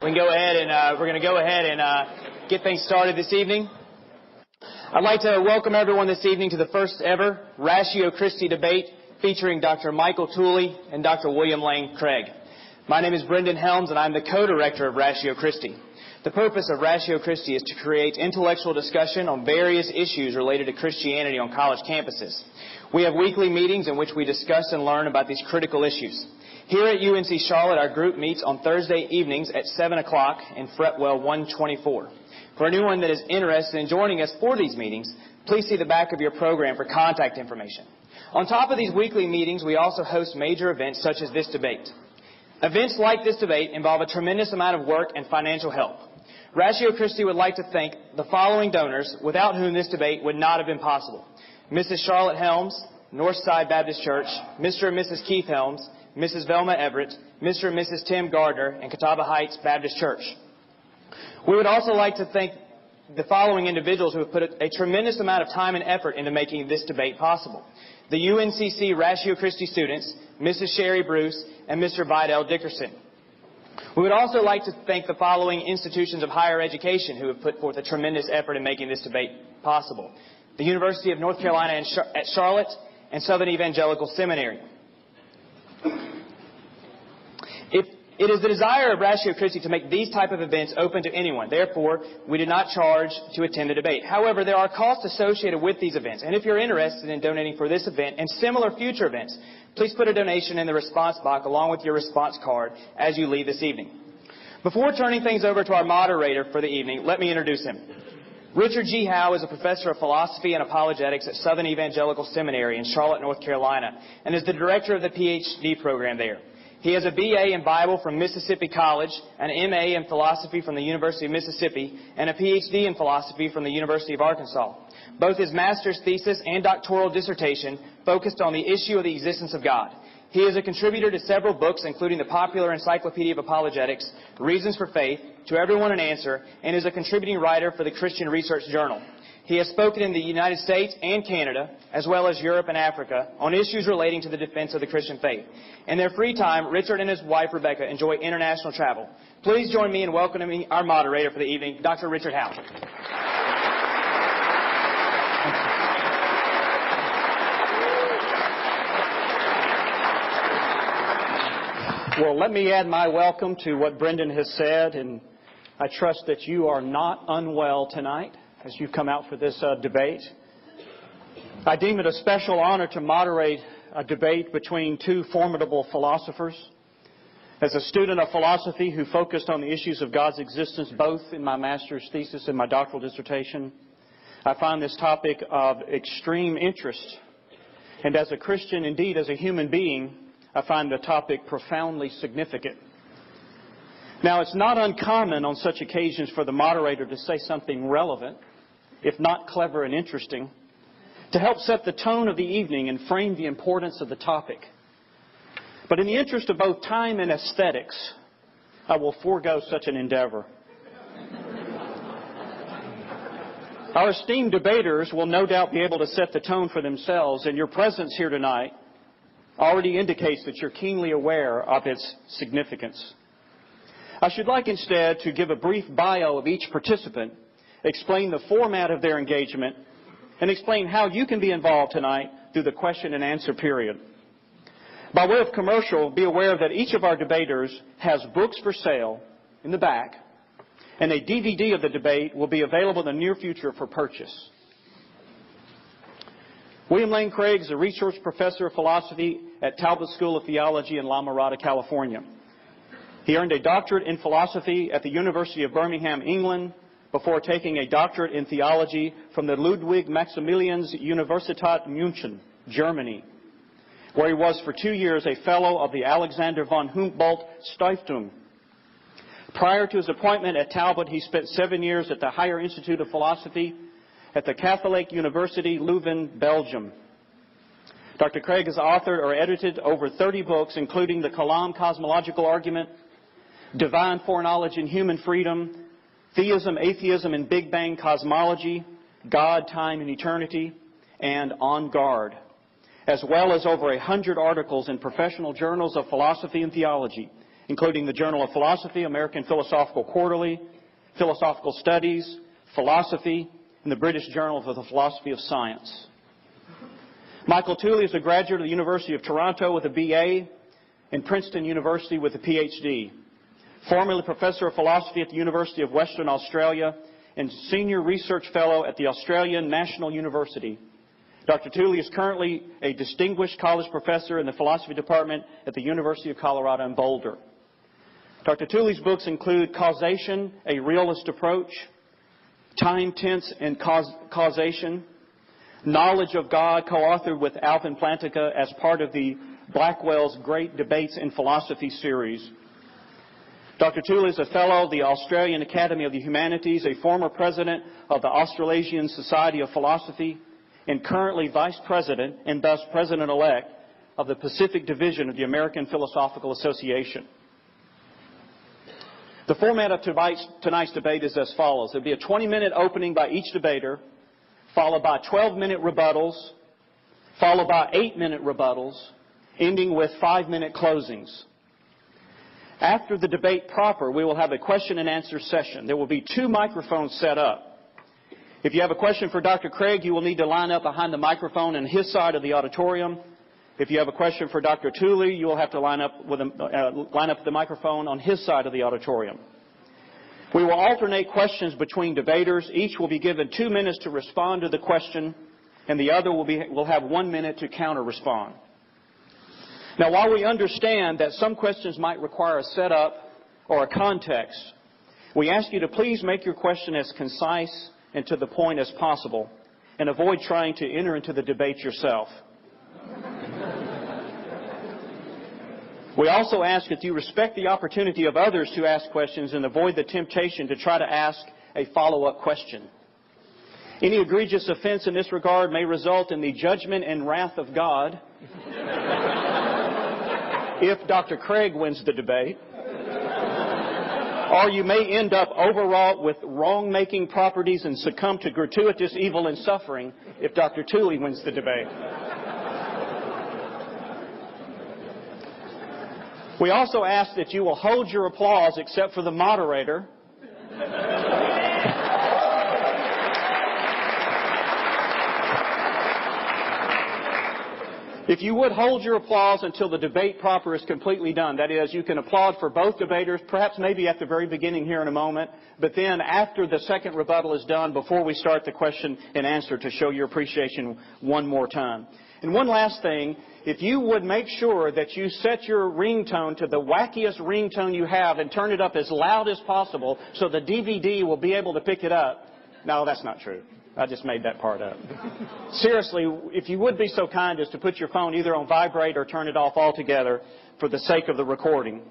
We're going to go ahead and get things started this evening. I'd like to welcome everyone this evening to the first ever Ratio Christi debate featuring Dr. Michael Tooley and Dr. William Lane Craig. My name is Brendan Helms, and I'm the co-director of Ratio Christi. The purpose of Ratio Christi is to create intellectual discussion on various issues related to Christianity on college campuses. We have weekly meetings in which we discuss and learn about these critical issues. Here at UNC Charlotte, our group meets on Thursday evenings at 7 o'clock in Fretwell 124. For anyone that is interested in joining us for these meetings, please see the back of your program for contact information. On top of these weekly meetings, we also host major events such as this debate. Events like this debate involve a tremendous amount of work and financial help. Ratio Christi would like to thank the following donors, without whom this debate would not have been possible: Mrs. Charlotte Helms, Northside Baptist Church, Mr. and Mrs. Keith Helms, Mrs. Velma Everett, Mr. and Mrs. Tim Gardner, and Catawba Heights Baptist Church. We would also like to thank the following individuals who have put a tremendous amount of time and effort into making this debate possible: the UNCC Ratio Christi students, Mrs. Sherry Bruce, and Mr. Vidal Dickerson. We would also like to thank the following institutions of higher education who have put forth a tremendous effort in making this debate possible: the University of North Carolina at Charlotte and Southern Evangelical Seminary. It is the desire of Ratio Christi to make these type of events open to anyone. Therefore, we do not charge to attend the debate. However, there are costs associated with these events. And if you're interested in donating for this event and similar future events, please put a donation in the response box along with your response card as you leave this evening. Before turning things over to our moderator for the evening, let me introduce him. Richard G. Howe is a professor of philosophy and apologetics at Southern Evangelical Seminary in Charlotte, North Carolina, and is the director of the PhD program there. He has a BA in Bible from Mississippi College, an MA in philosophy from the University of Mississippi, and a PhD in philosophy from the University of Arkansas. Both his master's thesis and doctoral dissertation focused on the issue of the existence of God. He is a contributor to several books, including the Popular Encyclopedia of Apologetics, Reasons for Faith, To Everyone an Answer, and is a contributing writer for the Christian Research Journal. He has spoken in the United States and Canada, as well as Europe and Africa, on issues relating to the defense of the Christian faith. In their free time, Richard and his wife, Rebecca, enjoy international travel. Please join me in welcoming our moderator for the evening, Dr. Richard Howe. Well, let me add my welcome to what Brendan has said, and I trust that you are not unwell tonight as you come out for this debate. I deem it a special honor to moderate a debate between two formidable philosophers. As a student of philosophy who focused on the issues of God's existence both in my master's thesis and my doctoral dissertation, I find this topic of extreme interest. And as a Christian, indeed as a human being, I find the topic profoundly significant. Now, it's not uncommon on such occasions for the moderator to say something relevant, if not clever and interesting, to help set the tone of the evening and frame the importance of the topic. But in the interest of both time and aesthetics, I will forego such an endeavor. Our esteemed debaters will no doubt be able to set the tone for themselves, and your presence here tonight already indicates that you're keenly aware of its significance. I should like instead to give a brief bio of each participant, explain the format of their engagement, and explain how you can be involved tonight through the question and answer period. By way of commercial, be aware that each of our debaters has books for sale in the back, and a DVD of the debate will be available in the near future for purchase. William Lane Craig is a research professor of philosophy at Talbot School of Theology in La Mirada, California. He earned a doctorate in philosophy at the University of Birmingham, England, before taking a doctorate in theology from the Ludwig Maximilians Universität München, Germany, where he was for 2 years a fellow of the Alexander von Humboldt Stiftung. Prior to his appointment at Talbot, he spent 7 years at the Higher Institute of Philosophy at the Catholic University Leuven, Belgium. Dr. Craig has authored or edited over 30 books, including The Kalam Cosmological Argument, Divine Foreknowledge and Human Freedom, Theism, Atheism, and Big Bang Cosmology, God, Time, and Eternity, and On Guard, as well as over 100 articles in professional journals of philosophy and theology, including the Journal of Philosophy, American Philosophical Quarterly, Philosophical Studies, Philosophy, and the British Journal of the Philosophy of Science. Michael Tooley is a graduate of the University of Toronto with a BA and Princeton University with a PhD. Formerly Professor of Philosophy at the University of Western Australia and Senior Research Fellow at the Australian National University. Dr. Tooley is currently a Distinguished College Professor in the Philosophy Department at the University of Colorado in Boulder. Dr. Tooley's books include Causation, A Realist Approach, Time, Tense, and Causation, Knowledge of God, co-authored with Alvin Plantinga as part of the Blackwell's Great Debates in Philosophy series. Dr. Tooley is a fellow of the Australian Academy of the Humanities, a former president of the Australasian Society of Philosophy, and currently vice president and thus president-elect of the Pacific Division of the American Philosophical Association. The format of tonight's debate is as follows. There will be a 20-minute opening by each debater, followed by 12-minute rebuttals, followed by 8-minute rebuttals, ending with 5-minute closings. After the debate proper, we will have a question and answer session. There will be 2 microphones set up. If you have a question for Dr. Craig, you will need to line up behind the microphone on his side of the auditorium. If you have a question for Dr. Tooley, you will have to line up the microphone on his side of the auditorium. We will alternate questions between debaters. Each will be given 2 minutes to respond to the question, and the other will have 1 minute to counter-respond. Now, while we understand that some questions might require a setup or a context, we ask you to please make your question as concise and to the point as possible, and avoid trying to enter into the debate yourself. We also ask that you respect the opportunity of others to ask questions and avoid the temptation to try to ask a follow-up question. Any egregious offense in this regard may result in the judgment and wrath of God if Dr. Craig wins the debate, or you may end up overwrought with wrong-making properties and succumb to gratuitous evil and suffering if Dr. Tooley wins the debate. We also ask that you will hold your applause except for the moderator. If you would hold your applause until the debate proper is completely done. That is, you can applaud for both debaters, perhaps maybe at the very beginning here in a moment, but then after the second rebuttal is done, before we start the question and answer, to show your appreciation one more time. And one last thing, if you would make sure that you set your ringtone to the wackiest ringtone you have and turn it up as loud as possible so the DVD will be able to pick it up. No, that's not true. I just made that part up. Seriously, if you would be so kind as to put your phone either on vibrate or turn it off altogether for the sake of the recording.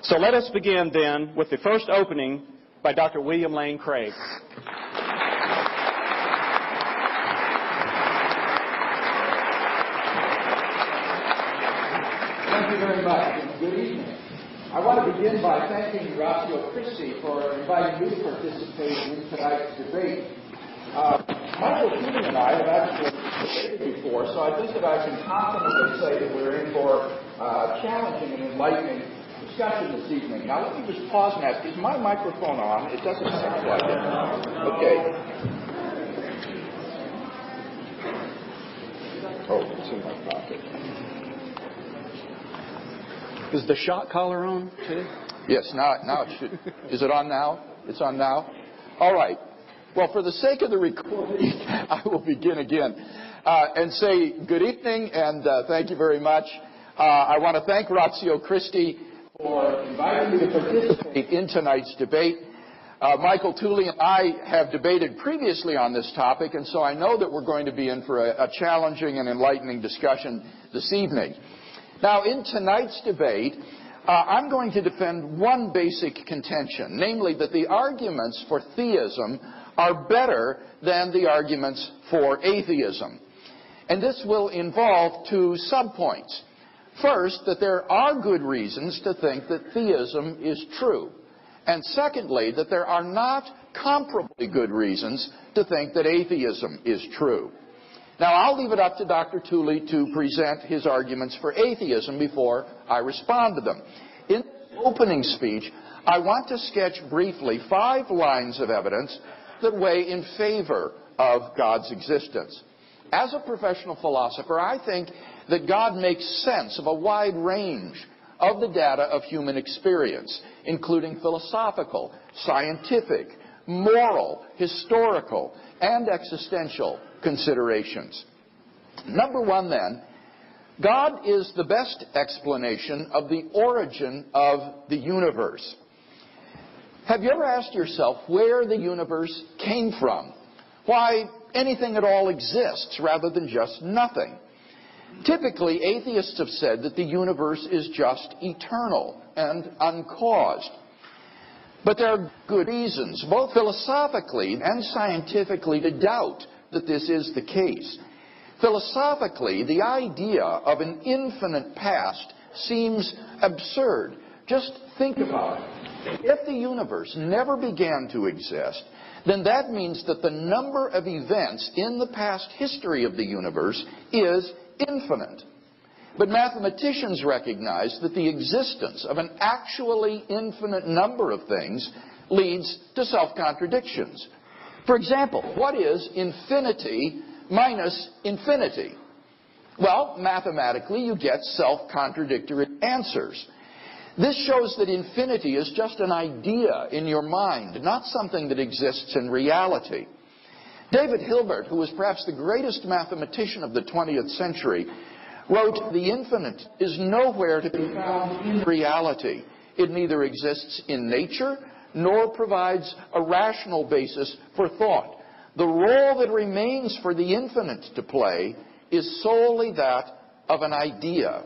So let us begin then with the first opening by Dr. William Lane Craig. Thank you very much, and good evening. I want to begin by thanking Horacio Christie for inviting me to participate in tonight's debate. Michael Tooley and I have actually debated before, so I think that I can confidently say that we're in for challenging and enlightening discussion this evening. Now, let me just pause and ask, is my microphone on? It doesn't sound like it. Okay. Oh, it's in my pocket. Is the shot collar on, too? Yes, now it should. Is it on now? It's on now? All right. Well, for the sake of the recording, I will begin again and say good evening and thank you very much. I want to thank Horacio Christie for inviting me to participate in tonight's debate. Michael Tooley and I have debated previously on this topic, and so I know that we're going to be in for a challenging and enlightening discussion this evening. Now, in tonight's debate, I'm going to defend one basic contention, namely that the arguments for theism are better than the arguments for atheism. And this will involve 2 subpoints. First, that there are good reasons to think that theism is true. And secondly, that there are not comparably good reasons to think that atheism is true. Now, I'll leave it up to Dr. Tooley to present his arguments for atheism before I respond to them. In this opening speech, I want to sketch briefly 5 lines of evidence that weigh in favor of God's existence. As a professional philosopher, I think that God makes sense of a wide range of the data of human experience, including philosophical, scientific, moral, historical, and existential considerations. Number 1, then, God is the best explanation of the origin of the universe. Have you ever asked yourself where the universe came from? Why anything at all exists rather than just nothing? Typically, atheists have said that the universe is just eternal and uncaused. But there are good reasons, both philosophically and scientifically, to doubt that this is the case. Philosophically, the idea of an infinite past seems absurd. Just think about it. If the universe never began to exist, then that means that the number of events in the past history of the universe is infinite. But mathematicians recognize that the existence of an actually infinite number of things leads to self-contradictions. For example, what is infinity minus infinity? Well, mathematically, you get self-contradictory answers. This shows that infinity is just an idea in your mind, not something that exists in reality. David Hilbert, who was perhaps the greatest mathematician of the 20th century, wrote, "The infinite is nowhere to be found in reality. It neither exists in nature nor provides a rational basis for thought. The role that remains for the infinite to play is solely that of an idea."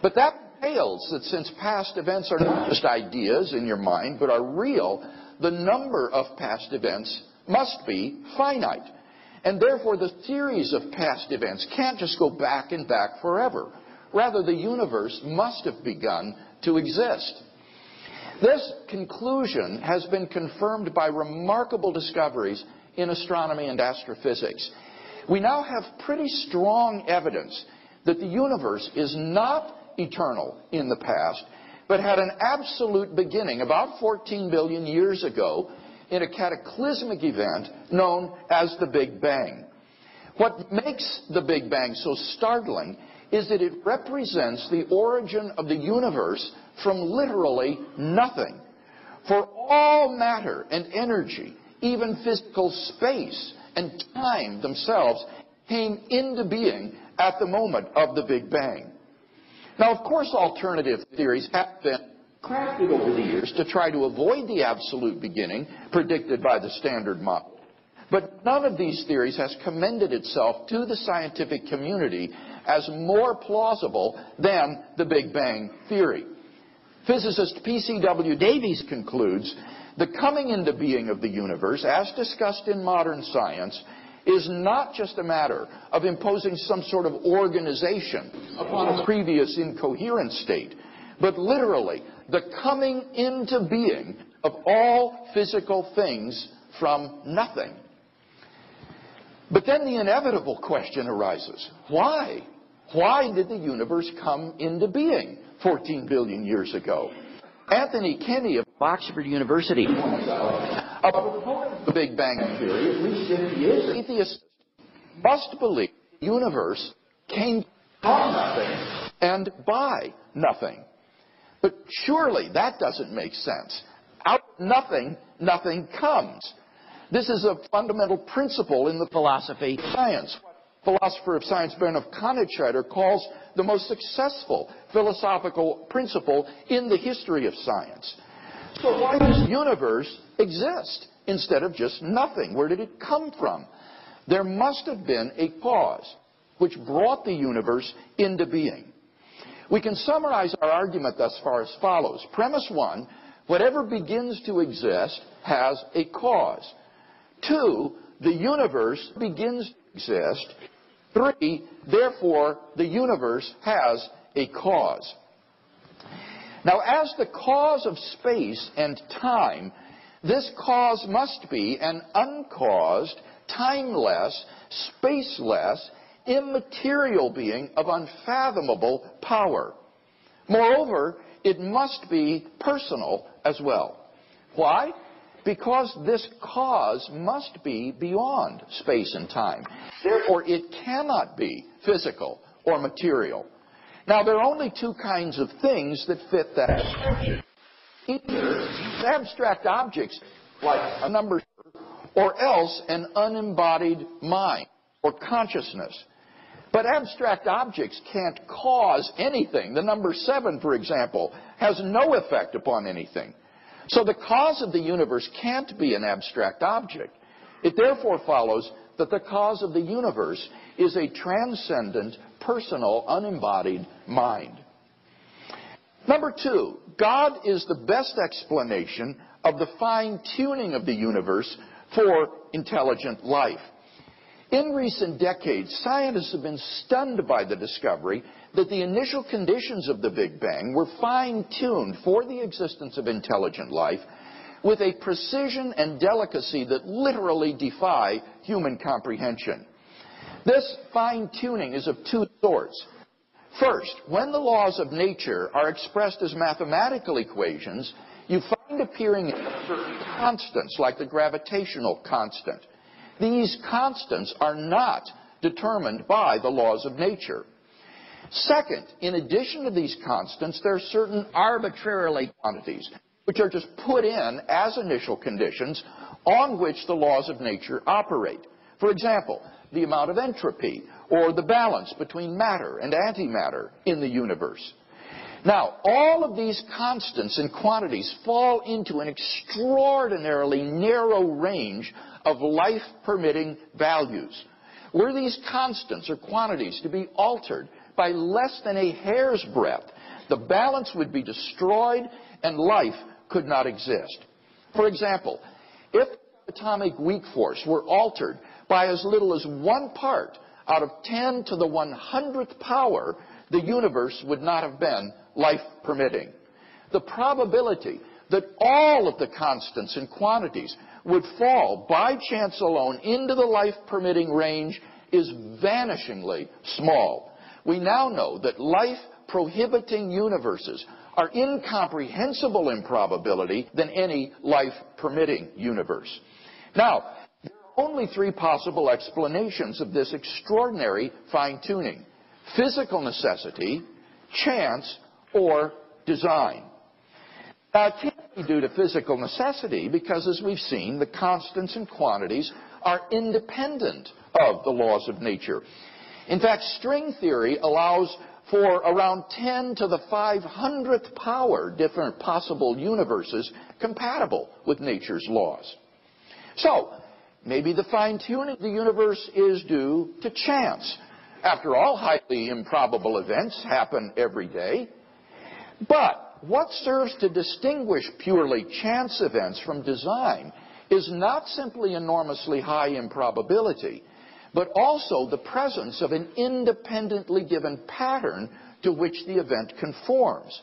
But that entails that since past events are not just ideas in your mind, but are real, the number of past events must be finite. And therefore, the series of past events can't just go back and back forever. Rather, the universe must have begun to exist. This conclusion has been confirmed by remarkable discoveries in astronomy and astrophysics. We now have pretty strong evidence that the universe is not eternal in the past, but had an absolute beginning about 14 billion years ago in a cataclysmic event known as the Big Bang. What makes the Big Bang so startling is that it represents the origin of the universe from literally nothing. For all matter and energy, even physical space and time themselves, came into being at the moment of the Big Bang. Now, of course, alternative theories have been crafted over the years to try to avoid the absolute beginning predicted by the Standard Model. But none of these theories has commended itself to the scientific community as more plausible than the Big Bang theory. Physicist P.C.W. Davies concludes the coming into being of the universe, as discussed in modern science, is not just a matter of imposing some sort of organization upon a previous incoherent state, but literally the coming into being of all physical things from nothing. But then the inevitable question arises. Why? Why did the universe come into being 14 billion years ago? Anthony Kenny of Oxford University points out, a proponent of the Big Bang theory, at least if he is an atheist, must believe the universe came from nothing and by nothing. But surely that doesn't make sense. Out of nothing, nothing comes. This is a fundamental principle in the philosophy of science. What philosopher of science Bernhard Konigschieder calls the most successful philosophical principle in the history of science. So why does the universe exist instead of just nothing? Where did it come from? There must have been a cause which brought the universe into being. We can summarize our argument thus far as follows. Premise 1, whatever begins to exist has a cause. 2, the universe begins to exist. 3, therefore, the universe has a cause. Now, as the cause of space and time, this cause must be an uncaused, timeless, spaceless, immaterial being of unfathomable power. Moreover, it must be personal as well. Why? Because this cause must be beyond space and time. Therefore, it cannot be physical or material. Now, there are only two kinds of things that fit that description. Either abstract objects like a number, or else an unembodied mind or consciousness. But abstract objects can't cause anything. The number 7, for example, has no effect upon anything. So the cause of the universe can't be an abstract object. It therefore follows that the cause of the universe is a transcendent, personal, unembodied mind. Number 2, God is the best explanation of the fine-tuning of the universe for intelligent life. In recent decades, scientists have been stunned by the discovery that the initial conditions of the Big Bang were fine-tuned for the existence of intelligent life with a precision and delicacy that literally defy human comprehension. This fine-tuning is of two sorts. First, when the laws of nature are expressed as mathematical equations, you find appearing certain constants, like the gravitational constant. These constants are not determined by the laws of nature. Second, in addition to these constants, there are certain arbitrarily quantities, which are just put in as initial conditions on which the laws of nature operate. For example, the amount of entropy, or the balance between matter and antimatter in the universe. Now, all of these constants and quantities fall into an extraordinarily narrow range of life-permitting values. Were these constants or quantities to be altered by less than a hair's breadth, the balance would be destroyed and life could not exist. For example, if atomic weak force were altered by as little as 1 part out of 10 to the 100th power, the universe would not have been life-permitting. The probability that all of the constants and quantities would fall by chance alone into the life-permitting range is vanishingly small. We now know that life-prohibiting universes are incomprehensible in probability than any life-permitting universe. Now, there are only 3 possible explanations of this extraordinary fine-tuning: physical necessity, chance, or design. Now, it can't be due to physical necessity because, as we've seen, the constants and quantities are independent of the laws of nature. In fact, string theory allows for around 10 to the 500th power different possible universes compatible with nature's laws. So, maybe the fine-tuning of the universe is due to chance. After all, highly improbable events happen every day. But what serves to distinguish purely chance events from design is not simply enormously high improbability, but also the presence of an independently given pattern to which the event conforms.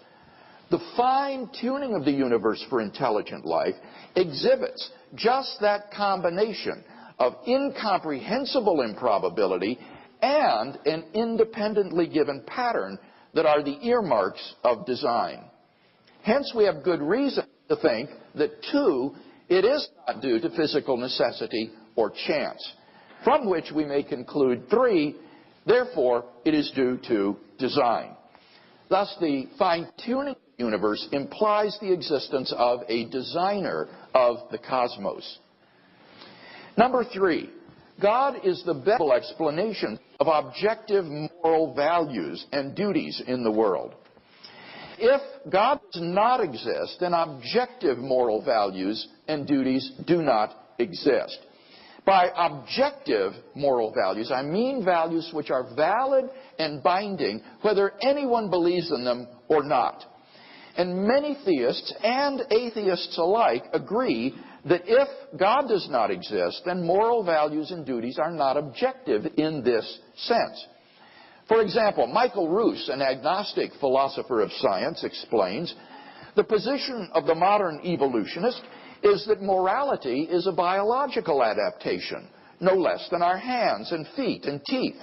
The fine-tuning of the universe for intelligent life exhibits just that combination of incomprehensible improbability and an independently given pattern that are the earmarks of design. Hence, we have good reason to think that 2, it is not due to physical necessity or chance, from which we may conclude 3, therefore, it is due to design. Thus, the fine-tuning of the universe implies the existence of a designer of the cosmos. Number 3, God is the best explanation of objective moral values and duties in the world. If God does not exist, then objective moral values and duties do not exist. By objective moral values, I mean values which are valid and binding, whether anyone believes in them or not. And many theists and atheists alike agree that if God does not exist, then moral values and duties are not objective in this sense. For example, Michael Roos, an agnostic philosopher of science, explains, the position of the modern evolutionist is that morality is a biological adaptation no less than our hands and feet and teeth.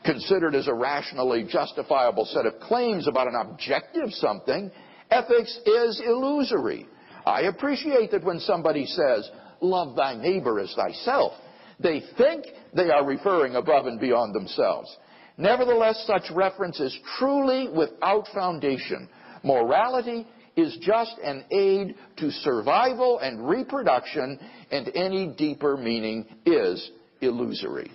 Considered as a rationally justifiable set of claims about an objective something, ethics is illusory. I appreciate that when somebody says, love thy neighbor as thyself, they think they are referring above and beyond themselves. Nevertheless, such reference is truly without foundation. Morality is just an aid to survival and reproduction, and any deeper meaning is illusory.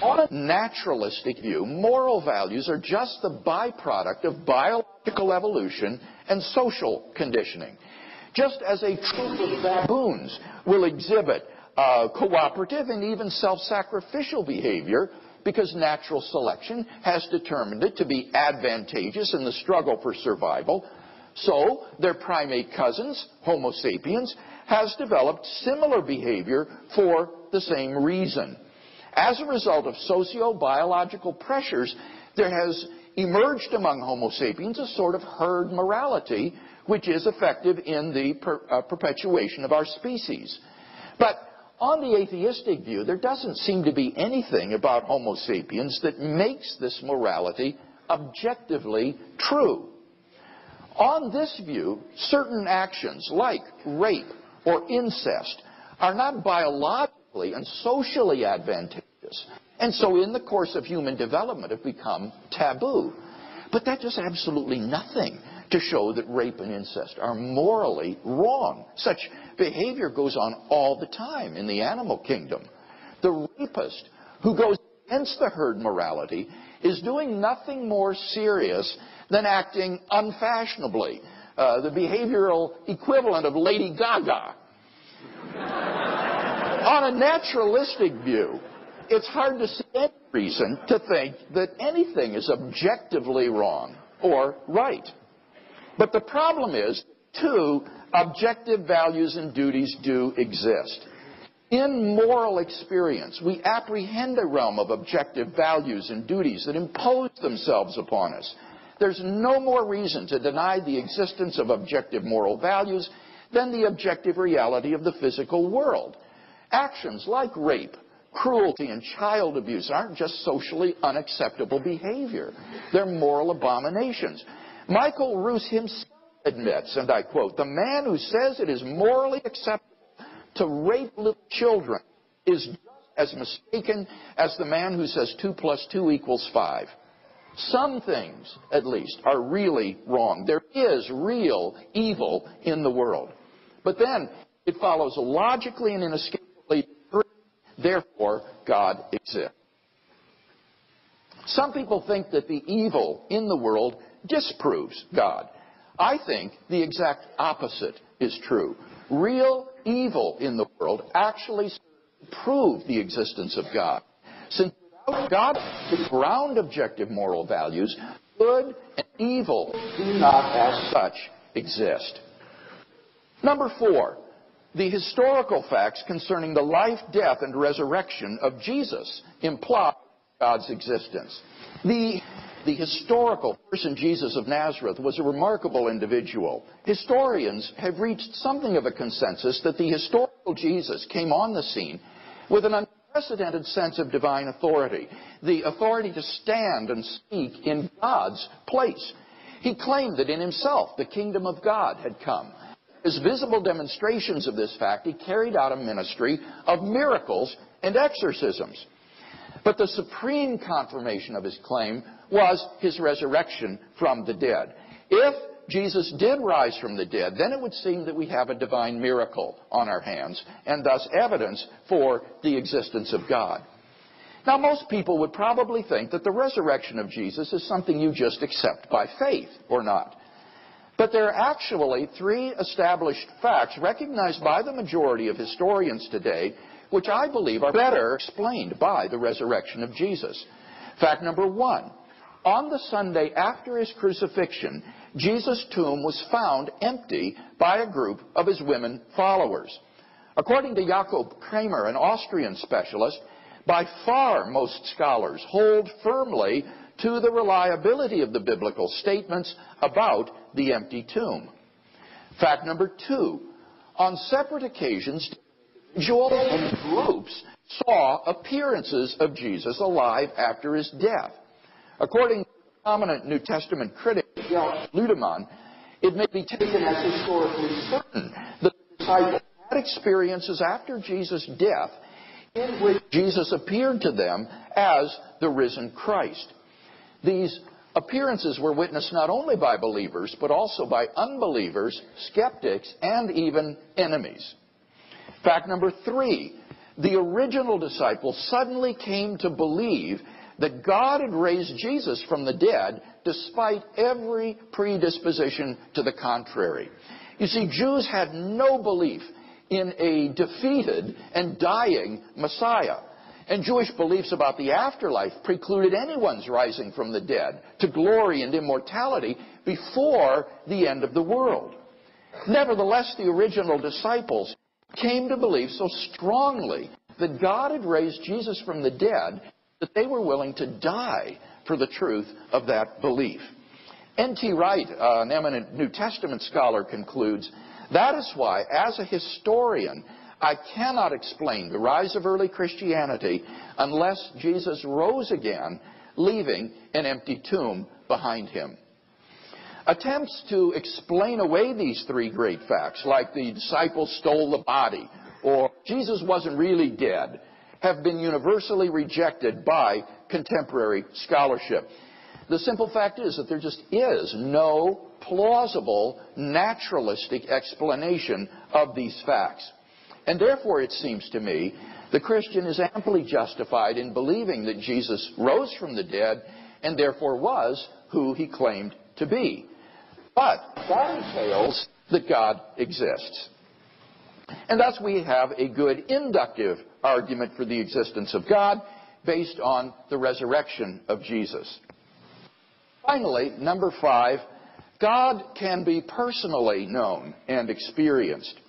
On a naturalistic view, moral values are just the byproduct of biological evolution and social conditioning. Just as a troop of baboons will exhibit cooperative and even self-sacrificial behavior because natural selection has determined it to be advantageous in the struggle for survival, so their primate cousins, Homo sapiens, has developed similar behavior for the same reason. As a result of socio-biological pressures, there has emerged among Homo sapiens a sort of herd morality, which is effective in the perpetuation of our species. But on the atheistic view, there doesn't seem to be anything about Homo sapiens that makes this morality objectively true. On this view, certain actions like rape or incest are not biologically and socially advantageous, and so in the course of human development have become taboo. But that does absolutely nothing to show that rape and incest are morally wrong. Such behavior goes on all the time in the animal kingdom. The rapist who goes against the herd morality is doing nothing more serious than acting unfashionably, the behavioral equivalent of Lady Gaga. On a naturalistic view, it's hard to see any reason to think that anything is objectively wrong or right. But the problem is, two objective values and duties do exist. In moral experience, we apprehend a realm of objective values and duties that impose themselves upon us. There's no more reason to deny the existence of objective moral values than the objective reality of the physical world. Actions like rape, cruelty, and child abuse aren't just socially unacceptable behavior. They're moral abominations. Michael Roos himself admits, and I quote, "The man who says it is morally acceptable to rape little children is just as mistaken as the man who says 2 + 2 = 5. Some things, at least, are really wrong. There is real evil in the world. But then it follows logically and inescapably, therefore God exists. Some people think that the evil in the world disproves God. I think the exact opposite is true. Real evil in the world actually proves the existence of God. Since without God to ground objective moral values, good and evil do not as such exist. Number 4, the historical facts concerning the life, death, and resurrection of Jesus imply God's existence. The historical person Jesus of Nazareth was a remarkable individual. Historians have reached something of a consensus that the historical Jesus came on the scene with an unprecedented sense of divine authority, the authority to stand and speak in God's place. He claimed that in himself the kingdom of God had come. As visible demonstrations of this fact, he carried out a ministry of miracles and exorcisms. But the supreme confirmation of his claim was his resurrection from the dead. If Jesus did rise from the dead, then it would seem that we have a divine miracle on our hands, and thus evidence for the existence of God. Now, most people would probably think that the resurrection of Jesus is something you just accept by faith, or not. But there are actually 3 established facts recognized by the majority of historians today, which I believe are better explained by the resurrection of Jesus. Fact number 1. On the Sunday after his crucifixion, Jesus' tomb was found empty by a group of his women followers. According to Jakob Kramer, an Austrian specialist, by far most scholars hold firmly to the reliability of the biblical statements about the empty tomb. Fact number 2. On separate occasions, Joel and groups saw appearances of Jesus alive after his death. According to the prominent New Testament critic, Ludemann, it may be taken as historically certain that the disciples had experiences after Jesus' death in which Jesus appeared to them as the risen Christ. These appearances were witnessed not only by believers, but also by unbelievers, skeptics, and even enemies. Fact number 3, the original disciples suddenly came to believe that God had raised Jesus from the dead despite every predisposition to the contrary. You see, Jews had no belief in a defeated and dying Messiah. And Jewish beliefs about the afterlife precluded anyone's rising from the dead to glory and immortality before the end of the world. Nevertheless, the original disciples came to believe so strongly that God had raised Jesus from the dead that they were willing to die for the truth of that belief. N.T. Wright, an eminent New Testament scholar, concludes, "That is why, as a historian, I cannot explain the rise of early Christianity unless Jesus rose again, leaving an empty tomb behind him." Attempts to explain away these 3 great facts, like the disciples stole the body, or Jesus wasn't really dead, have been universally rejected by contemporary scholarship. The simple fact is that there just is no plausible, naturalistic explanation of these facts. And therefore, it seems to me, the Christian is amply justified in believing that Jesus rose from the dead and therefore was who he claimed to be. But that entails that God exists. And thus we have a good inductive argument for the existence of God based on the resurrection of Jesus. Finally, number 5, God can be personally known and experienced.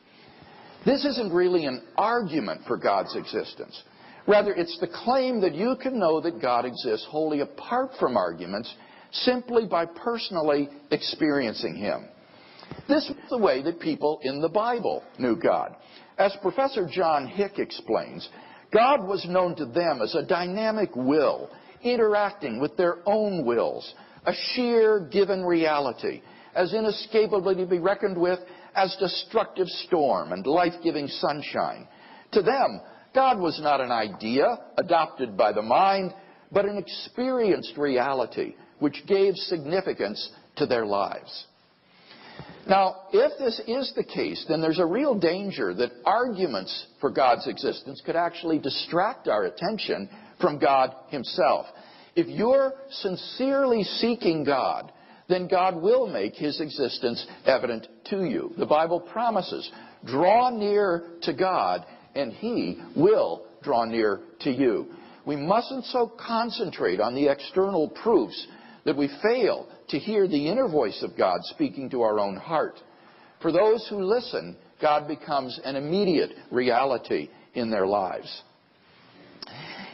This isn't really an argument for God's existence. Rather, it's the claim that you can know that God exists wholly apart from arguments, simply by personally experiencing him. This was the way that people in the Bible knew God. As Professor John Hick explains, God was known to them as a dynamic will, interacting with their own wills, a sheer given reality, as inescapably to be reckoned with as destructive storm and life-giving sunshine. To them, God was not an idea adopted by the mind, but an experienced reality which gave significance to their lives. Now, if this is the case, then there's a real danger that arguments for God's existence could actually distract our attention from God himself. If you're sincerely seeking God, then God will make his existence evident to you. The Bible promises, draw near to God, and he will draw near to you. We mustn't so concentrate on the external proofs that we fail to hear the inner voice of God speaking to our own heart. For those who listen, God becomes an immediate reality in their lives.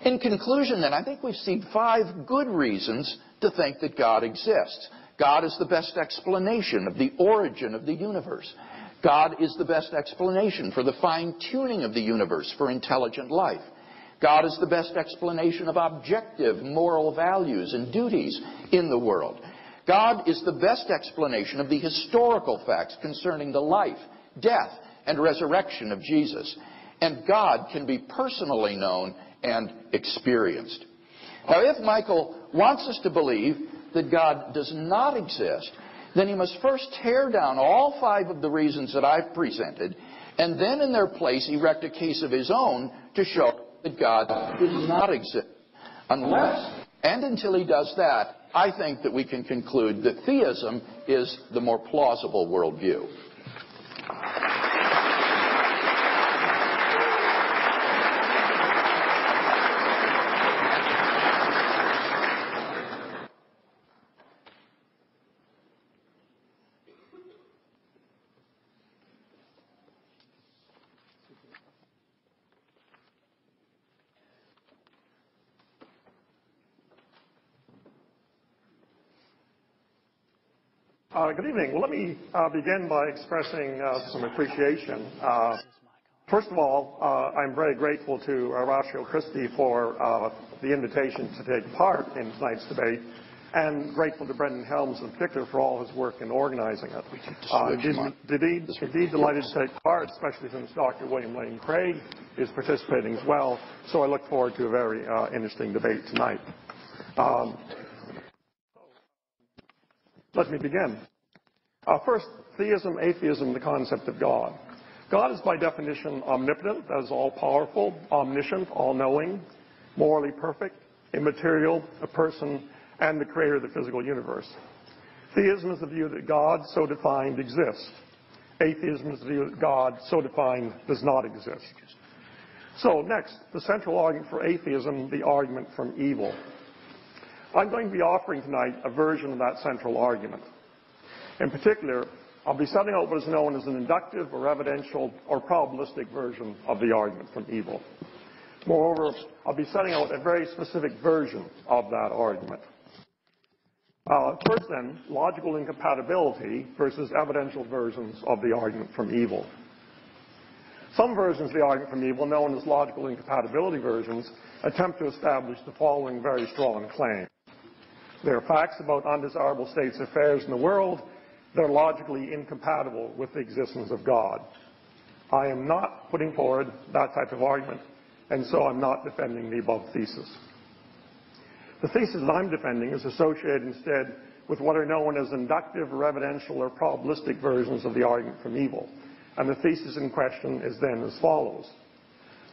In conclusion, then, I think we've seen 5 good reasons to think that God exists. God is the best explanation of the origin of the universe. God is the best explanation for the fine-tuning of the universe for intelligent life. God is the best explanation of objective moral values and duties in the world. God is the best explanation of the historical facts concerning the life, death, and resurrection of Jesus. And God can be personally known and experienced. Now, if Michael wants us to believe that God does not exist, then he must first tear down all 5 of the reasons that I've presented, and then in their place erect a case of his own to show that God does not exist. Unless and until he does that, I think that we can conclude that theism is the more plausible worldview. Good evening. Well, let me begin by expressing some appreciation First of all, I'm very grateful to Horatio Christie for the invitation to take part in tonight's debate, and grateful to Brendan Helms in particular for all his work in organizing it. Indeed delighted to take part, especially since Dr. William Lane Craig is participating as well, so I look forward to a very interesting debate tonight. Let me begin. First, theism, atheism, the concept of God. God is by definition omnipotent, that is all-powerful, omniscient, all-knowing, morally perfect, immaterial, a person, and the creator of the physical universe. Theism is the view that God, so defined, exists. Atheism is the view that God, so defined, does not exist. So next, the central argument for atheism, the argument from evil. I'm going to be offering tonight a version of that central argument. In particular, I'll be setting out what is known as an inductive or evidential or probabilistic version of the argument from evil. Moreover, I'll be setting out a very specific version of that argument. First then, logical incompatibility versus evidential versions of the argument from evil. Some versions of the argument from evil, known as logical incompatibility versions, attempt to establish the following very strong claim. There are facts about undesirable states of affairs in the world that are logically incompatible with the existence of God. I am not putting forward that type of argument, and so I'm not defending the above thesis. The thesis that I'm defending is associated instead with what are known as inductive or evidential or probabilistic versions of the argument from evil. And the thesis in question is then as follows.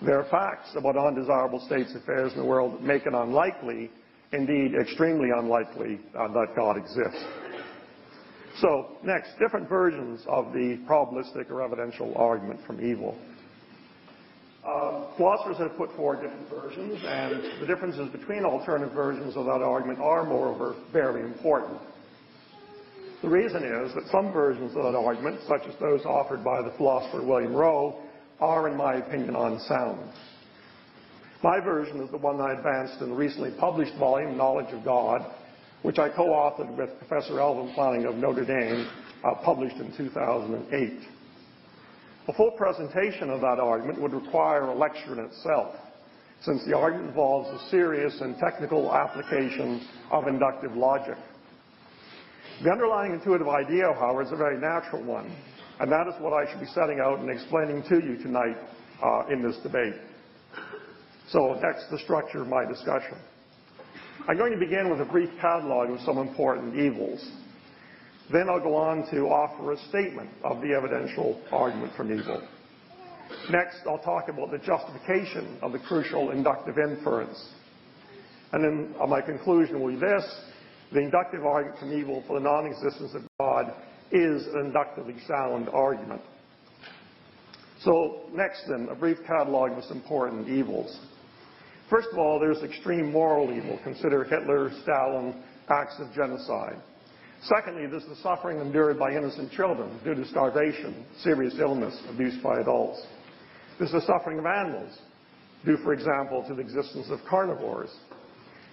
There are facts about undesirable states of affairs in the world that make it unlikely, indeed extremely unlikely, that God exists. So, next, different versions of the probabilistic or evidential argument from evil. Philosophers have put forward different versions, and the differences between alternative versions of that argument are, moreover, very important. The reason is that some versions of that argument, such as those offered by the philosopher William Rowe, are, in my opinion, unsound. My version is the one I advanced in the recently published volume, Knowledge of God, which I co-authored with Professor Alvin Planning of Notre Dame, published in 2008. A full presentation of that argument would require a lecture in itself, since the argument involves a serious and technical application of inductive logic. The underlying intuitive idea, however, is a very natural one, and that is what I should be setting out and explaining to you tonight in this debate. So that's the structure of my discussion. I'm going to begin with a brief catalog of some important evils. Then I'll go on to offer a statement of the evidential argument from evil. Next, I'll talk about the justification of the crucial inductive inference. And then my conclusion will be this: the inductive argument from evil for the non-existence of God is an inductively sound argument. So next then, a brief catalog of some important evils. First of all, there's extreme moral evil. Consider Hitler, Stalin, acts of genocide. Secondly, there's the suffering endured by innocent children due to starvation, serious illness, abuse by adults. There's the suffering of animals, due, for example, to the existence of carnivores.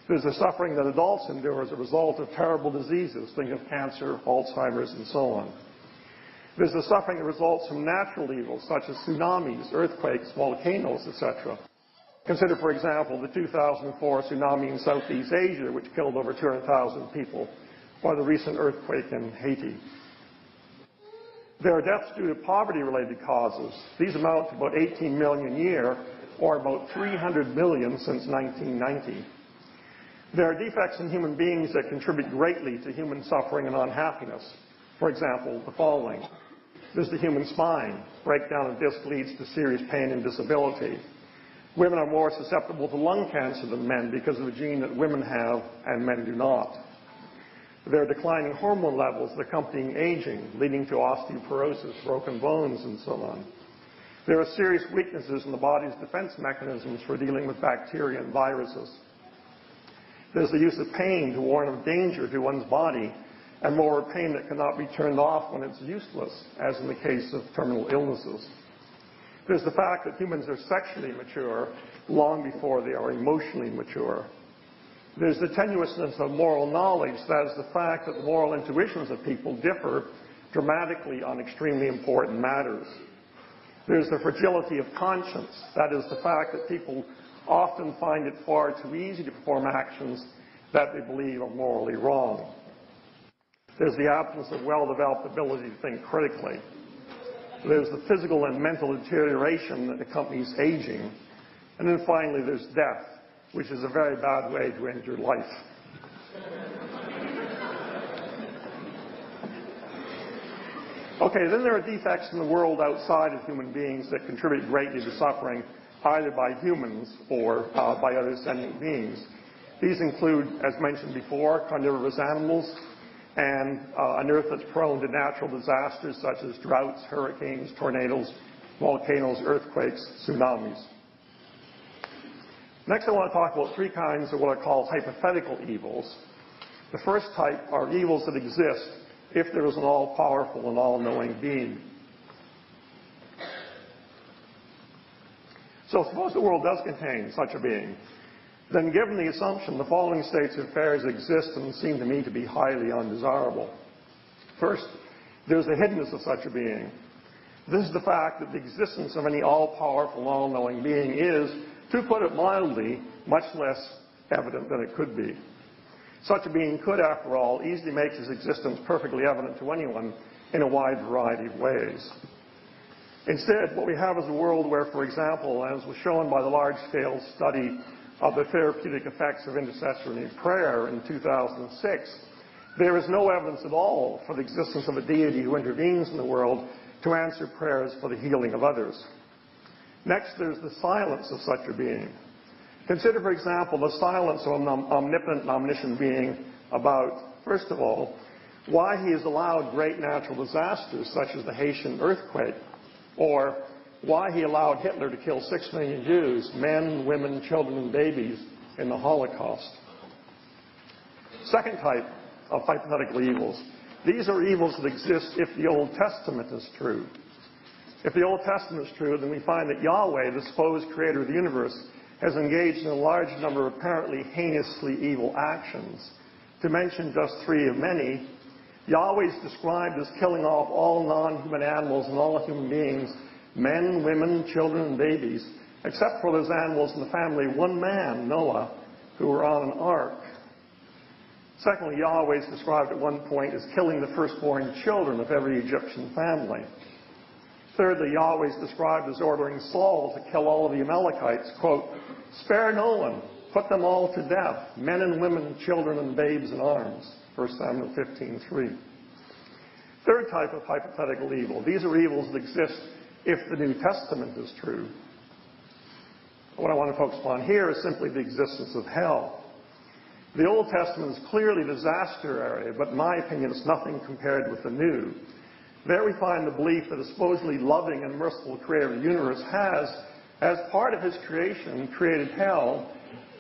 There's the suffering that adults endure as a result of terrible diseases, think of cancer, Alzheimer's, and so on. There's the suffering that results from natural evils, such as tsunamis, earthquakes, volcanoes, etc. Consider, for example, the 2004 tsunami in Southeast Asia, which killed over 200,000 people, or the recent earthquake in Haiti. There are deaths due to poverty-related causes. These amount to about 18 million a year, or about 300 million since 1990. There are defects in human beings that contribute greatly to human suffering and unhappiness. For example, the following. There's the human spine. Breakdown of disc leads to serious pain and disability. Women are more susceptible to lung cancer than men because of a gene that women have and men do not. There are declining hormone levels accompanying aging, leading to osteoporosis, broken bones, and so on. There are serious weaknesses in the body's defense mechanisms for dealing with bacteria and viruses. There's the use of pain to warn of danger to one's body, and more pain that cannot be turned off when it's useless, as in the case of terminal illnesses. There's the fact that humans are sexually mature long before they are emotionally mature. There's the tenuousness of moral knowledge, that is the fact that the moral intuitions of people differ dramatically on extremely important matters. There's the fragility of conscience. That is the fact that people often find it far too easy to perform actions that they believe are morally wrong. There's the absence of well-developed ability to think critically. There's the physical and mental deterioration that accompanies aging. And then finally, there's death, which is a very bad way to end your life. Okay, then there are defects in the world outside of human beings that contribute greatly to suffering, either by humans or by other sentient beings. These include, as mentioned before, carnivorous animals, and an earth that's prone to natural disasters such as droughts, hurricanes, tornadoes, volcanoes, earthquakes, tsunamis. Next, I want to talk about three kinds of what I call hypothetical evils. The first type are evils that exist if there is an all-powerful and all-knowing being. So suppose the world does contain such a being. Then given the assumption, the following states of affairs exist and seem to me to be highly undesirable. First, there's the hiddenness of such a being. This is the fact that the existence of any all-powerful, all-knowing being is, to put it mildly, much less evident than it could be. Such a being could, after all, easily make his existence perfectly evident to anyone in a wide variety of ways. Instead, what we have is a world where, for example, as was shown by the large-scale study of the therapeutic effects of intercessory prayer in 2006, there is no evidence at all for the existence of a deity who intervenes in the world to answer prayers for the healing of others. Next, there's the silence of such a being. Consider, for example, the silence of an omnipotent and omniscient being about, first of all, why he has allowed great natural disasters such as the Haitian earthquake, or why he allowed Hitler to kill 6 million Jews, men, women, children, and babies in the Holocaust. Second type of hypothetical evils. These are evils that exist if the Old Testament is true. If the Old Testament is true, then we find that Yahweh, the supposed creator of the universe, has engaged in a large number of apparently heinously evil actions. To mention just 3 of many, Yahweh is described as killing off all non-human animals and all human beings, men, women, children, and babies, except for those animals in the family of one man, Noah, who were on an ark. Secondly, Yahweh is described at one point as killing the firstborn children of every Egyptian family. Thirdly, Yahweh is described as ordering Saul to kill all of the Amalekites, quote, "Spare no one, put them all to death, men and women, children and babes in arms," 1 Samuel 15:3. Third type of hypothetical evil. These are evils that exist if the New Testament is true. What I want to focus upon here is simply the existence of hell. The Old Testament is clearly a disaster area, but in my opinion, it's nothing compared with the New. There we find the belief that a supposedly loving and merciful creator of the universe has, as part of his creation, created hell,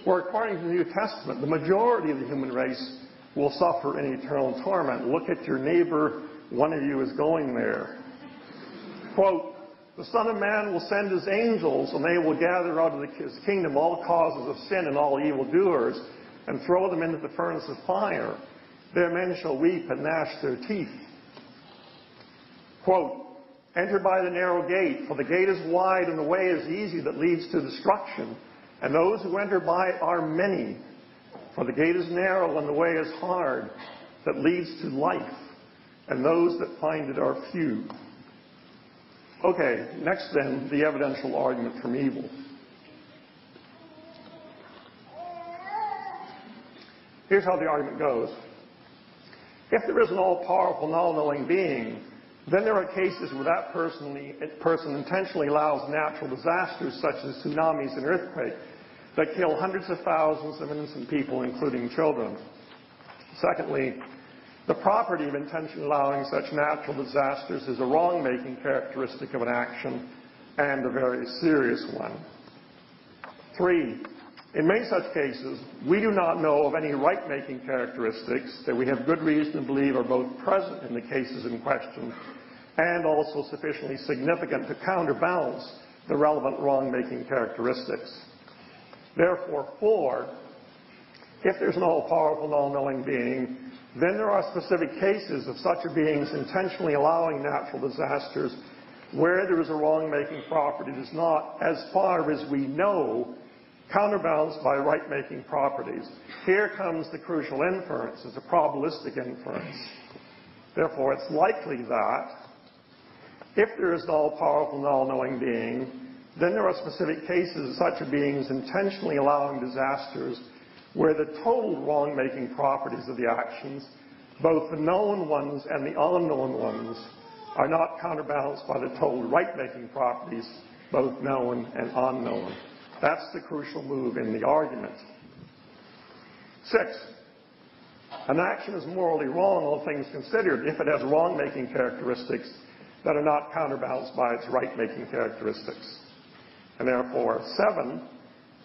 where according to the New Testament, the majority of the human race will suffer in eternal torment. Look at your neighbor, one of you is going there. Quote, "The Son of Man will send his angels, and they will gather out of his kingdom all causes of sin and all evildoers, and throw them into the furnace of fire. There men shall weep and gnash their teeth." Quote, "Enter by the narrow gate, for the gate is wide and the way is easy that leads to destruction, and those who enter by it are many. For the gate is narrow and the way is hard that leads to life, and those that find it are few." Okay, next then, the evidential argument from evil. Here's how the argument goes. If there is an all-powerful and all-knowing being, then there are cases where that person intentionally allows natural disasters such as tsunamis and earthquakes that kill hundreds of thousands of innocent people, including children. Secondly, the property of intentionally allowing such natural disasters is a wrong-making characteristic of an action, and a very serious one. 3, in many such cases, we do not know of any right-making characteristics that we have good reason to believe are both present in the cases in question and also sufficiently significant to counterbalance the relevant wrong-making characteristics. Therefore, 4, if there's an all-powerful and all-knowing being, then there are specific cases of such a being's intentionally allowing natural disasters where there is a wrong-making property does not, as far as we know, counterbalanced by right-making properties. Here comes the crucial inference. It's a probabilistic inference. Therefore, it's likely that if there is an all-powerful and all-knowing being, then there are specific cases of such a being's intentionally allowing disasters where the total wrong-making properties of the actions, both the known ones and the unknown ones, are not counterbalanced by the total right-making properties, both known and unknown. That's the crucial move in the argument. 6, an action is morally wrong, all things considered, if it has wrong-making characteristics that are not counterbalanced by its right-making characteristics. And therefore, 7,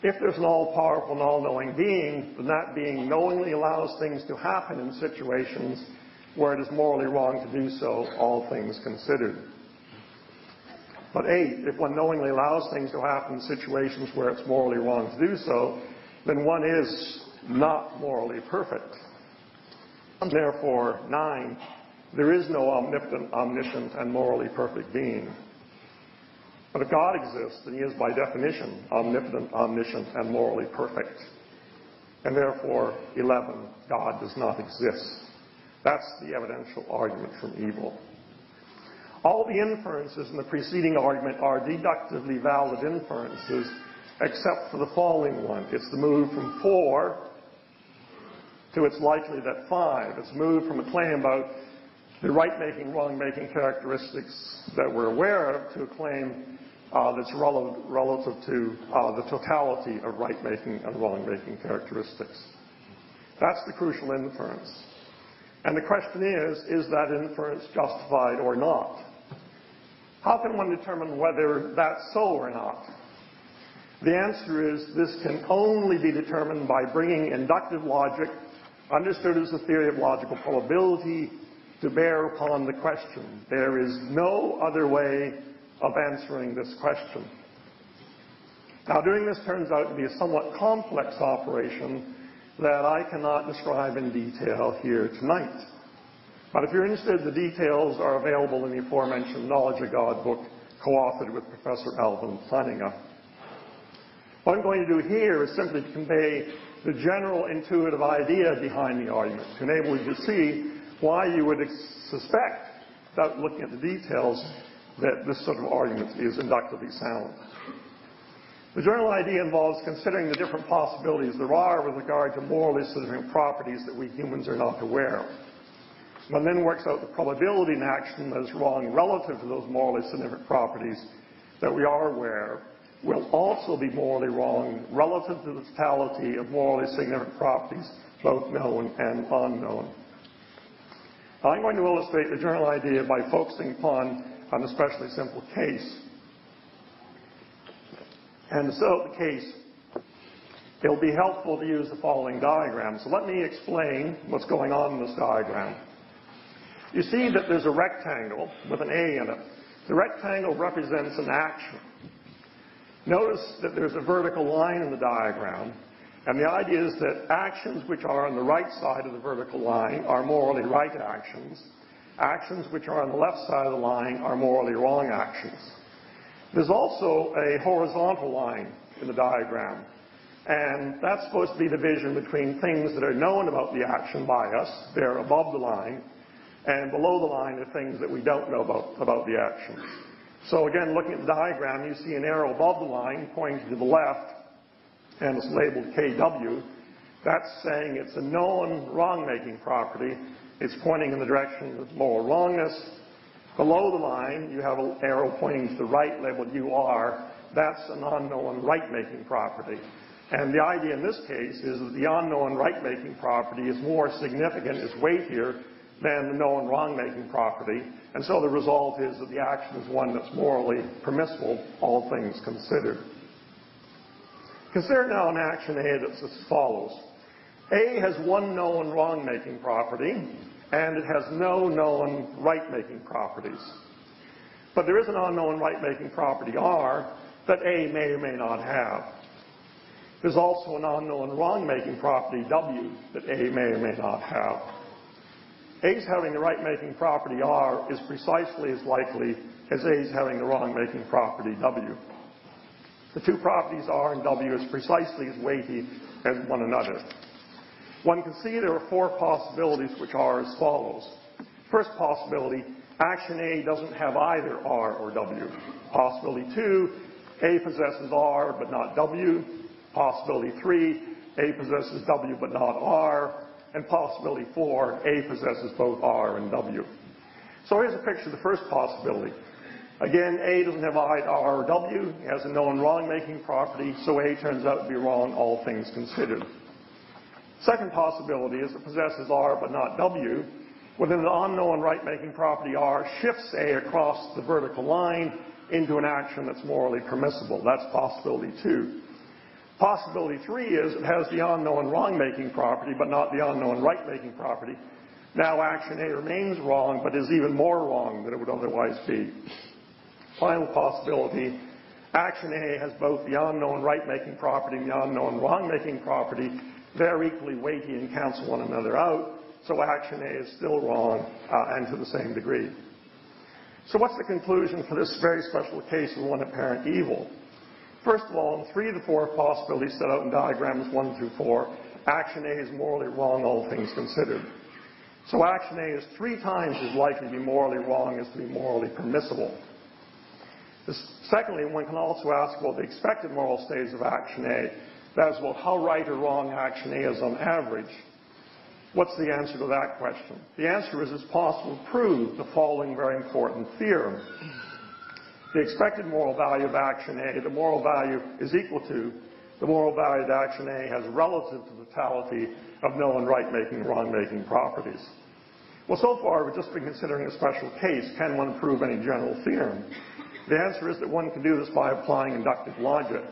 if there's an all-powerful and all-knowing being, then that being knowingly allows things to happen in situations where it is morally wrong to do so, all things considered. But 8, if one knowingly allows things to happen in situations where it's morally wrong to do so, then one is not morally perfect. Therefore, 9, there is no omnipotent, omniscient, and morally perfect being. But if God exists, then he is by definition omnipotent, omniscient, and morally perfect. And therefore, 11, God does not exist. That's the evidential argument from evil. All the inferences in the preceding argument are deductively valid inferences, except for the following one. It's the move from 4 to it's likely that 5. It's moved from a claim about the right-making, wrong-making characteristics that we're aware of to a claim that's relative to the totality of right-making and wrong-making characteristics. That's the crucial inference. And the question is that inference justified or not? How can one determine whether that's so or not? The answer is this can only be determined by bringing inductive logic, understood as a theory of logical probability, to bear upon the question. There is no other way of answering this question. Now, doing this turns out to be a somewhat complex operation that I cannot describe in detail here tonight. But if you're interested, the details are available in the aforementioned Knowledge of God book, co-authored with Professor Alvin Plantinga. What I'm going to do here is simply to convey the general intuitive idea behind the argument, to enable you to see why you would suspect, without looking at the details, that this sort of argument is inductively sound. The general idea involves considering the different possibilities there are with regard to morally significant properties that we humans are not aware of. One then works out the probability in action that is wrong relative to those morally significant properties that we are aware will also be morally wrong relative to the totality of morally significant properties, both known and unknown. Now, I'm going to illustrate the general idea by focusing upon an especially simple case. And to set out the case, it'll be helpful to use the following diagram. So let me explain what's going on in this diagram. You see that there's a rectangle with an A in it. The rectangle represents an action. Notice that there's a vertical line in the diagram, and the idea is that actions which are on the right side of the vertical line are morally right actions. Actions which are on the left side of the line are morally wrong actions. There's also a horizontal line in the diagram, and that's supposed to be the division between things that are known about the action by us, they're above the line, and below the line are things that we don't know about the action. So again, looking at the diagram, you see an arrow above the line pointing to the left, and it's labeled KW. That's saying it's a known wrong-making property. It's pointing in the direction of moral wrongness. Below the line, you have an arrow pointing to the right labeled UR. That's an unknown right-making property. And the idea in this case is that the unknown right-making property is more significant, its weight here, than the known wrong-making property. And so the result is that the action is one that's morally permissible, all things considered. Consider now an action A that's as follows. A has one known wrong-making property, and it has no known right-making properties. But there is an unknown right-making property, R, that A may or may not have. There's also an unknown wrong-making property, W, that A may or may not have. A's having the right-making property R is precisely as likely as A is having the wrong-making property W. The two properties R and W is precisely as weighty as one another. One can see there are four possibilities which are as follows. First possibility, action A doesn't have either R or W. Possibility 2, A possesses R but not W. Possibility 3, A possesses W but not R. And possibility 4, A possesses both R and W. So here's a picture of the first possibility. Again, A doesn't have either R or W. It has a known wrong-making property, so A turns out to be wrong, all things considered. Second possibility is it possesses R but not W. Within an unknown right-making property, R shifts A across the vertical line into an action that's morally permissible. That's possibility 2. Possibility 3 is it has the unknown wrong-making property but not the unknown right-making property. Now action A remains wrong but is even more wrong than it would otherwise be. Final possibility, action A has both the unknown right-making property and the unknown wrong-making property. They're equally weighty and cancel one another out, so action A is still wrong and to the same degree. So what's the conclusion for this very special case of one apparent evil? First of all, in 3 of the 4 possibilities set out in diagrams 1 through 4, action A is morally wrong, all things considered. So action A is 3 times as likely to be morally wrong as to be morally permissible. Secondly, one can also ask about the expected moral states of action A. That is, well, how right or wrong action A is on average. What's the answer to that question? The answer is it's possible to prove the following very important theorem. The expected moral value of action A, the moral value is equal to the moral value that action A has relative to the totality of known right-making and wrong-making properties. Well, so far we've just been considering a special case. Can one prove any general theorem? The answer is that one can do this by applying inductive logic.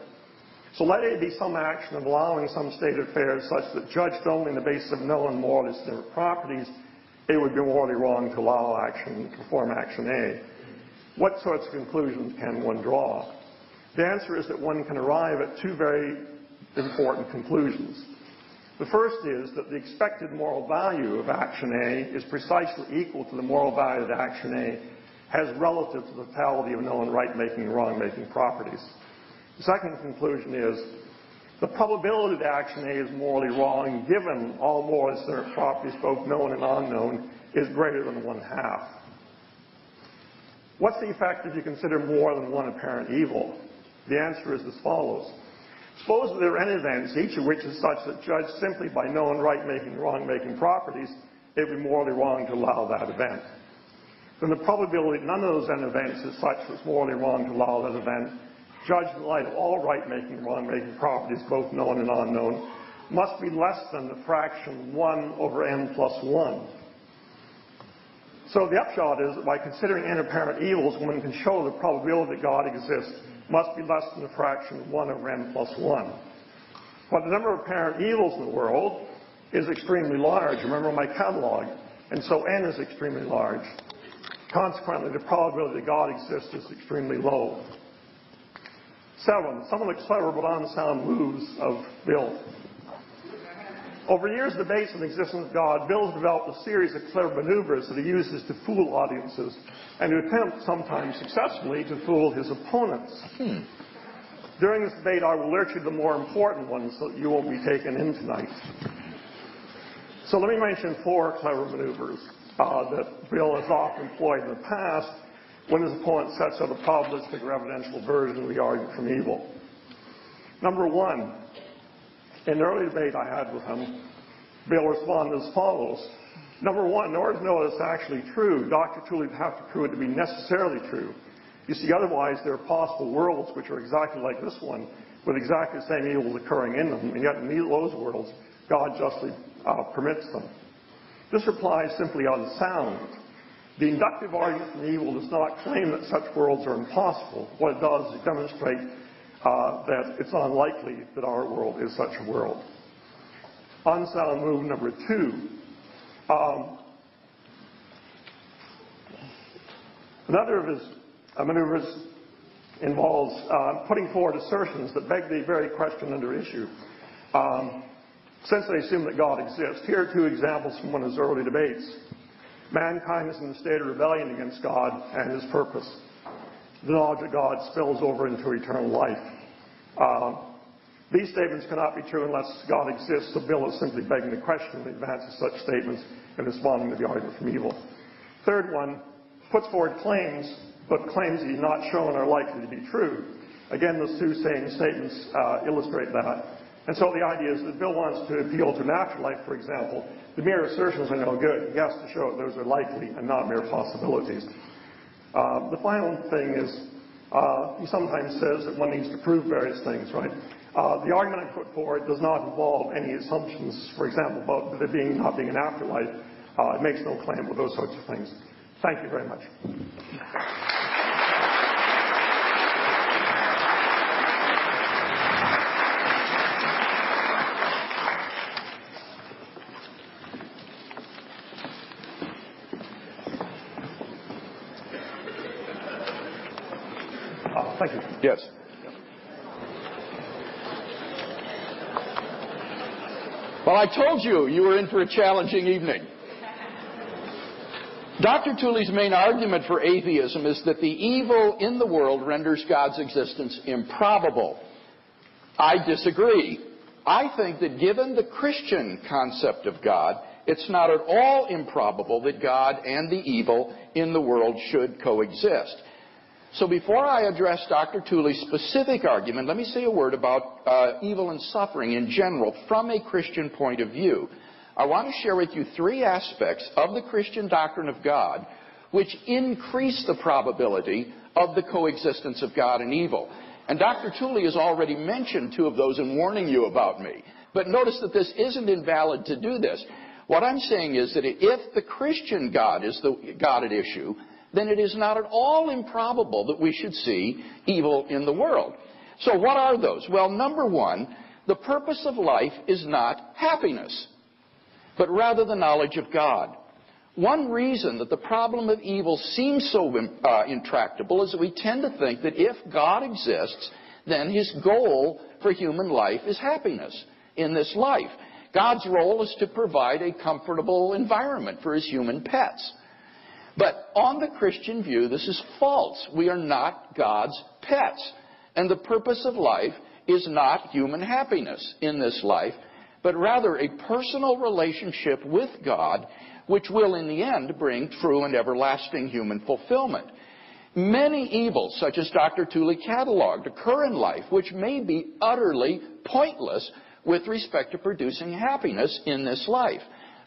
So let A be some action of allowing some state of affairs such that judged only on the basis of known morally distinct properties, it would be morally wrong to allow action, to perform action A. What sorts of conclusions can one draw? The answer is that one can arrive at 2 very important conclusions. The first is that the expected moral value of action A is precisely equal to the moral value that action A has relative to the totality of known right-making and wrong-making properties. The second conclusion is the probability that action A is morally wrong, given all morally distinct properties, both known and unknown, is greater than 1/2. What's the effect if you consider more than one apparent evil? The answer is as follows. Suppose that there are n events, each of which is such that judged simply by known right-making and wrong-making properties, it would be morally wrong to allow that event. Then the probability that none of those n events is such that it's morally wrong to allow that event, judged in light of all right-making and wrong-making properties, both known and unknown, must be less than the fraction 1 over n plus 1. So the upshot is that by considering n apparent evils, one can show the probability that God exists must be less than the fraction 1 over n plus 1. But the number of apparent evils in the world is extremely large. Remember my catalog. And so n is extremely large. Consequently, the probability that God exists is extremely low. 7. Some of the clever but unsound moves of Bill. Over years of debates on the existence of God, Bill has developed a series of clever maneuvers that he uses to fool audiences and to attempt, sometimes successfully, to fool his opponents. During this debate, I will alert you to the more important ones so that you won't be taken in tonight. So let me mention 4 clever maneuvers that Bill has often employed in the past when his opponent sets out a probabilistic or evidential version of the argument from evil. Number 1, in an early debate I had with him, Bill responded as follows. Number 1, in order to know that it's actually true, Dr. Tooley would have to prove it to be necessarily true. You see, otherwise there are possible worlds which are exactly like this one, with exactly the same evils occurring in them, and yet in those worlds, God justly permits them. This reply is simply unsound. The inductive argument from evil does not claim that such worlds are impossible. What it does is demonstrate that it's unlikely that our world is such a world. Unsound move number 2. Another of his maneuvers involves putting forward assertions that beg the very question under issue. Since they assume that God exists, here are 2 examples from one of his early debates. Mankind is in a state of rebellion against God and his purpose. the knowledge of God spills over into eternal life. These statements cannot be true unless God exists, so Bill is simply begging the question in advance of such statements and responding to the argument from evil. Third one, puts forward claims, but claims he's not shown are likely to be true. Again, those two same statements illustrate that. And so the idea is that Bill wants to appeal to natural life, for example. The mere assertions are no good. He has to show that those are likely and not mere possibilities. The final thing is, he sometimes says that one needs to prove various things, right? The argument I put forward does not involve any assumptions, for example, about there not being an afterlife. It makes no claim with those sorts of things. Thank you very much. Thank you. Yes. Well, I told you you were in for a challenging evening. Dr. Tooley's main argument for atheism is that the evil in the world renders God's existence improbable. I disagree. I think that given the Christian concept of God, it's not at all improbable that God and the evil in the world should coexist. So before I address Dr. Tooley's specific argument, let me say a word about evil and suffering in general from a Christian point of view. I want to share with you three aspects of the Christian doctrine of God which increase the probability of the coexistence of God and evil. And Dr. Tooley has already mentioned two of those in warning you about me. But notice that this isn't invalid to do this. What I'm saying is that if the Christian God is the God at issue, then it is not at all improbable that we should see evil in the world. So what are those? Well, number one, the purpose of life is not happiness, but rather the knowledge of God. One reason that the problem of evil seems so intractable is that we tend to think that if God exists, then his goal for human life is happiness in this life. God's role is to provide a comfortable environment for his human pets. But on the Christian view, this is false. We are not God's pets. And the purpose of life is not human happiness in this life, but rather a personal relationship with God, which will in the end bring true and everlasting human fulfillment. Many evils, such as Dr. Tooley cataloged, occur in life which may be utterly pointless with respect to producing happiness in this life.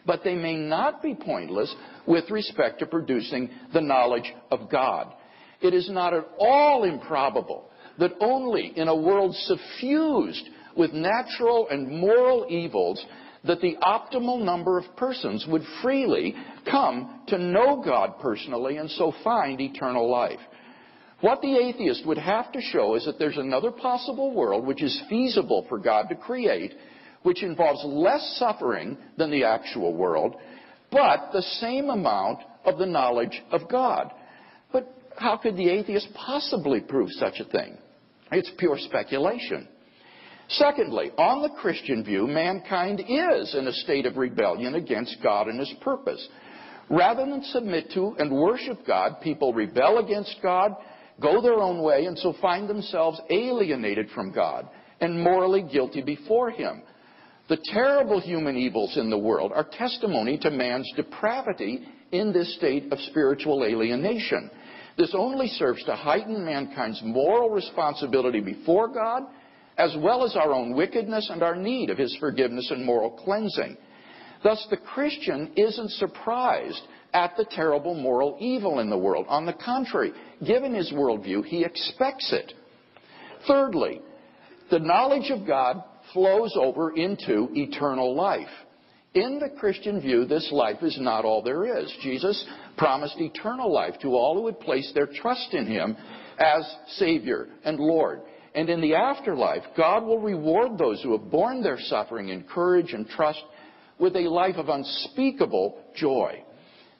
But they may not be pointless with respect to producing the knowledge of God. It is not at all improbable that only in a world suffused with natural and moral evils that the optimal number of persons would freely come to know God personally and so find eternal life. What the atheist would have to show is that there's another possible world which is feasible for God to create, which involves less suffering than the actual world, but the same amount of the knowledge of God. But how could the atheist possibly prove such a thing? It's pure speculation. Secondly, on the Christian view, mankind is in a state of rebellion against God and his purpose. Rather than submit to and worship God, people rebel against God, go their own way, and so find themselves alienated from God and morally guilty before him. The terrible human evils in the world are testimony to man's depravity in this state of spiritual alienation. This only serves to heighten mankind's moral responsibility before God, as well as our own wickedness and our need of his forgiveness and moral cleansing. Thus, the Christian isn't surprised at the terrible moral evil in the world. On the contrary, given his worldview, he expects it. Thirdly, the knowledge of God flows over into eternal life. In the Christian view, this life is not all there is. Jesus promised eternal life to all who would place their trust in him as Savior and Lord. And in the afterlife, God will reward those who have borne their suffering in courage and trust with a life of unspeakable joy.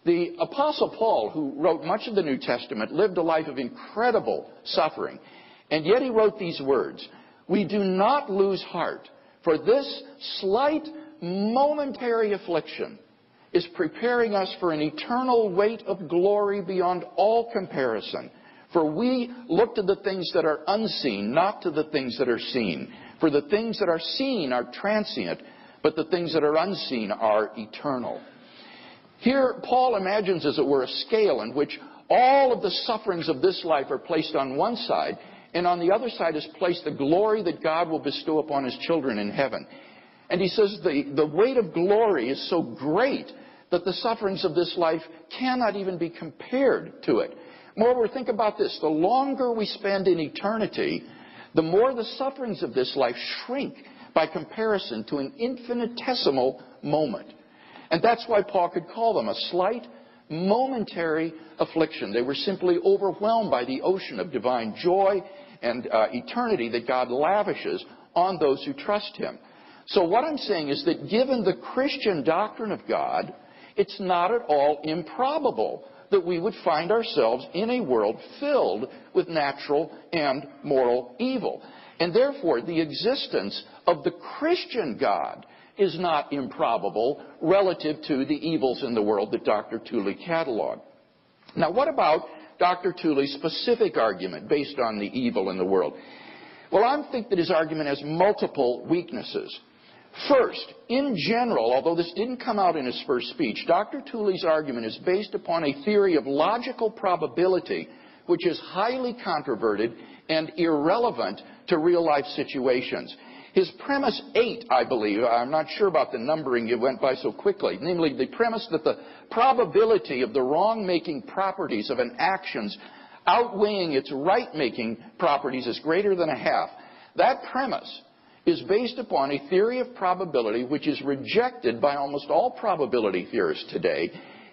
The Apostle Paul, who wrote much of the New Testament, lived a life of incredible suffering. And yet he wrote these words, "We do not lose heart, for this slight momentary affliction is preparing us for an eternal weight of glory beyond all comparison. For we look to the things that are unseen, not to the things that are seen. For the things that are seen are transient, but the things that are unseen are eternal. Here, Paul imagines, as it were, a scale in which all of the sufferings of this life are placed on one side, and on the other side is placed the glory that God will bestow upon His children in heaven. And he says the weight of glory is so great that the sufferings of this life cannot even be compared to it. Moreover, think about this. The longer we spend in eternity, the more the sufferings of this life shrink by comparison to an infinitesimal moment. And that's why Paul could call them a slight, momentary affliction. They were simply overwhelmed by the ocean of divine joy and eternity that God lavishes on those who trust Him. So what I'm saying is that given the Christian doctrine of God, it's not at all improbable that we would find ourselves in a world filled with natural and moral evil. And therefore, the existence of the Christian God is not improbable relative to the evils in the world that Dr. Tooley cataloged. Now, what about Dr. Tooley's specific argument based on the evil in the world? Well, I think that his argument has multiple weaknesses. First, in general, although this didn't come out in his first speech, Dr. Tooley's argument is based upon a theory of logical probability, which is highly controverted and irrelevant to real-life situations. His premise 8, I believe, I'm not sure about the numbering, it went by so quickly, namely the premise that the probability of the wrong-making properties of an action's outweighing its right-making properties is greater than a half. That premise is based upon a theory of probability which is rejected by almost all probability theorists today,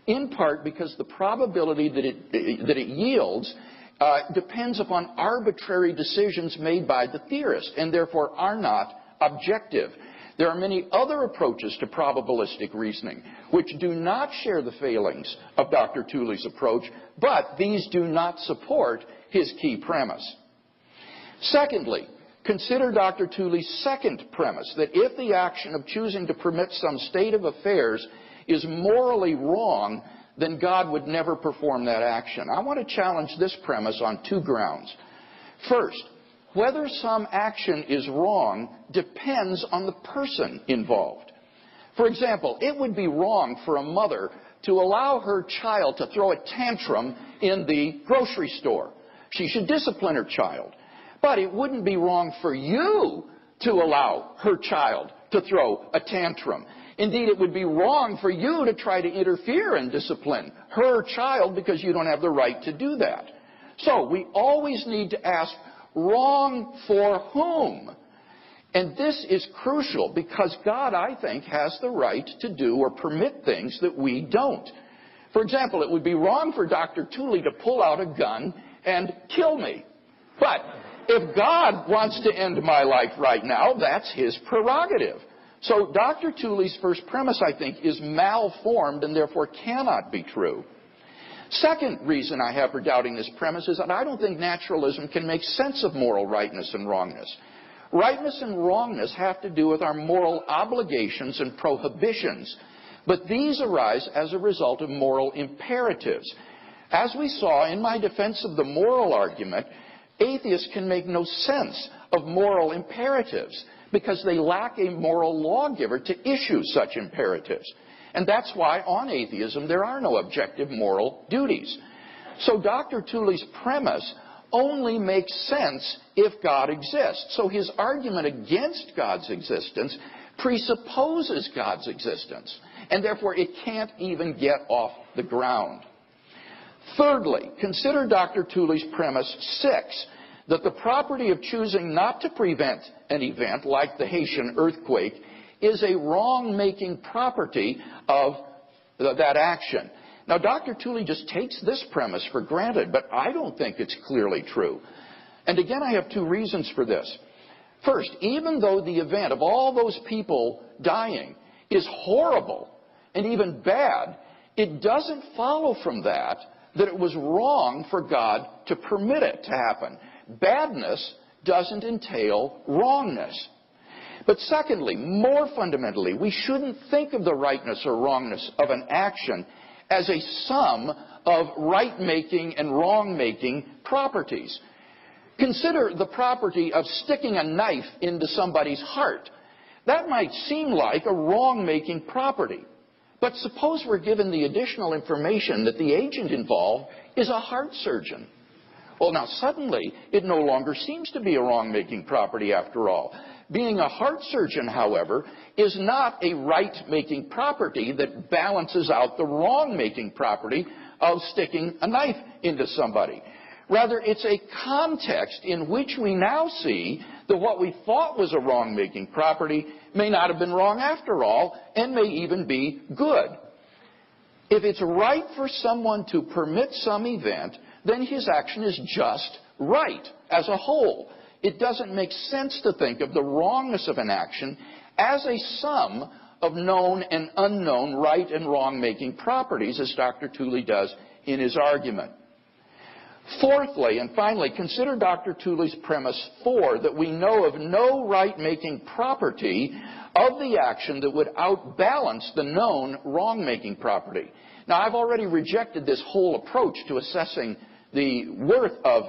in part because the probability that it yields depends upon arbitrary decisions made by the theorist, and therefore are not objective. There are many other approaches to probabilistic reasoning which do not share the failings of Dr. Tooley's approach, but these do not support his key premise. Secondly, consider Dr. Tooley's second premise, that if the action of choosing to permit some state of affairs is morally wrong, then God would never perform that action. I want to challenge this premise on two grounds. First, whether some action is wrong depends on the person involved. For example, it would be wrong for a mother to allow her child to throw a tantrum in the grocery store. She should discipline her child. But it wouldn't be wrong for you to allow her child to throw a tantrum. Indeed, it would be wrong for you to try to interfere and discipline her child because you don't have the right to do that. So we always need to ask, wrong for whom? And this is crucial because God, I think, has the right to do or permit things that we don't. For example, it would be wrong for Dr. Tooley to pull out a gun and kill me. But if God wants to end my life right now, that's His prerogative. So Dr. Tooley's first premise, I think, is malformed and therefore cannot be true. Second reason I have for doubting this premise is that I don't think naturalism can make sense of moral rightness and wrongness. Rightness and wrongness have to do with our moral obligations and prohibitions, but these arise as a result of moral imperatives. As we saw in my defense of the moral argument, atheists can make no sense of moral imperatives because they lack a moral lawgiver to issue such imperatives. And that's why on atheism there are no objective moral duties. So Dr. Tooley's premise only makes sense if God exists. So his argument against God's existence presupposes God's existence, and therefore it can't even get off the ground. Thirdly, consider Dr. Tooley's premise 6, that the property of choosing not to prevent an event like the Haitian earthquake is a wrong-making property of that action. Now, Dr. Tooley just takes this premise for granted, but I don't think it's clearly true. And again, I have two reasons for this. First, even though the event of all those people dying is horrible and even bad, it doesn't follow from that it was wrong for God to permit it to happen. Badness doesn't entail wrongness. But secondly, more fundamentally, we shouldn't think of the rightness or wrongness of an action as a sum of right-making and wrong-making properties. Consider the property of sticking a knife into somebody's heart. That might seem like a wrong-making property. But suppose we're given the additional information that the agent involved is a heart surgeon. Well, now suddenly it no longer seems to be a wrong-making property after all. Being a heart surgeon, however, is not a right-making property that balances out the wrong-making property of sticking a knife into somebody. Rather, it's a context in which we now see that what we thought was a wrong-making property may not have been wrong after all, and may even be good. If it's right for someone to permit some event, then his action is just right as a whole. It doesn't make sense to think of the wrongness of an action as a sum of known and unknown right and wrong-making properties, as Dr. Tooley does in his argument. Fourthly, and finally, consider Dr. Tooley's premise 4, that we know of no right-making property of the action that would outbalance the known wrong-making property. Now, I've already rejected this whole approach to assessing the worth of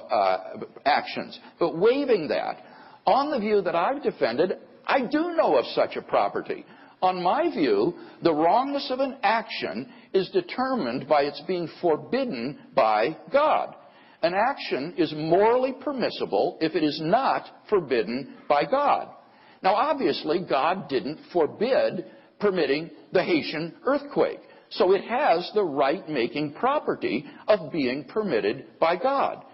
actions, but waiving that, on the view that I've defended, I do know of such a property. On my view, the wrongness of an action is determined by its being forbidden by God. An action is morally permissible if it is not forbidden by God. Now, obviously, God didn't forbid permitting the Haitian earthquake, so it has the right-making property of being permitted by God.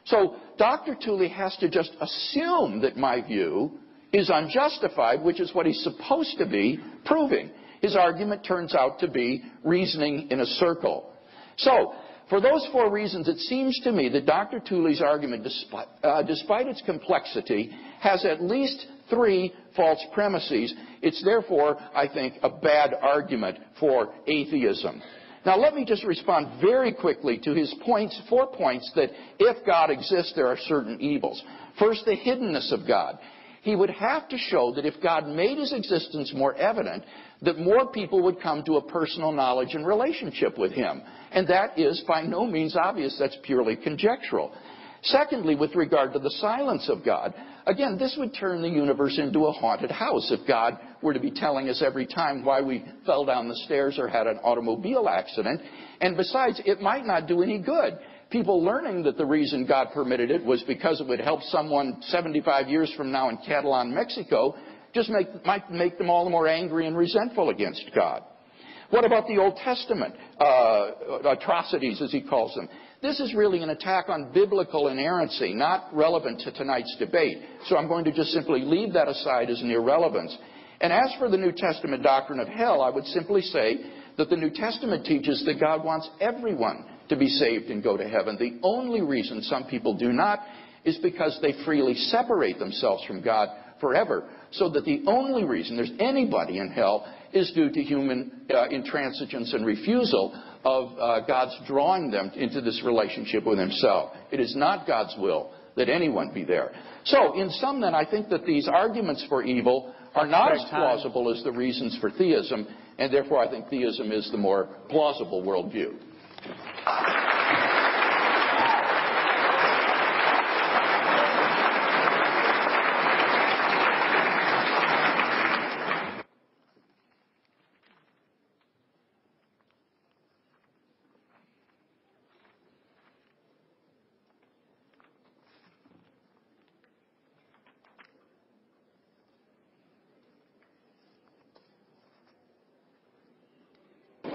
So Dr. Tooley has to just assume that my view is unjustified, which is what he's supposed to be proving. His argument turns out to be reasoning in a circle. So, for those 4 reasons, it seems to me that Dr. Tooley's argument, despite its complexity, has at least 3 false premises. It's therefore, I think, a bad argument for atheism. Now, let me just respond very quickly to his 4 points that if God exists, there are certain evils. First, the hiddenness of God. He would have to show that if God made his existence more evident, that more people would come to a personal knowledge and relationship with him. And that is by no means obvious. That's purely conjectural. Secondly, with regard to the silence of God, again, this would turn the universe into a haunted house if God were to be telling us every time why we fell down the stairs or had an automobile accident. And besides, it might not do any good. People learning that the reason God permitted it was because it would help someone 75 years from now in Catalan, Mexico, just might make them all the more angry and resentful against God. What about the Old Testament atrocities, as he calls them? This is really an attack on biblical inerrancy, not relevant to tonight's debate. So I'm going to just simply leave that aside as an irrelevance. And as for the New Testament doctrine of hell, I would simply say that the New Testament teaches that God wants everyone to be saved and go to heaven. The only reason some people do not is because they freely separate themselves from God forever. So that the only reason there's anybody in hell is due to human intransigence and refusal of God's drawing them into this relationship with himself. It is not God's will that anyone be there. So, in sum then, I think that these arguments for evil are not as plausible as the reasons for theism, and therefore I think theism is the more plausible worldview.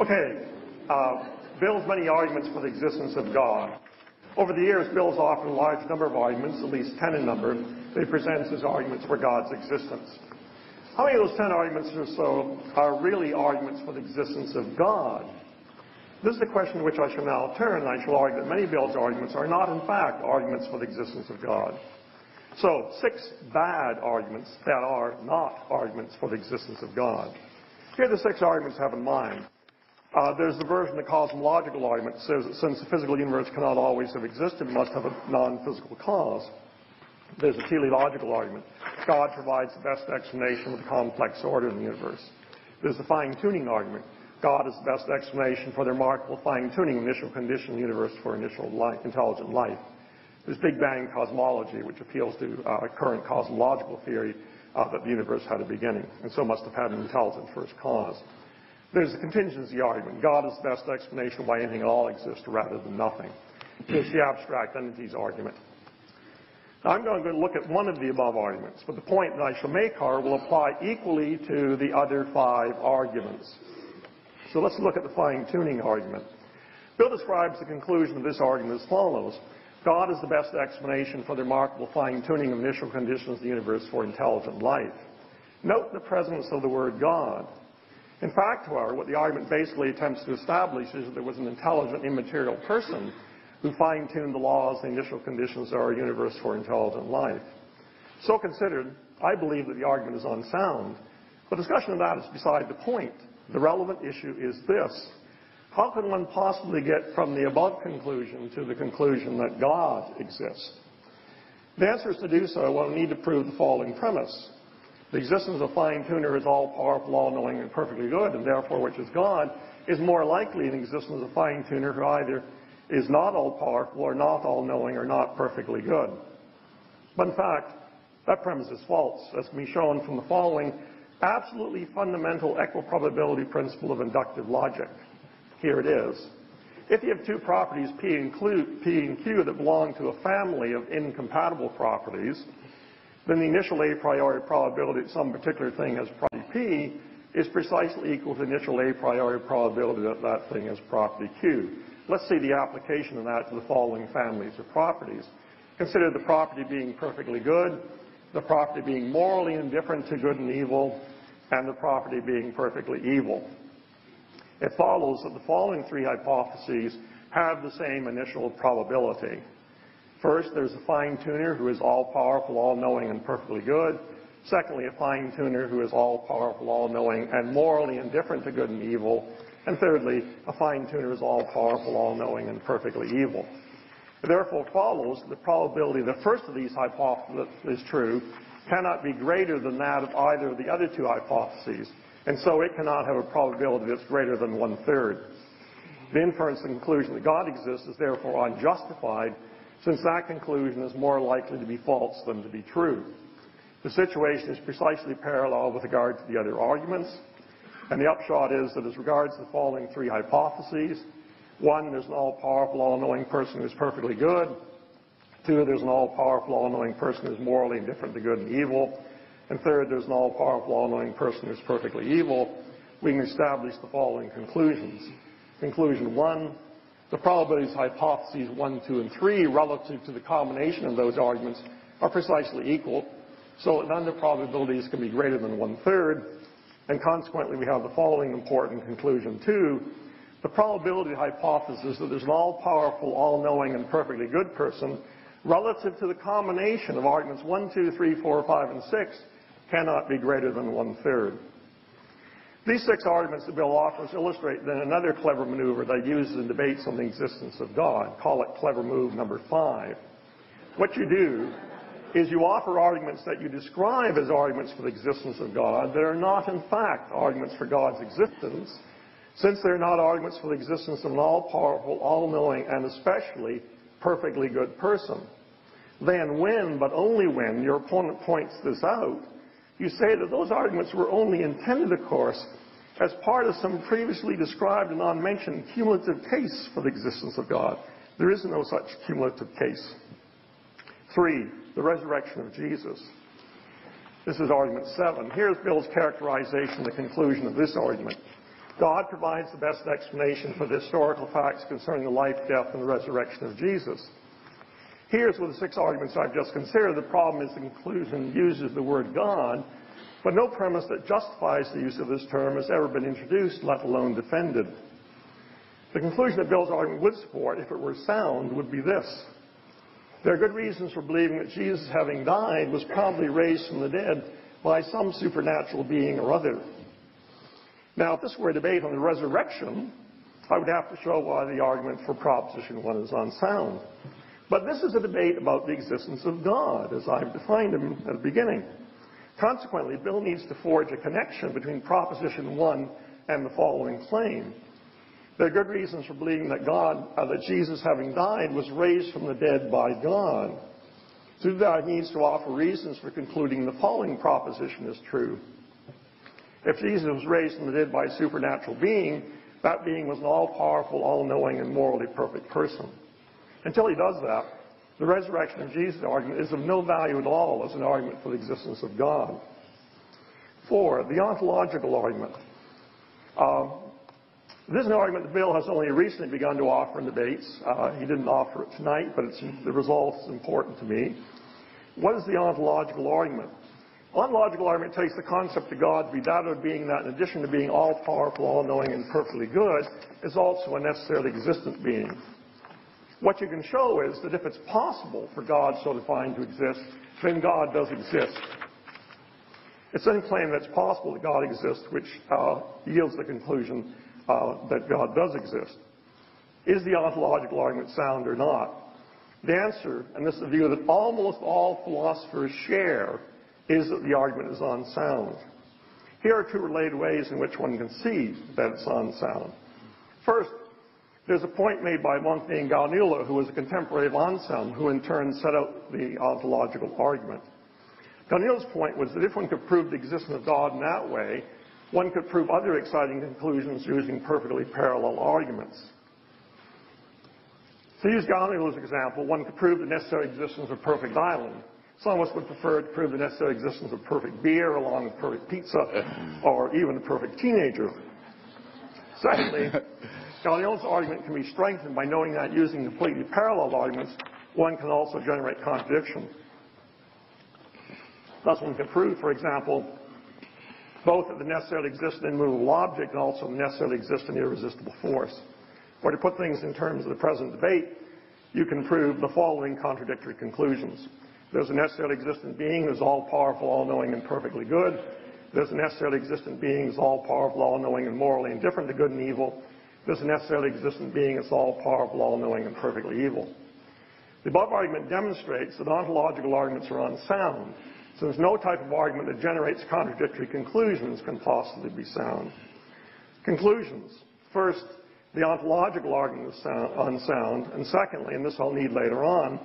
Okay, Bill's many arguments for the existence of God. Over the years, Bill's offered a large number of arguments, at least 10 in number, that he presents as arguments for God's existence. How many of those 10 arguments or so are really arguments for the existence of God? This is the question to which I shall now turn, and I shall argue that many of Bill's arguments are not, in fact, arguments for the existence of God. So, 6 bad arguments that are not arguments for the existence of God. Here are the 6 arguments I have in mind. There's the version of the cosmological argument that says that since the physical universe cannot always have existed, it must have a non-physical cause. There's a teleological argument. God provides the best explanation of the complex order in the universe. There's the fine-tuning argument. God is the best explanation for the remarkable fine-tuning of initial condition in the universe for intelligent life. There's Big Bang cosmology, which appeals to current cosmological theory that the universe had a beginning, and so must have had an intelligent first cause. There's the contingency argument. God is the best explanation why anything at all exists rather than nothing. There's the abstract entities argument. Now, I'm going to look at one of the above arguments, but the point that I shall make, however, will apply equally to the other 5 arguments. So let's look at the fine-tuning argument. Bill describes the conclusion of this argument as follows. God is the best explanation for the remarkable fine-tuning of initial conditions of the universe for intelligent life. Note the presence of the word God. In fact, however, what the argument basically attempts to establish is that there was an intelligent, immaterial person who fine-tuned the laws and initial conditions of our universe for intelligent life. So considered, I believe that the argument is unsound, but discussion of that is beside the point. The relevant issue is this. How can one possibly get from the above conclusion to the conclusion that God exists? The answer is to do so, one will need to prove the following premise. The existence of a fine-tuner is all-powerful, all-knowing, and perfectly good, and therefore, which is God, is more likely an existence of a fine-tuner who either is not all-powerful or not all-knowing or not perfectly good. But in fact, that premise is false, as can be shown from the following absolutely fundamental equiprobability principle of inductive logic. Here it is. If you have 2 properties, P and Q, that belong to a family of incompatible properties, then the initial a priori probability that some particular thing has property P is precisely equal to the initial a priori probability that that thing has property Q. Let's see the application of that to the following families of properties. Consider the property being perfectly good, the property being morally indifferent to good and evil, and the property being perfectly evil. It follows that the following 3 hypotheses have the same initial probability. First, there's a fine-tuner who is all-powerful, all-knowing, and perfectly good. Secondly, a fine-tuner who is all-powerful, all-knowing, and morally indifferent to good and evil. And thirdly, a fine-tuner is all-powerful, all-knowing, and perfectly evil. It therefore follows that the probability the first of these hypotheses is true cannot be greater than that of either of the other 2 hypotheses, and so it cannot have a probability that's greater than 1/3. The inference and conclusion that God exists is therefore unjustified, since that conclusion is more likely to be false than to be true. The situation is precisely parallel with regard to the other arguments, and the upshot is that as regards the following 3 hypotheses, 1, there's an all-powerful, all-knowing person who's perfectly good. 2, there's an all-powerful, all-knowing person who's morally indifferent to good and evil. And 3rd, there's an all-powerful, all-knowing person who's perfectly evil. We can establish the following conclusions. Conclusion 1, the probabilities of hypotheses 1, 2, and 3 relative to the combination of those arguments are precisely equal, so that none of the probabilities can be greater than 1/3, and consequently we have the following important conclusion 2. The probability hypothesis that there's an all-powerful, all-knowing, and perfectly good person relative to the combination of arguments 1, 2, 3, 4, 5, and 6 cannot be greater than 1/3. These 6 arguments that Bill offers illustrate then another clever maneuver that he uses in debates on the existence of God. Call it clever move number 5. What you do is you offer arguments that you describe as arguments for the existence of God that are not in fact arguments for God's existence, since they're not arguments for the existence of an all-powerful, all-knowing, and especially perfectly good person. Then when, but only when, your opponent points this out, you say that those arguments were only intended, of course, as part of some previously described and unmentioned cumulative case for the existence of God. There is no such cumulative case. 3, the resurrection of Jesus. This is argument 7. Here's Bill's characterization of the conclusion of this argument. God provides the best explanation for the historical facts concerning the life, death, and the resurrection of Jesus. Here's with the 6 arguments I've just considered. The problem is the conclusion uses the word God, but no premise that justifies the use of this term has ever been introduced, let alone defended. The conclusion that Bill's argument would support, if it were sound, would be this. There are good reasons for believing that Jesus, having died, was probably raised from the dead by some supernatural being or other. Now, if this were a debate on the resurrection, I would have to show why the argument for Proposition 1 is unsound. But this is a debate about the existence of God, as I've defined him at the beginning. Consequently, Bill needs to forge a connection between Proposition 1 and the following claim. There are good reasons for believing that that Jesus, having died, was raised from the dead by God. To do that, he needs to offer reasons for concluding the following proposition is true. If Jesus was raised from the dead by a supernatural being, that being was an all-powerful, all-knowing, and morally perfect person. Until he does that, the resurrection of Jesus argument is of no value at all as an argument for the existence of God. 4, the ontological argument. This is an argument that Bill has only recently begun to offer in debates. He didn't offer it tonight, but the result is important to me. What is the ontological argument? Ontological argument takes the concept of God to be that of a being that, in addition to being all-powerful, all-knowing, and perfectly good, is also a necessarily existent being. What you can show is that if it's possible for God so defined to exist, then God does exist. It's then claimed that it's possible that God exists, which yields the conclusion that God does exist. Is the ontological argument sound or not? The answer, and this is a view that almost all philosophers share, is that the argument is unsound. Here are 2 related ways in which one can see that it's unsound. First, there's a point made by a monk named Galliano, who was a contemporary of Anselm, who in turn set out the ontological argument. Galliano's point was that if one could prove the existence of God in that way, one could prove other exciting conclusions using perfectly parallel arguments. To use Galliano's example, one could prove the necessary existence of a perfect island. Some of us would prefer to prove the necessary existence of perfect beer along with perfect pizza or even a perfect teenager. Secondly, Galliano's argument can be strengthened by knowing that using completely parallel arguments, one can also generate contradiction. Thus, one can prove, for example, both that the necessarily exists an immovable object and also the necessarily exists an irresistible force. Or to put things in terms of the present debate, you can prove the following contradictory conclusions. There's a necessarily existent being who's all-powerful, all-knowing, and perfectly good. There's a necessarily existent being who's all-powerful, all-knowing, and morally indifferent to good and evil. There's a necessarily existent being that's all-powerful, all-knowing, and perfectly evil. The above argument demonstrates that ontological arguments are unsound, since no type of argument that generates contradictory conclusions can possibly be sound. Conclusions. First, the ontological argument is unsound, and secondly, and this I'll need later on,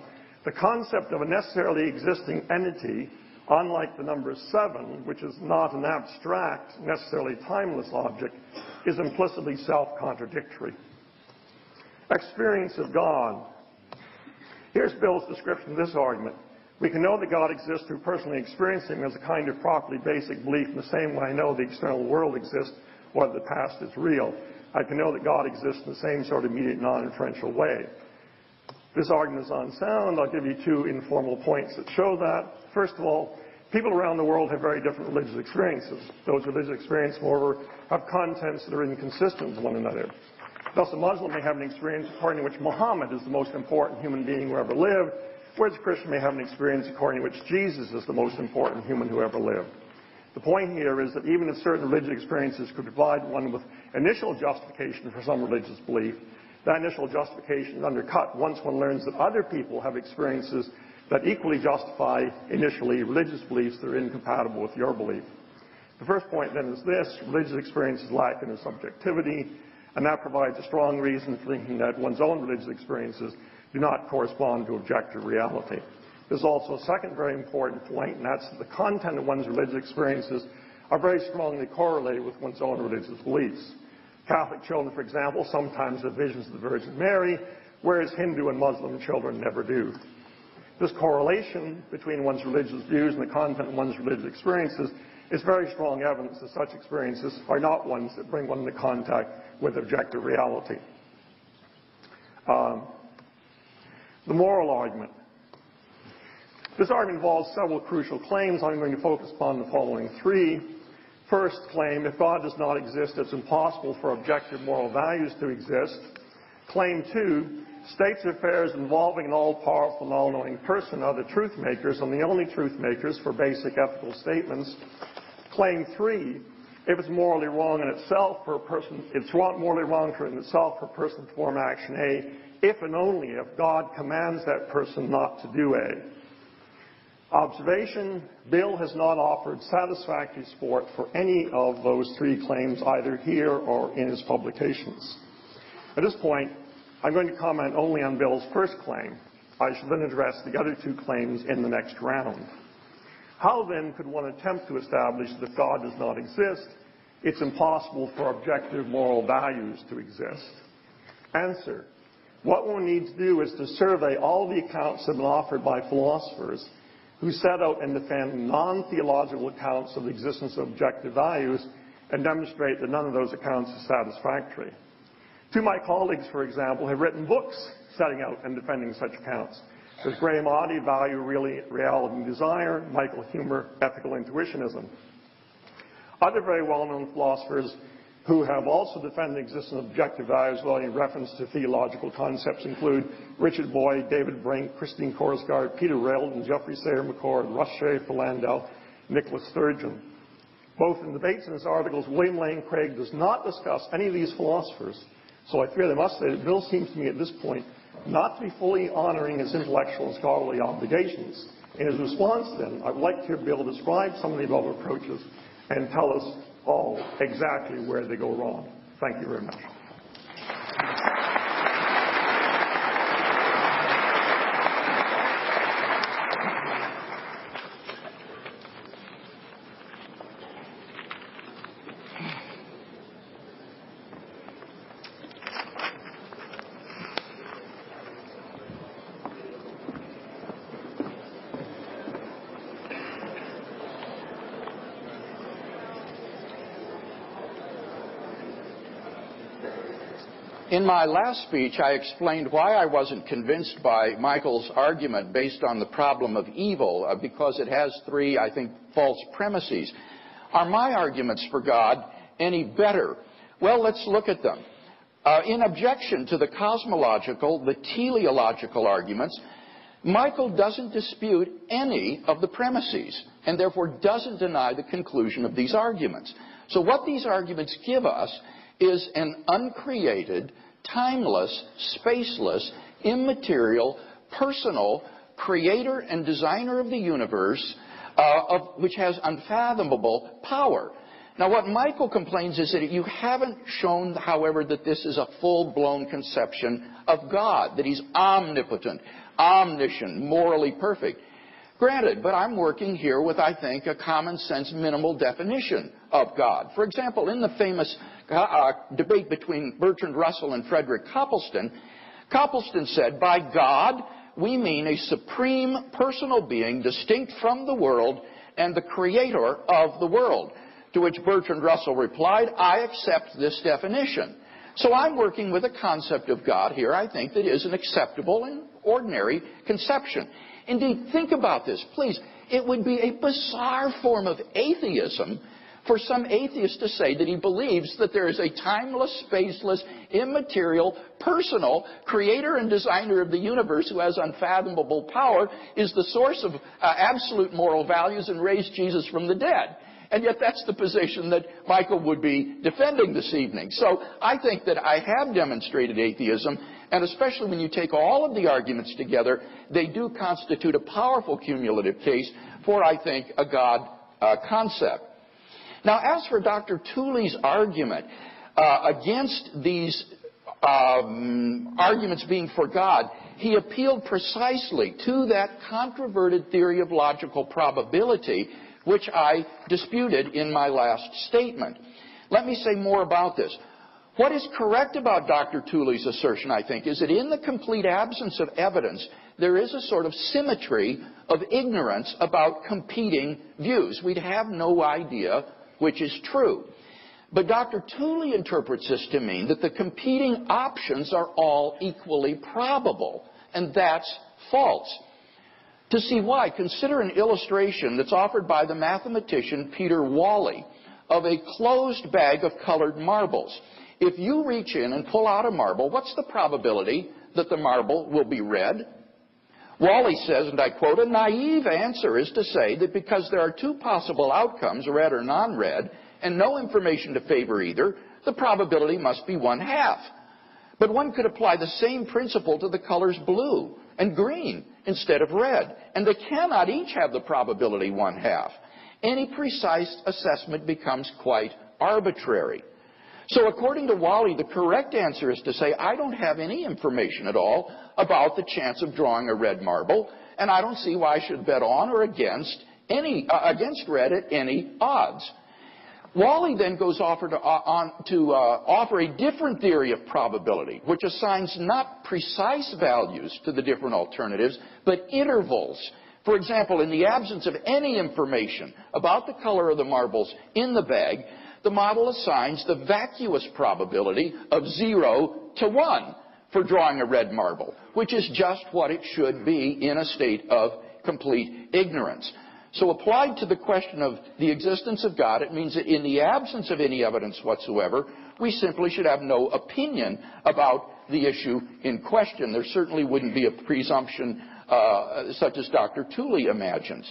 the concept of a necessarily existing entity, unlike the number 7, which is not an abstract, necessarily timeless object, is implicitly self-contradictory. Experience of God. Here's Bill's description of this argument. We can know that God exists through personally experiencing him as a kind of properly basic belief in the same way I know the external world exists or that the past is real. I can know that God exists in the same sort of immediate, non-inferential way. This argument is unsound. I'll give you 2 informal points that show that. First of all, people around the world have very different religious experiences. Those religious experiences, moreover, have contents that are inconsistent with one another. Thus, a Muslim may have an experience according to which Muhammad is the most important human being who ever lived, whereas a Christian may have an experience according to which Jesus is the most important human who ever lived. The point here is that even if certain religious experiences could provide one with initial justification for some religious belief, that initial justification is undercut once one learns that other people have experiences that equally justify initially religious beliefs that are incompatible with your belief. The first point then is this: religious experiences lack in subjectivity, and that provides a strong reason for thinking that one's own religious experiences do not correspond to objective reality. There's also a second very important point, and that's that the content of one's religious experiences are very strongly correlated with one's own religious beliefs. Catholic children, for example, sometimes have visions of the Virgin Mary, whereas Hindu and Muslim children never do. This correlation between one's religious views and the content of one's religious experiences is very strong evidence that such experiences are not ones that bring one into contact with objective reality. The moral argument. This argument involves several crucial claims. I'm going to focus upon the following 3. First claim, if God does not exist, it's impossible for objective moral values to exist. Claim 2, states affairs involving an all-powerful and all-knowing person are the truth makers and the only truth makers for basic ethical statements. Claim 3, if it's morally wrong in itself for a person, it's morally wrong in itself for a person to perform action A, if and only if God commands that person not to do A. Observation, Bill has not offered satisfactory support for any of those three claims, either here or in his publications. At this point, I'm going to comment only on Bill's first claim. I shall then address the other two claims in the next round. How then could one attempt to establish that God does not exist? It's impossible for objective moral values to exist. Answer. What one needs to do is to survey all the accounts that have been offered by philosophers who set out and defend non-theological accounts of the existence of objective values and demonstrate that none of those accounts is satisfactory. Two of my colleagues, for example, have written books setting out and defending such accounts. There's Graham Oddie, Value, Reality, and Desire, Michael Huemer, Ethical Intuitionism. Other very well-known philosophers who have also defended the existence of objective values without any reference to theological concepts include Richard Boyd, David Brink, Christine Korsgaard, Peter Railton, Geoffrey Sayer McCord, Russ Schaefer Landau, Nicholas Sturgeon. Both in debates and his articles, William Lane Craig does not discuss any of these philosophers. So I fear I must say that Bill seems to me at this point not to be fully honoring his intellectual and scholarly obligations. In his response, then, I would like to hear Bill describe some of the above approaches and tell us all exactly where they go wrong. Thank you very much. In my last speech, I explained why I wasn't convinced by Michael's argument based on the problem of evil, because it has three, I think, false premises. Are my arguments for God any better? Well, let's look at them. In objection to the cosmological, the teleological arguments, Michael doesn't dispute any of the premises, and therefore doesn't deny the conclusion of these arguments. So what these arguments give us is an uncreated, timeless, spaceless, immaterial, personal creator and designer of the universe, which has unfathomable power. Now, what Michael complains is that you haven't shown, however, that this is a full-blown conception of God, that he's omnipotent, omniscient, morally perfect. Granted, but I'm working here with, I think, a common-sense minimal definition of God. For example, in the famous debate between Bertrand Russell and Frederick Copleston, Copleston said, "By God, we mean a supreme personal being distinct from the world and the creator of the world." To which Bertrand Russell replied, "I accept this definition." So I'm working with a concept of God here, I think, that is an acceptable and ordinary conception. Indeed, think about this, please. It would be a bizarre form of atheism for some atheist to say that he believes that there is a timeless, spaceless, immaterial, personal creator and designer of the universe who has unfathomable power, is the source of absolute moral values, and raised Jesus from the dead. And yet that's the position that Michael would be defending this evening. So I think that I have demonstrated atheism, and especially when you take all of the arguments together, they do constitute a powerful cumulative case for, I think, a God concept. Now, as for Dr. Tooley's argument against these arguments being for God, he appealed precisely to that controverted theory of logical probability, which I disputed in my last statement. Let me say more about this. What is correct about Dr. Tooley's assertion, I think, is that in the complete absence of evidence, there is a sort of symmetry of ignorance about competing views. We'd have no idea which is true. But Dr. Tooley interprets this to mean that the competing options are all equally probable, and that's false. To see why, consider an illustration that's offered by the mathematician Peter Wally of a closed bag of colored marbles. If you reach in and pull out a marble, what's the probability that the marble will be red? Wally says, and I quote, "A naive answer is to say that because there are two possible outcomes, red or non-red, and no information to favor either, the probability must be 1/2. But one could apply the same principle to the colors blue and green instead of red. And they cannot each have the probability 1/2. Any precise assessment becomes quite arbitrary. So according to Wally, the correct answer is to say, I don't have any information at all about the chance of drawing a red marble, and I don't see why I should bet on or against red at any odds. Wally then goes on to offer a different theory of probability, which assigns not precise values to the different alternatives, but intervals. For example, in the absence of any information about the color of the marbles in the bag, the model assigns the vacuous probability of 0 to 1 for drawing a red marble, which is just what it should be in a state of complete ignorance. So applied to the question of the existence of God, it means that in the absence of any evidence whatsoever, we simply should have no opinion about the issue in question. There certainly wouldn't be a presumption such as Dr. Tooley imagines.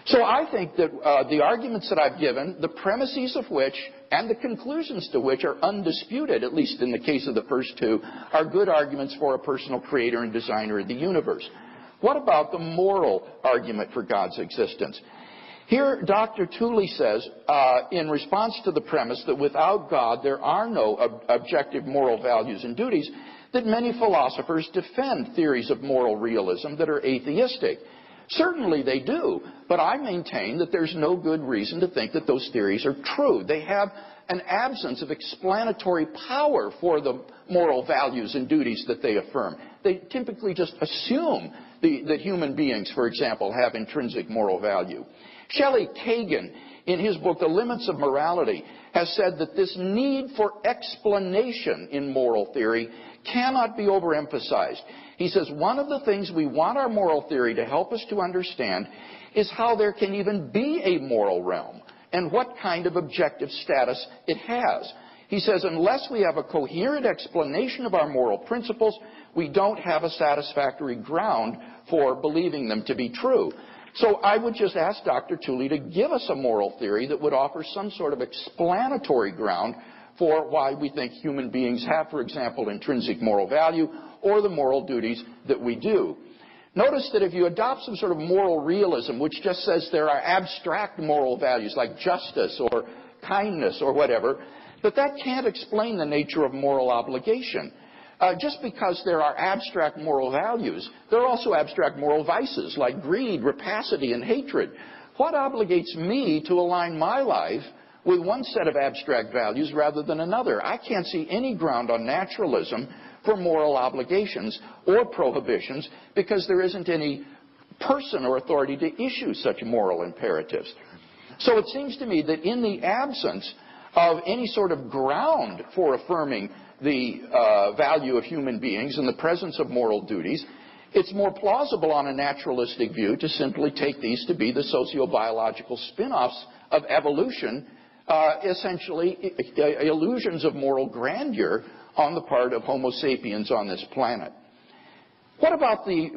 So I think that the arguments that I've given, the premises of which and the conclusions to which are undisputed, at least in the case of the first two, are good arguments for a personal creator and designer of the universe. What about the moral argument for God's existence? Here, Dr. Tooley says, in response to the premise that without God there are no objective moral values and duties, that many philosophers defend theories of moral realism that are atheistic. Certainly they do, but I maintain that there's no good reason to think that those theories are true. They have an absence of explanatory power for the moral values and duties that they affirm. They typically just assume that human beings, for example, have intrinsic moral value. Shelley Kagan, in his book The Limits of Morality, has said that this need for explanation in moral theory cannot be overemphasized. He says one of the things we want our moral theory to help us to understand is how there can even be a moral realm and what kind of objective status it has. He says unless we have a coherent explanation of our moral principles, we don't have a satisfactory ground for believing them to be true. So I would just ask Dr. Tooley to give us a moral theory that would offer some sort of explanatory ground for why we think human beings have, for example, intrinsic moral value or the moral duties that we do. Notice that if you adopt some sort of moral realism, which just says there are abstract moral values like justice or kindness or whatever, that can't explain the nature of moral obligation. Just because there are abstract moral values, there are also abstract moral vices like greed, rapacity, and hatred. What obligates me to align my life with one set of abstract values rather than another? I can't see any ground on naturalism for moral obligations or prohibitions because there isn't any person or authority to issue such moral imperatives. So it seems to me that in the absence of any sort of ground for affirming the value of human beings in the presence of moral duties, it's more plausible on a naturalistic view to simply take these to be the sociobiological spin-offs of evolution, essentially illusions of moral grandeur on the part of Homo sapiens on this planet. What about the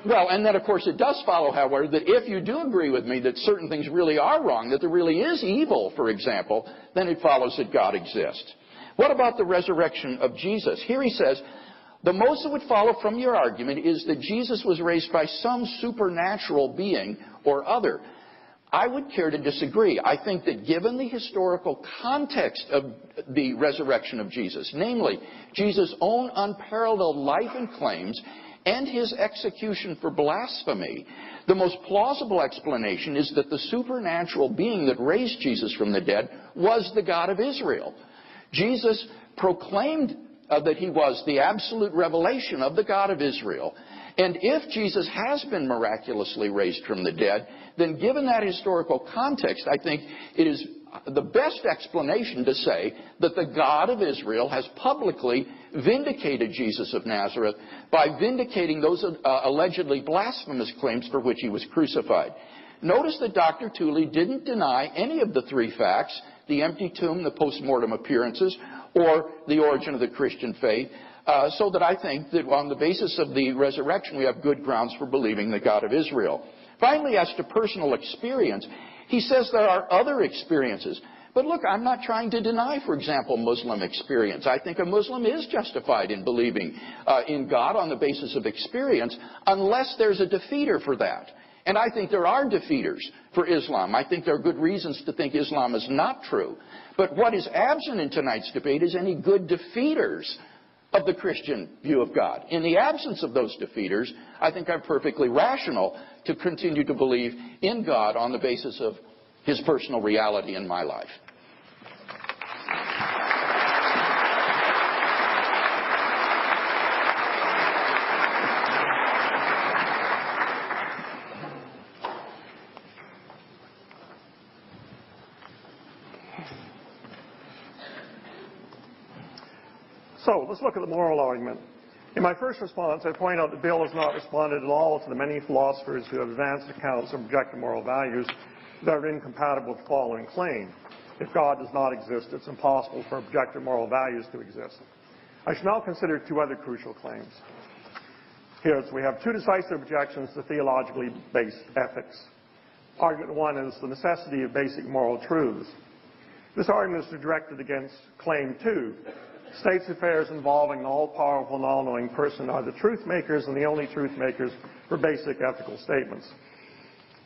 well, and then of course it does follow, however, that if you do agree with me that certain things really are wrong, that there really is evil, for example, then it follows that God exists. What about the resurrection of Jesus? Here he says, the most that would follow from your argument is that Jesus was raised by some supernatural being or other. I would care to disagree. I think that given the historical context of the resurrection of Jesus, namely Jesus' own unparalleled life and claims and his execution for blasphemy, the most plausible explanation is that the supernatural being that raised Jesus from the dead was the God of Israel. Jesus proclaimed that he was the absolute revelation of the God of Israel. And if Jesus has been miraculously raised from the dead, then given that historical context, I think it is the best explanation to say that the God of Israel has publicly vindicated Jesus of Nazareth by vindicating those allegedly blasphemous claims for which he was crucified. Notice that Dr. Tooley didn't deny any of the three facts, the empty tomb, the post-mortem appearances, or the origin of the Christian faith, so that I think that on the basis of the resurrection we have good grounds for believing the God of Israel. Finally, as to personal experience, he says there are other experiences. But look, I'm not trying to deny, for example, Muslim experience. I think a Muslim is justified in believing in God on the basis of experience, unless there's a defeater for that. And I think there are defeaters for Islam. I think there are good reasons to think Islam is not true. But what is absent in tonight's debate is any good defeaters of the Christian view of God. In the absence of those defeaters, I think I'm perfectly rational to continue to believe in God on the basis of His personal reality in my life. So let's look at the moral argument. In my first response, I point out that Bill has not responded at all to the many philosophers who have advanced accounts of objective moral values that are incompatible with the following claim. If God does not exist, it's impossible for objective moral values to exist. I shall now consider two other crucial claims. Here, we have two decisive objections to theologically based ethics. Argument one is the necessity of basic moral truths. This argument is directed against claim two. States affairs involving an all-powerful and all-knowing person are the truth makers and the only truth makers for basic ethical statements.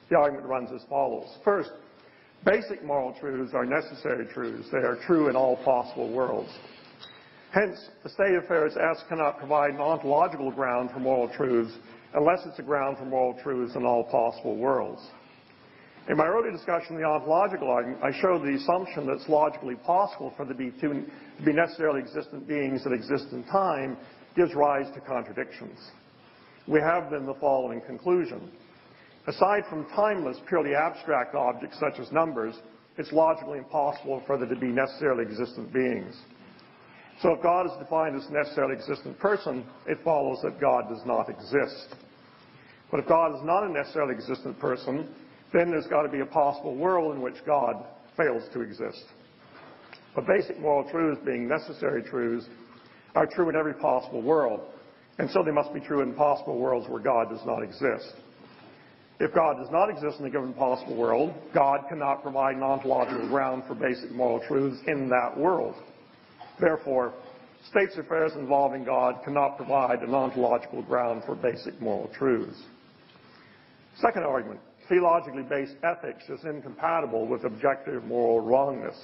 The argument runs as follows. First, basic moral truths are necessary truths. They are true in all possible worlds. Hence, the state of affairs S cannot provide an ontological ground for moral truths unless it's a ground for moral truths in all possible worlds. In my earlier discussion of the ontological argument, I showed the assumption that it's logically possible for there to be necessarily existent beings that exist in time gives rise to contradictions. We have then the following conclusion. Aside from timeless, purely abstract objects such as numbers, it's logically impossible for there to be necessarily existent beings. So if God is defined as a necessarily existent person, it follows that God does not exist. But if God is not a necessarily existent person, then there's got to be a possible world in which God fails to exist. But basic moral truths, being necessary truths, are true in every possible world, and so they must be true in possible worlds where God does not exist. If God does not exist in a given possible world, God cannot provide an ontological ground for basic moral truths in that world. Therefore, states affairs involving God cannot provide an ontological ground for basic moral truths. Second argument. Theologically based ethics is incompatible with objective moral wrongness.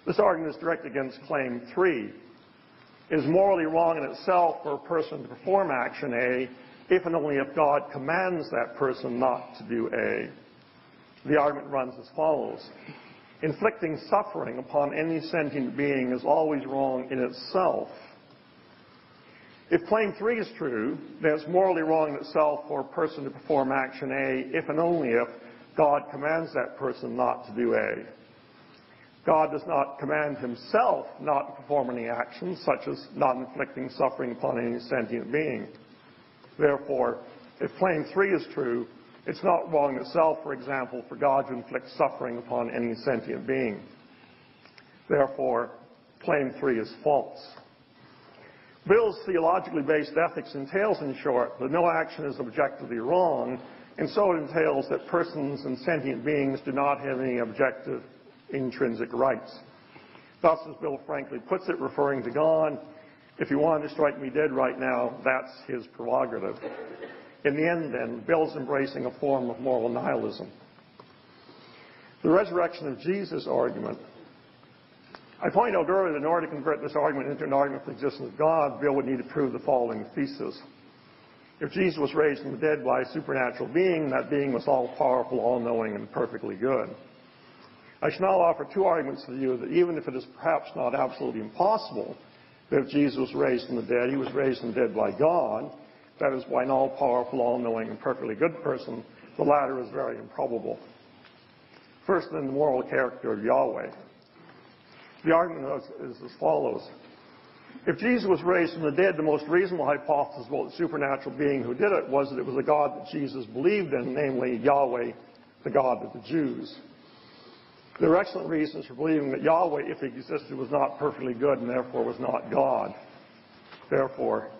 This argument is directed against claim 3. It is morally wrong in itself for a person to perform action A if and only if God commands that person not to do A. The argument runs as follows. Inflicting suffering upon any sentient being is always wrong in itself. If claim 3 is true, then it's morally wrong in itself for a person to perform action A if and only if God commands that person not to do A. God does not command himself not to perform any action, such as not inflicting suffering upon any sentient being. Therefore, if claim 3 is true, it's not wrong in itself, for example, for God to inflict suffering upon any sentient being. Therefore, claim 3 is false. Bill's theologically based ethics entails, in short, that no action is objectively wrong, and so it entails that persons and sentient beings do not have any objective intrinsic rights. Thus, as Bill frankly puts it, referring to God, if you wanted to strike me dead right now, that's his prerogative. In the end, then, Bill's embracing a form of moral nihilism. The resurrection of Jesus argument. I pointed out earlier that in order to convert this argument into an argument for the existence of God, Bill would need to prove the following thesis. If Jesus was raised from the dead by a supernatural being, that being was all-powerful, all-knowing, and perfectly good. I shall now offer two arguments to you that even if it is perhaps not absolutely impossible that if Jesus was raised from the dead, he was raised from the dead by God, that is, by an all-powerful, all-knowing, and perfectly good person, the latter is very improbable. First, then, the moral character of Yahweh. The argument is as follows. If Jesus was raised from the dead, the most reasonable hypothesis about the supernatural being who did it was that it was a God that Jesus believed in, namely Yahweh, the God of the Jews. There are excellent reasons for believing that Yahweh, if he existed, was not perfectly good and therefore was not God. Therefore,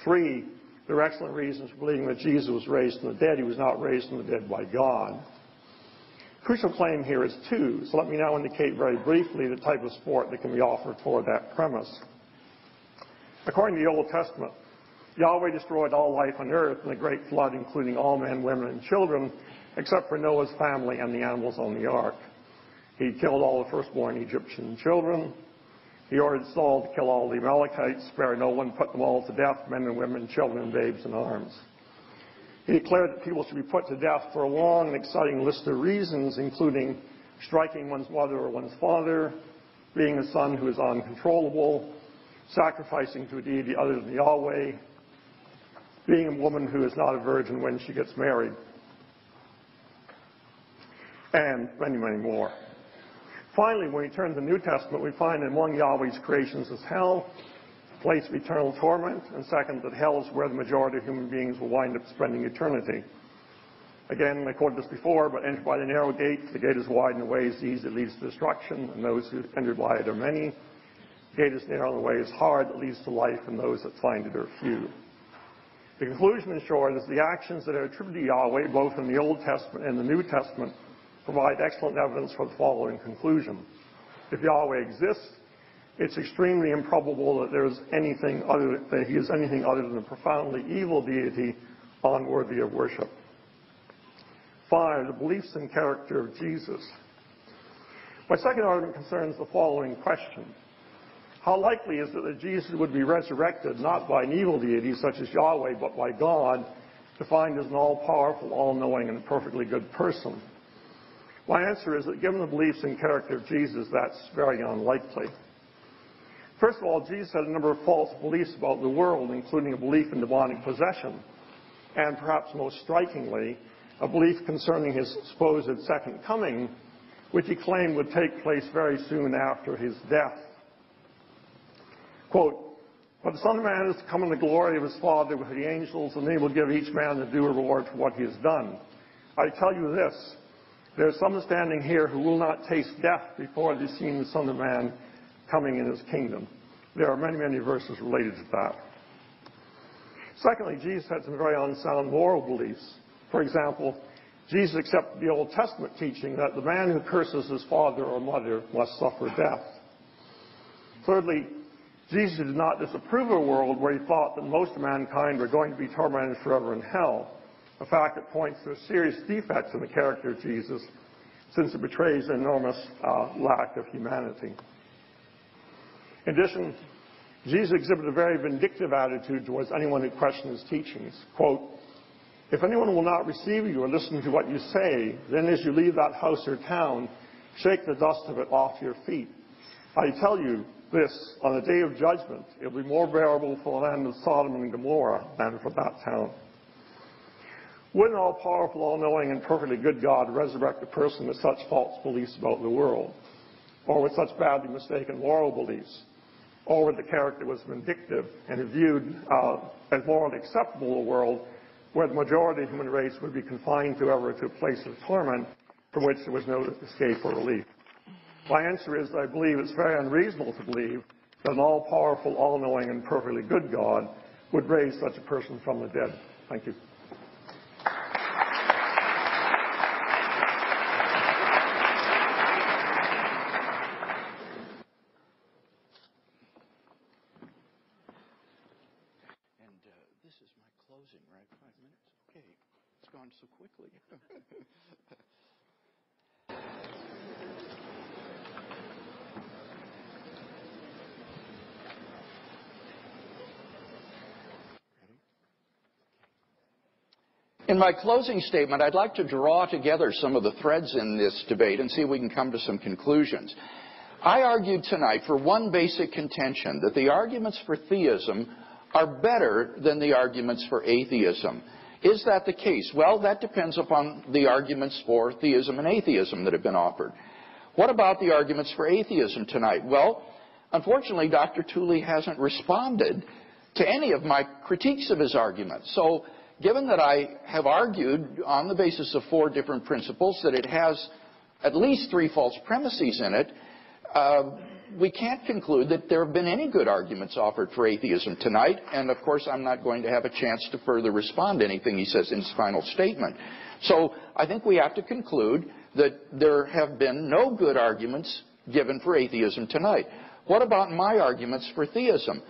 3, there are excellent reasons for believing that Jesus was raised from the dead. He was not raised from the dead by God. Crucial claim here is two, so let me now indicate very briefly the type of support that can be offered for that premise. According to the Old Testament, Yahweh destroyed all life on earth in the great flood, including all men, women, and children, except for Noah's family and the animals on the ark. He killed all the firstborn Egyptian children. He ordered Saul to kill all the Amalekites, spare no one, put them all to death, men and women, children and babes in arms. He declared that people should be put to death for a long and exciting list of reasons, including striking one's mother or one's father, being a son who is uncontrollable, sacrificing to a deity other than Yahweh, being a woman who is not a virgin when she gets married, and many, many more. Finally, when we turn to the New Testament, we find that among Yahweh's creations is hell, a place of eternal torment, and second, that hell is where the majority of human beings will wind up spending eternity. Again, I quoted this before, but enter by the narrow gate. The gate is wide and the way is easy that leads to destruction, and those who enter by it are many. The gate is narrow and the way is hard that leads to life, and those that find it are few. The conclusion, in short, is the actions that are attributed to Yahweh, both in the Old Testament and the New Testament, provide excellent evidence for the following conclusion. If Yahweh exists, it's extremely improbable that he is anything other than a profoundly evil deity unworthy of worship. 5. The beliefs and character of Jesus. My second argument concerns the following question. How likely is it that Jesus would be resurrected not by an evil deity such as Yahweh, but by God, defined as an all-powerful, all-knowing, and perfectly good person? My answer is that given the beliefs and character of Jesus, that's very unlikely. First of all, Jesus had a number of false beliefs about the world, including a belief in demonic possession, and perhaps most strikingly, a belief concerning his supposed second coming, which he claimed would take place very soon after his death. Quote, "But the Son of Man is to come in the glory of his Father with the angels, and they will give each man the due reward for what he has done. I tell you this, there are some standing here who will not taste death before they've seen the Son of Man coming in his kingdom." There are many, many verses related to that. Secondly, Jesus had some very unsound moral beliefs. For example, Jesus accepted the Old Testament teaching that the man who curses his father or mother must suffer death. Thirdly, Jesus did not disapprove of a world where he thought that most of mankind were going to be tormented forever in hell, a fact that points to a serious defect in the character of Jesus, since it betrays an enormous lack of humanity. In addition, Jesus exhibited a very vindictive attitude towards anyone who questioned his teachings. Quote, "If anyone will not receive you or listen to what you say, then as you leave that house or town, shake the dust of it off your feet. I tell you this, on the day of judgment, it will be more bearable for the land of Sodom and Gomorrah than for that town." Would an all-powerful, all-knowing, and perfectly good God resurrect a person with such false beliefs about the world, or with such badly mistaken moral beliefs, or with the character was vindictive and viewed as morally acceptable in a world where the majority of the human race would be confined to a place of torment from which there was no escape or relief? My answer is that I believe it's very unreasonable to believe that an all-powerful, all-knowing, and perfectly good God would raise such a person from the dead. Thank you. This is my closing, right? 5 minutes? Okay. It's gone so quickly. In my closing statement, I'd like to draw together some of the threads in this debate and see if we can come to some conclusions. I argued tonight for one basic contention, that the arguments for theism are better than the arguments for atheism. Is that the case? Well, that depends upon the arguments for theism and atheism that have been offered. What about the arguments for atheism tonight? Well, unfortunately, Dr. Tooley hasn't responded to any of my critiques of his arguments. So, given that I have argued on the basis of 4 different principles that it has at least 3 false premises in it, we can't conclude that there have been any good arguments offered for atheism tonight, and of course I'm not going to have a chance to further respond to anything he says in his final statement. So I think we have to conclude that there have been no good arguments given for atheism tonight. What about my arguments for theism?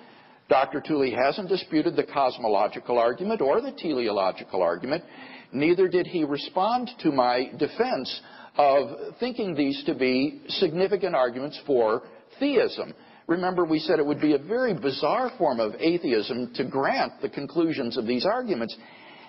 Dr. Tooley hasn't disputed the cosmological argument or the teleological argument. Neither did he respond to my defense of thinking these to be significant arguments for theism. Remember, we said it would be a very bizarre form of atheism to grant the conclusions of these arguments.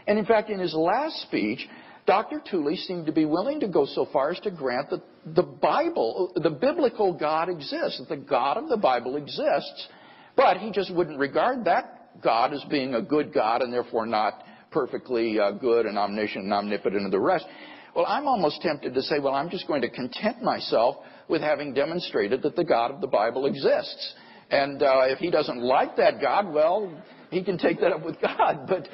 And in fact, in his last speech, Dr. Tooley seemed to be willing to go so far as to grant that the Bible, the biblical God exists, that the God of the Bible exists, but he just wouldn't regard that God as being a good God and therefore not perfectly good and omniscient and omnipotent and the rest. Well, I'm almost tempted to say, well, I'm just going to content myself with having demonstrated that the God of the Bible exists. And if he doesn't like that God, well, he can take that up with God. But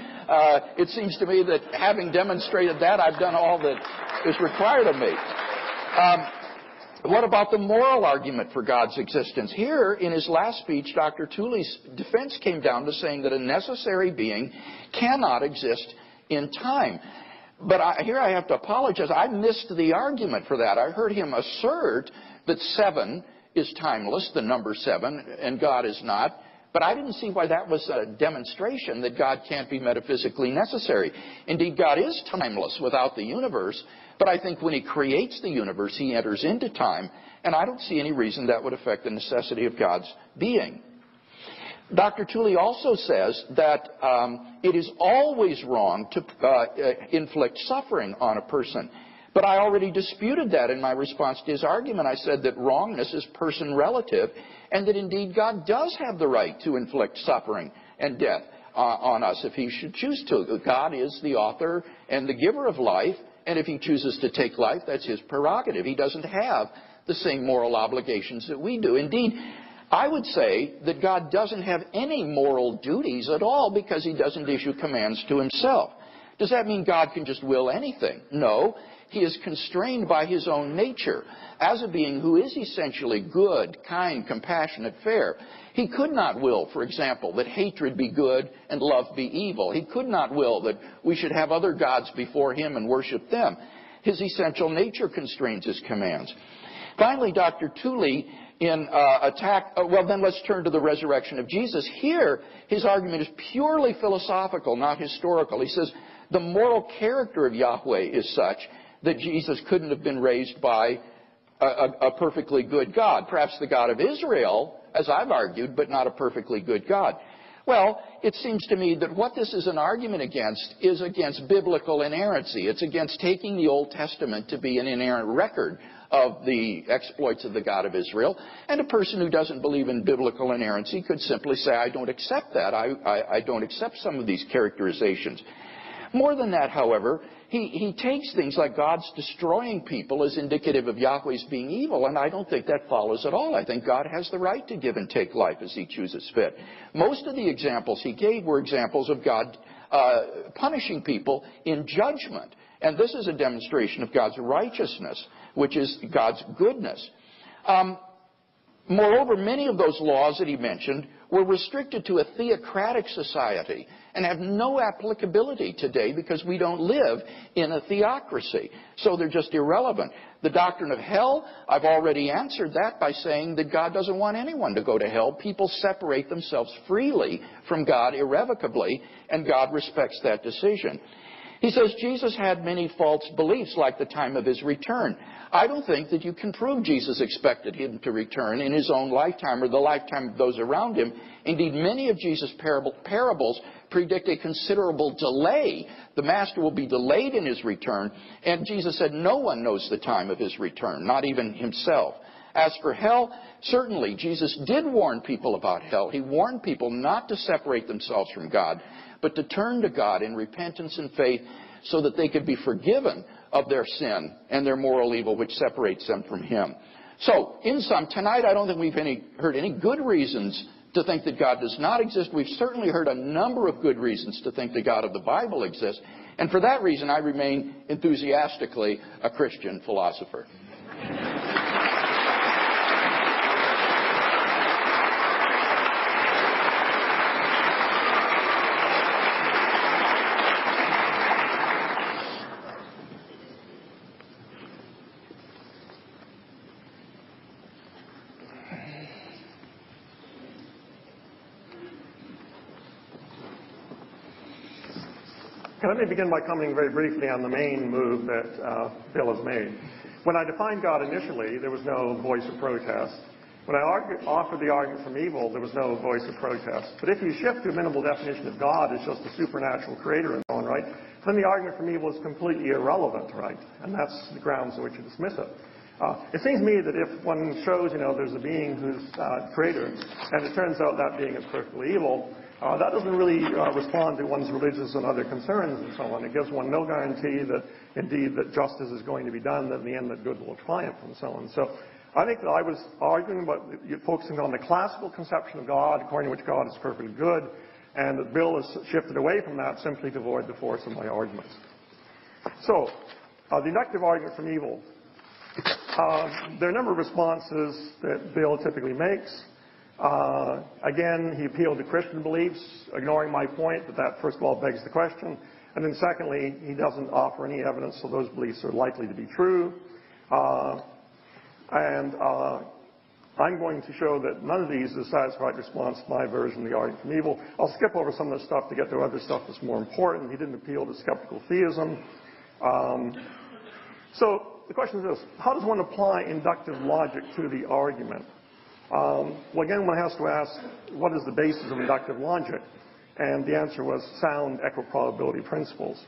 it seems to me that having demonstrated that, I've done all that is required of me. What about the moral argument for God's existence? Here, in his last speech, Dr. Tooley's defense came down to saying that a necessary being cannot exist in time. But here I have to apologize. I missed the argument for that. I heard him assert that 7 is timeless, the number 7, and God is not. But I didn't see why that was a demonstration that God can't be metaphysically necessary. Indeed, God is timeless without the universe. But I think when he creates the universe, he enters into time. And I don't see any reason that would affect the necessity of God's being. Dr. Tooley also says that it is always wrong to inflict suffering on a person. But I already disputed that in my response to his argument. I said that wrongness is person relative, and that indeed God does have the right to inflict suffering and death on us if he should choose to. God is the author and the giver of life, and if he chooses to take life, that's his prerogative. He doesn't have the same moral obligations that we do. Indeed, I would say that God doesn't have any moral duties at all because he doesn't issue commands to himself. Does that mean God can just will anything? No. He is constrained by his own nature. As a being who is essentially good, kind, compassionate, fair, he could not will, for example, that hatred be good and love be evil. He could not will that we should have other gods before him and worship them. His essential nature constrains his commands. Finally, Dr. Tooley, then let's turn to the resurrection of Jesus. Here, his argument is purely philosophical, not historical. He says the moral character of Yahweh is such that Jesus couldn't have been raised by a perfectly good God. Perhaps the God of Israel, as I've argued, but not a perfectly good God. Well, it seems to me that what this is an argument against is against biblical inerrancy. It's against taking the Old Testament to be an inerrant record of the exploits of the God of Israel. And a person who doesn't believe in biblical inerrancy could simply say, I don't accept that. I don't accept some of these characterizations. More than that, however, he takes things like God's destroying people as indicative of Yahweh's being evil, and I don't think that follows at all. I think God has the right to give and take life as he chooses fit. Most of the examples he gave were examples of God punishing people in judgment, and this is a demonstration of God's righteousness, which is God's goodness. Moreover, many of those laws that he mentioned were restricted to a theocratic society and have no applicability today because we don't live in a theocracy. So they're just irrelevant. The doctrine of hell, I've already answered that by saying that God doesn't want anyone to go to hell. People separate themselves freely from God irrevocably, and God respects that decision. He says Jesus had many false beliefs like the time of his return. I don't think that you can prove Jesus expected him to return in his own lifetime or the lifetime of those around him. Indeed, many of Jesus' parables predict a considerable delay. The master will be delayed in his return, and Jesus said no one knows the time of his return, not even himself. As for hell, certainly Jesus did warn people about hell. He warned people not to separate themselves from God, but to turn to God in repentance and faith so that they could be forgiven of their sin and their moral evil which separates them from him. So, in sum, tonight I don't think we've heard any good reasons to think that God does not exist. We've certainly heard a number of good reasons to think the God of the Bible exists. And for that reason, I remain enthusiastically a Christian philosopher. Let me begin by commenting very briefly on the main move that Bill has made. When I defined God initially, there was no voice of protest. When I offered the argument from evil, there was no voice of protest. But if you shift to a minimal definition of God as just a supernatural creator and so on, right, then the argument from evil is completely irrelevant, right? And that's the grounds on which you dismiss it. It seems to me that if one shows, there's a being who's creator, and it turns out that being is perfectly evil, that doesn't really respond to one's religious and other concerns and so on. It gives one no guarantee that, indeed, that justice is going to be done, that in the end that good will triumph and so on. So I think that I was arguing about focusing on the classical conception of God, according to which God is perfectly good, and that Bill has shifted away from that simply to avoid the force of my arguments. So, the inductive argument from evil. There are a number of responses that Bill typically makes. Again, he appealed to Christian beliefs, ignoring my point that first of all begs the question. And then secondly, he doesn't offer any evidence that those beliefs are likely to be true. I'm going to show that none of these is a satisfied response to my version of the argument from evil. I'll skip over some of the stuff to get to other stuff that's more important. He didn't appeal to skeptical theism. So the question is this: how does one apply inductive logic to the argument? Well, again, one has to ask, what is the basis of inductive logic? And the answer was sound equiprobability principles.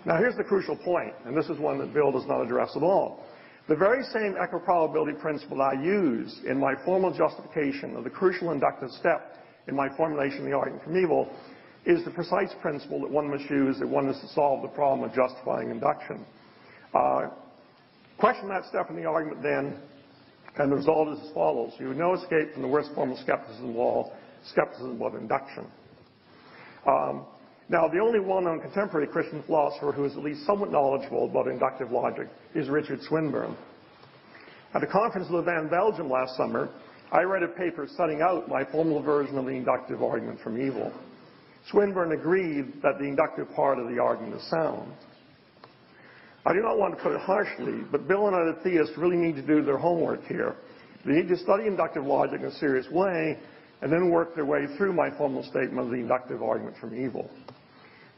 Now, here's the crucial point, and this is one that Bill does not address at all. The very same equiprobability principle I use in my formal justification of the crucial inductive step in my formulation of the argument from evil is the precise principle that one must use if one is to solve the problem of justifying induction. Question that step in the argument then, and the result is as follows. You have no escape from the worst form of skepticism of all, skepticism of induction. Now, the only well-known contemporary Christian philosopher who is at least somewhat knowledgeable about inductive logic is Richard Swinburne. At a conference in Louvain, Belgium last summer, I read a paper setting out my formal version of the inductive argument from evil. Swinburne agreed that the inductive part of the argument is sound. I do not want to put it harshly, but Bill and other theists really need to do their homework here. They need to study inductive logic in a serious way and then work their way through my formal statement of the inductive argument from evil.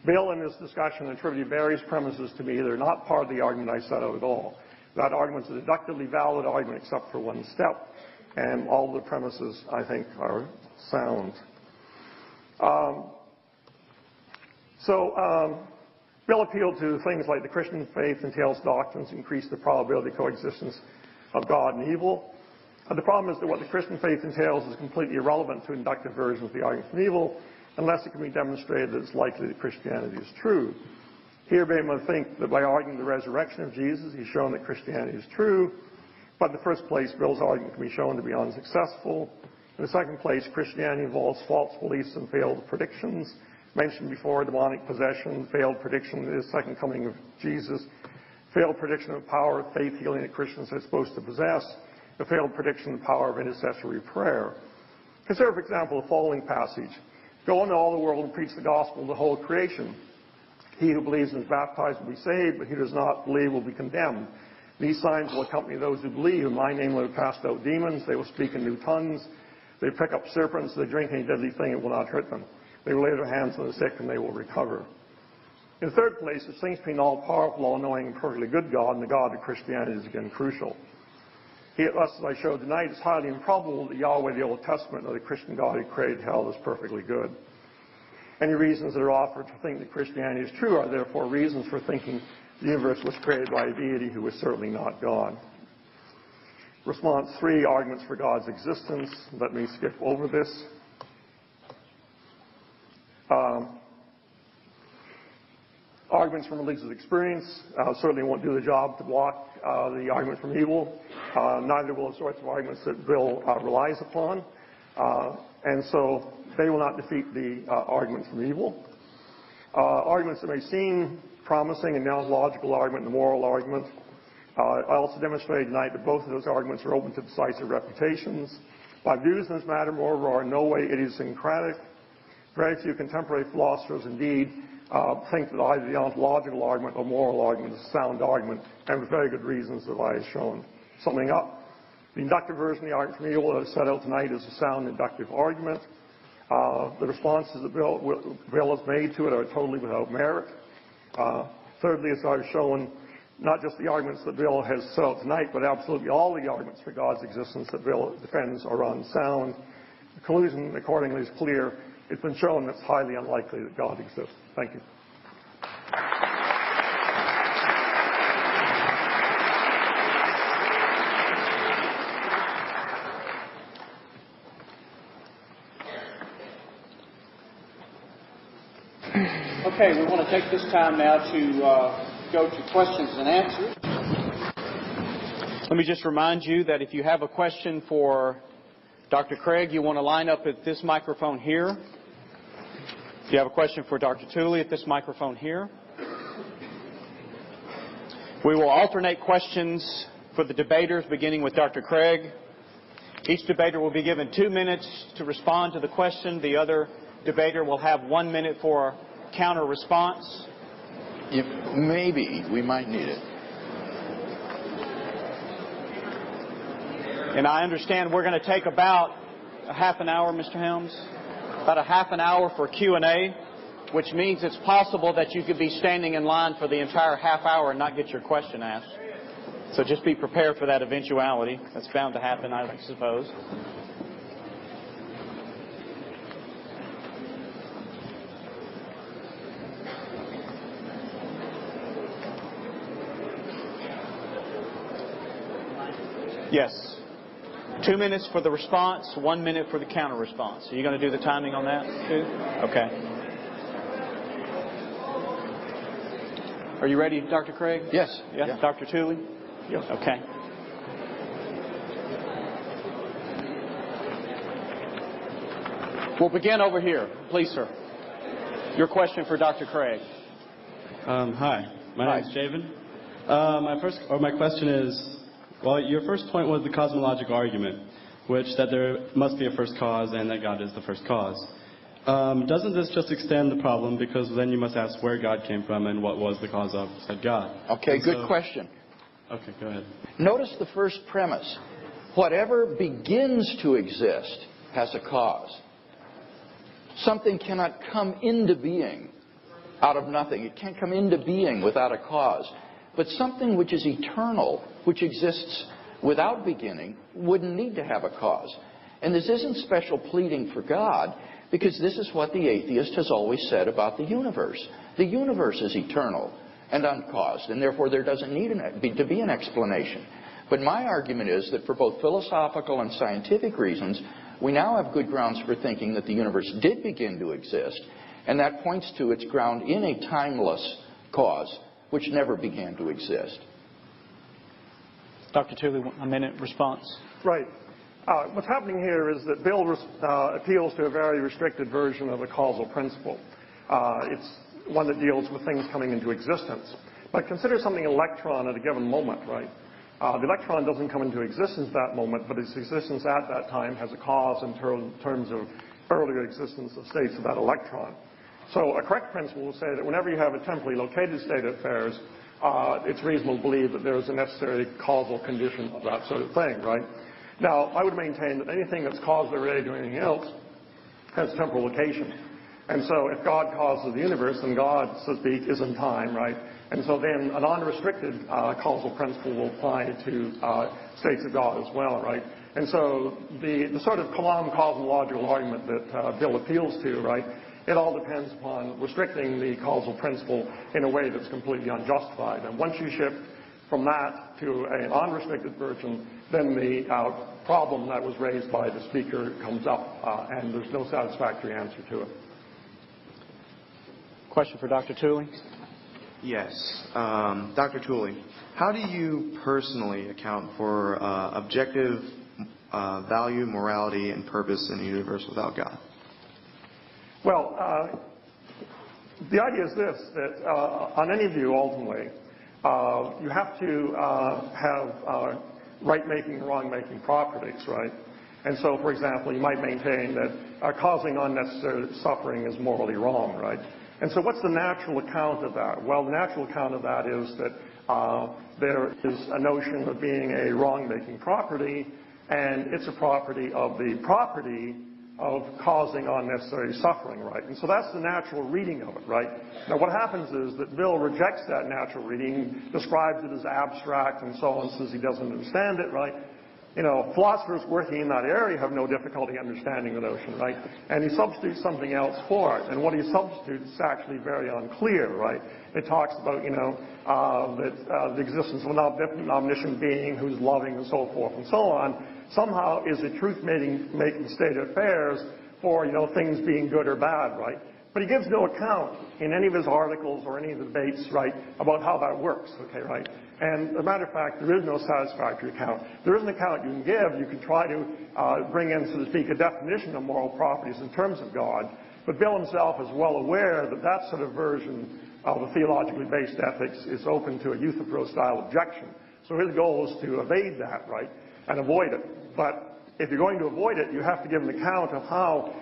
Bill, in this discussion, attributed various premises to me that are not part of the argument I set out at all. That argument is a deductively valid argument except for one step, and all the premises, I think, are sound. Bill appealed to things like the Christian faith entails doctrines increase the probability of coexistence of God and evil. The problem is that what the Christian faith entails is completely irrelevant to inductive versions of the argument from evil unless it can be demonstrated that it's likely that Christianity is true. Here, we may think that by arguing the resurrection of Jesus, he's shown that Christianity is true. But in the first place, Bill's argument can be shown to be unsuccessful. In the second place, Christianity involves false beliefs and failed predictions. Mentioned before, demonic possession, failed prediction of the second coming of Jesus, failed prediction of power of faith healing that Christians are supposed to possess, a failed prediction of the power of intercessory prayer. Consider, for example, the following passage. Go into all the world and preach the gospel to the whole creation. He who believes and is baptized will be saved, but he who does not believe will be condemned. These signs will accompany those who believe. In my name they will cast out demons. They will speak in new tongues. They pick up serpents. They drink any deadly thing. It will not hurt them. They will lay their hands on the sick and they will recover. In the third place, distinction between all-powerful, all-knowing, and perfectly good God and the God of Christianity is again crucial. Thus, as I showed tonight, it's highly improbable that Yahweh, the Old Testament, or the Christian God who created hell is perfectly good. Any reasons that are offered to think that Christianity is true are therefore reasons for thinking the universe was created by a deity who was certainly not God. Response 3, arguments for God's existence. Let me skip over this. Arguments from religious experience certainly won't do the job to block the argument from evil. Neither will the sorts of arguments that Bill relies upon. And so they will not defeat the argument from evil. Arguments that may seem promising, a logical argument and a moral argument. I also demonstrated tonight that both of those arguments are open to decisive reputations. My views in this matter, moreover, are in no way idiosyncratic. Very few contemporary philosophers, indeed, think that either the ontological argument or moral argument is a sound argument, and with very good reasons that I have shown. Summing up, the inductive version of the argument from evil that I set out tonight is a sound inductive argument. The responses that Bill has made to it are totally without merit. Thirdly, as I've shown, not just the arguments that Bill has set out tonight, but absolutely all the arguments for God's existence that Bill defends are unsound. The conclusion, accordingly, is clear. It's been shown that it's highly unlikely that God exists. Thank you. Okay, we want to take this time now to go to questions and answers. Let me just remind you that if you have a question for Dr. Craig, you want to line up at this microphone here. If you have a question for Dr. Tooley, at this microphone here. We will alternate questions for the debaters, beginning with Dr. Craig. Each debater will be given 2 minutes to respond to the question. The other debater will have 1 minute for counter response. Maybe we might need it. And I understand we're going to take about a half an hour, Mr. Helms, about a half an hour for Q&A, which means it's possible that you could be standing in line for the entire half hour and not get your question asked. So just be prepared for that eventuality. That's bound to happen, I suppose. Yes. 2 minutes for the response, 1 minute for the counter response. Are you going to do the timing on that too? Okay. Are you ready, Dr. Craig? Yes. Yeah. Yeah. Dr. Tooley? Yes. Okay. We'll begin over here. Please, sir. Your question for Dr. Craig. Hi. My name is Javen. My question is, well, your first point was the cosmological argument, which that there must be a first cause and that God is the first cause. Doesn't this just extend the problem, because then you must ask where God came from and what was the cause of said God? Okay, good question. Okay, go ahead. Notice the first premise. Whatever begins to exist has a cause. Something cannot come into being out of nothing. It can't come into being without a cause. But something which is eternal, which exists without beginning, wouldn't need to have a cause. And this isn't special pleading for God, because this is what the atheist has always said about the universe. The universe is eternal and uncaused, and therefore there doesn't need to be an explanation. But my argument is that for both philosophical and scientific reasons, we now have good grounds for thinking that the universe did begin to exist, and that points to its ground in a timeless cause which never began to exist. Dr. Tooley, a minute response. Right. What's happening here is that Bill appeals to a very restricted version of the causal principle. It's one that deals with things coming into existence. But consider something electron at a given moment, right? The electron doesn't come into existence at that moment, but its existence at that time has a cause in terms of earlier existence of states of that electron. So a correct principle will say that whenever you have a temporally located state of affairs, it's reasonable to believe that there is a necessary causal condition of that sort of thing, right? Now, I would maintain that anything that's causally related to anything else has temporal location. And so if God causes the universe, then God, so to speak, is in time, right? And so then an unrestricted causal principle will apply to states of God as well, right? And so the sort of Kalam cosmological argument that Bill appeals to, right, it all depends upon restricting the causal principle in a way that's completely unjustified. And once you shift from that to an unrestricted version, then the problem that was raised by the speaker comes up, and there's no satisfactory answer to it. Question for Dr. Tooley? Yes. Dr. Tooley, how do you personally account for objective value, morality, and purpose in a universe without God? Well, the idea is this, that on any view, ultimately, you have to have right-making and wrong-making properties, right? And so, for example, you might maintain that causing unnecessary suffering is morally wrong, right? And so what's the natural account of that? Well, the natural account of that is that there is a notion of being a wrong-making property, and it's a property of the property of causing unnecessary suffering, right? And so that's the natural reading of it, right? Now what happens is that Bill rejects that natural reading, describes it as abstract and so on, says he doesn't understand it, right? You know, philosophers working in that area have no difficulty understanding the notion, right? And he substitutes something else for it. And what he substitutes is actually very unclear, right? It talks about, you know, the existence of an omniscient being who's loving and so forth and so on, somehow is a truth-making state of affairs for, you know, things being good or bad, right? But he gives no account in any of his articles or any of the debates, right, about how that works, okay, right? And as a matter of fact, there is no satisfactory account. There is an account you can give. You can try to bring in, so to speak, a definition of moral properties in terms of God. But Bill himself is well aware that that sort of version of a theologically based ethics is open to a Euthyphro-style objection. So his goal is to evade that, right, and avoid it. But if you're going to avoid it, you have to give an account of how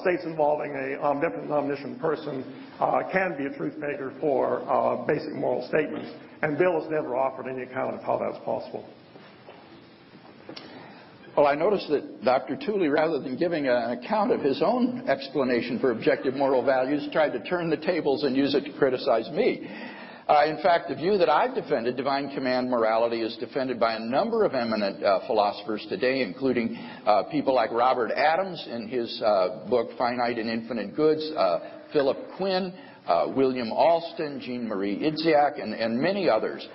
states involving an omniscient person can be a truth maker for basic moral statements. And Bill has never offered any account of how that's possible. Well, I noticed that Dr. Tooley, rather than giving an account of his own explanation for objective moral values, tried to turn the tables and use it to criticize me. In fact, the view that I've defended, divine command morality, is defended by a number of eminent philosophers today, including people like Robert Adams in his book Finite and Infinite Goods, Philip Quinn, William Alston, Jean-Marie Idziak, and many others.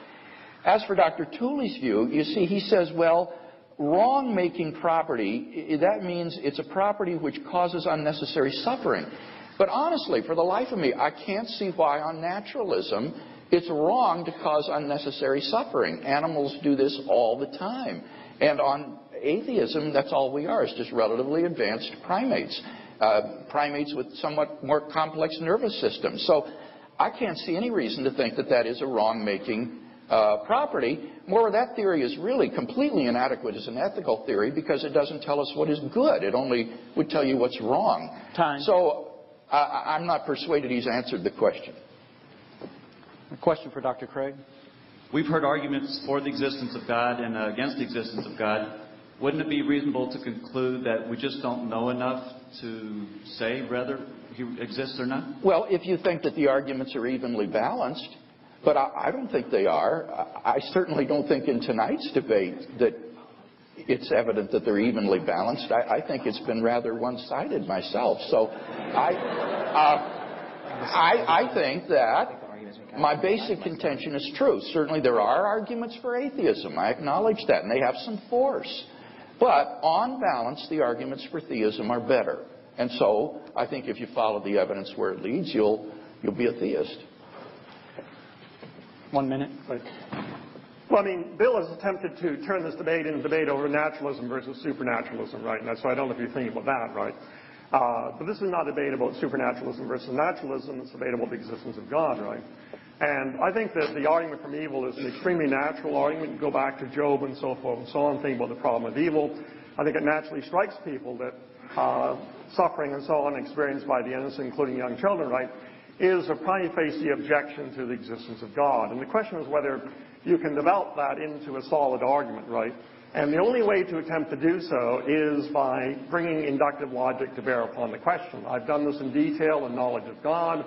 As for Dr. Tooley's view, you see, he says, well, wrong-making property, that means it's a property which causes unnecessary suffering. But honestly, for the life of me, I can't see why on naturalism it's wrong to cause unnecessary suffering. Animals do this all the time. And on atheism, that's all we are, is just relatively advanced primates. Primates with somewhat more complex nervous systems. So I can't see any reason to think that that is a wrong-making property. Moreover, that theory is really completely inadequate as an ethical theory because it doesn't tell us what is good. It only would tell you what's wrong. Time. So I'm not persuaded he's answered the question. A question for Dr. Craig. We've heard arguments for the existence of God and against the existence of God. Wouldn't it be reasonable to conclude that we just don't know enough to say whether he exists or not? Well, if you think that the arguments are evenly balanced, but I don't think they are. I certainly don't think in tonight's debate that it's evident that they're evenly balanced. I think it's been rather one-sided myself. So I think that my basic contention is true. Certainly there are arguments for atheism. I acknowledge that, and they have some force. But on balance, the arguments for theism are better. And so I think if you follow the evidence where it leads, you'll be a theist. 1 minute. Right. Well, I mean, Bill has attempted to turn this debate into a debate over naturalism versus supernaturalism, right? And so I don't know if you're thinking about that, right? But this is not a debate about supernaturalism versus naturalism. It's a debate about the existence of God, right? And I think that the argument from evil is an extremely natural argument. You go back to Job and so forth and so on, thinking about the problem of evil. I think it naturally strikes people that suffering and so on experienced by the innocent, including young children, right, is a prima facie objection to the existence of God. And the question is whether you can develop that into a solid argument, right? And the only way to attempt to do so is by bringing inductive logic to bear upon the question. I've done this in detail in Knowledge of God.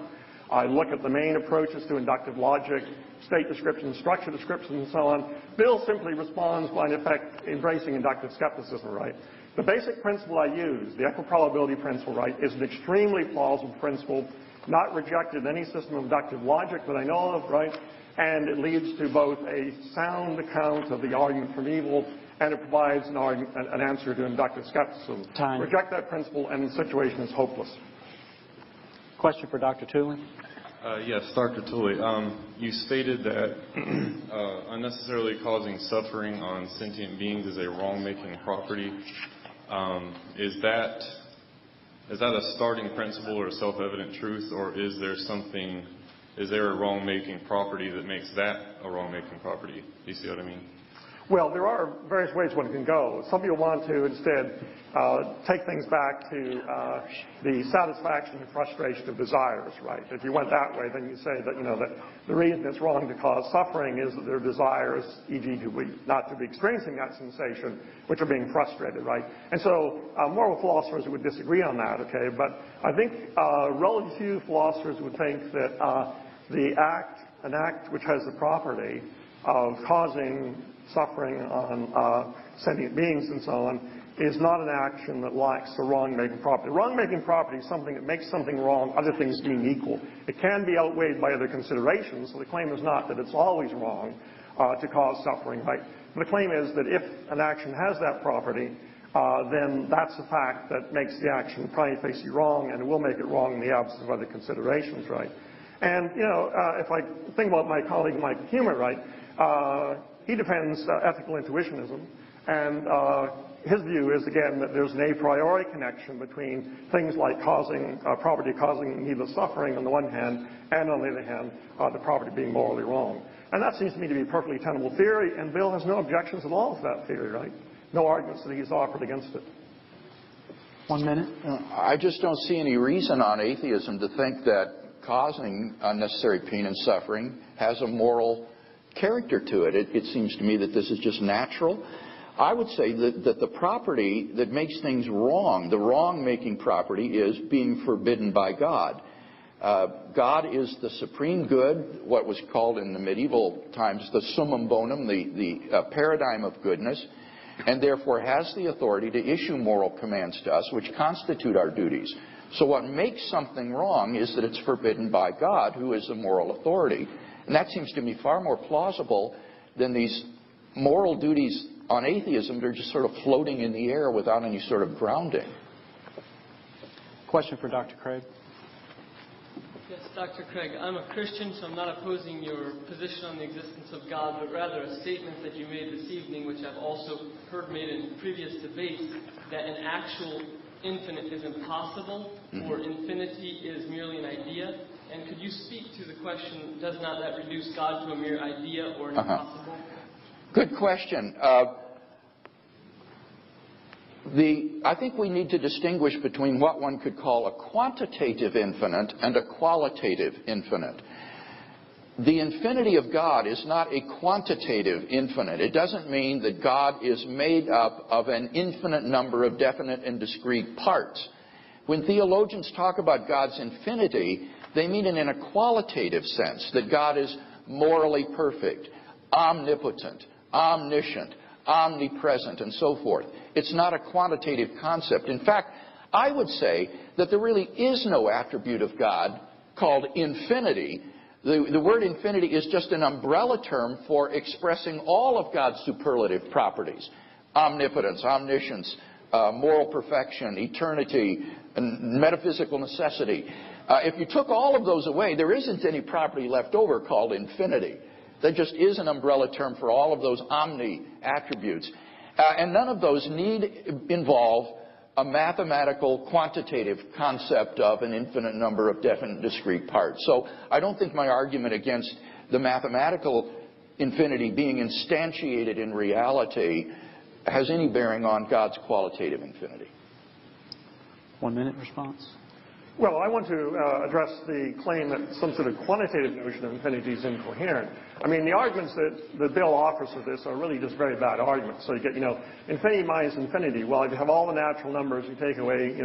I look at the main approaches to inductive logic, state description, structure description, and so on. Bill simply responds by, in effect, embracing inductive skepticism, right? The basic principle I use, the equiprobability principle, right, is an extremely plausible principle, not rejected in any system of inductive logic that I know of, right? And it leads to both a sound account of the argument from evil, and it provides an answer to inductive skepticism. Time. Reject that principle, and the situation is hopeless. Question for Dr. Tooley. Yes, Dr. Tooley. You stated that unnecessarily causing suffering on sentient beings is a wrong-making property. Is that a starting principle or a self-evident truth, or is there a wrong-making property that makes that a wrong-making property? Do you see what I mean? Well, there are various ways one can go. Some people want to instead take things back to the satisfaction and frustration of desires, right? If you went that way, then you say that, that the reason it's wrong to cause suffering is that their desires, e.g. not to be experiencing that sensation, which are being frustrated, right? And so moral philosophers would disagree on that, okay? But I think relatively few philosophers would think that an act which has the property of causing suffering on sentient beings and so on is not an action that lacks the wrong-making property. Wrong-making property is something that makes something wrong, other things being equal. It can be outweighed by other considerations, so the claim is not that it's always wrong to cause suffering, right? The claim is that if an action has that property, then that's a fact that makes the action prima facie wrong, and it will make it wrong in the absence of other considerations, right? And, if I think about my colleague Mike Humer, right, he defends ethical intuitionism, and his view is, again, that there's an a priori connection between things like property causing needless suffering on the one hand, and on the other hand, the property being morally wrong. And that seems to me to be a perfectly tenable theory, and Bill has no objections at all to that theory, right? No arguments that he's offered against it. 1 minute. I just don't see any reason on atheism to think that causing unnecessary pain and suffering has a moral character to it. It seems to me that this is just natural. I would say that the property that makes things wrong, the wrong-making property, is being forbidden by God. God is the supreme good, what was called in the medieval times the summum bonum, the paradigm of goodness, and therefore has the authority to issue moral commands to us, which constitute our duties. So what makes something wrong is that it's forbidden by God, who is the moral authority. And that seems to me far more plausible than these moral duties on atheism. They're just sort of floating in the air without any sort of grounding. Question for Dr. Craig. Yes, Dr. Craig, I'm a Christian, so I'm not opposing your position on the existence of God, but rather a statement that you made this evening, which I've also heard made in previous debates, that an actual infinite is impossible, or infinity is merely an idea. And could you speak to the question, does not that reduce God to a mere idea or an impossible? Good question. I think we need to distinguish between what one could call a quantitative infinite and a qualitative infinite. The infinity of God is not a quantitative infinite. It doesn't mean that God is made up of an infinite number of definite and discrete parts. When theologians talk about God's infinity, they mean it in a qualitative sense, that God is morally perfect, omnipotent, omniscient, omnipresent, and so forth. It's not a quantitative concept. In fact, I would say that there really is no attribute of God called infinity. The word infinity is just an umbrella term for expressing all of God's superlative properties. Omnipotence, omniscience, moral perfection, eternity, and metaphysical necessity. If you took all of those away, there isn't any property left over called infinity. That just is an umbrella term for all of those omni attributes. And none of those need involve a mathematical, quantitative concept of an infinite number of definite, discrete parts. So I don't think my argument against the mathematical infinity being instantiated in reality has any bearing on God's qualitative infinity. 1 minute response. Well, I want to address the claim that some sort of quantitative notion of infinity is incoherent. I mean, the arguments that Bill offers for this are really just very bad arguments. So you get, infinity minus infinity. Well, if you have all the natural numbers, you take away,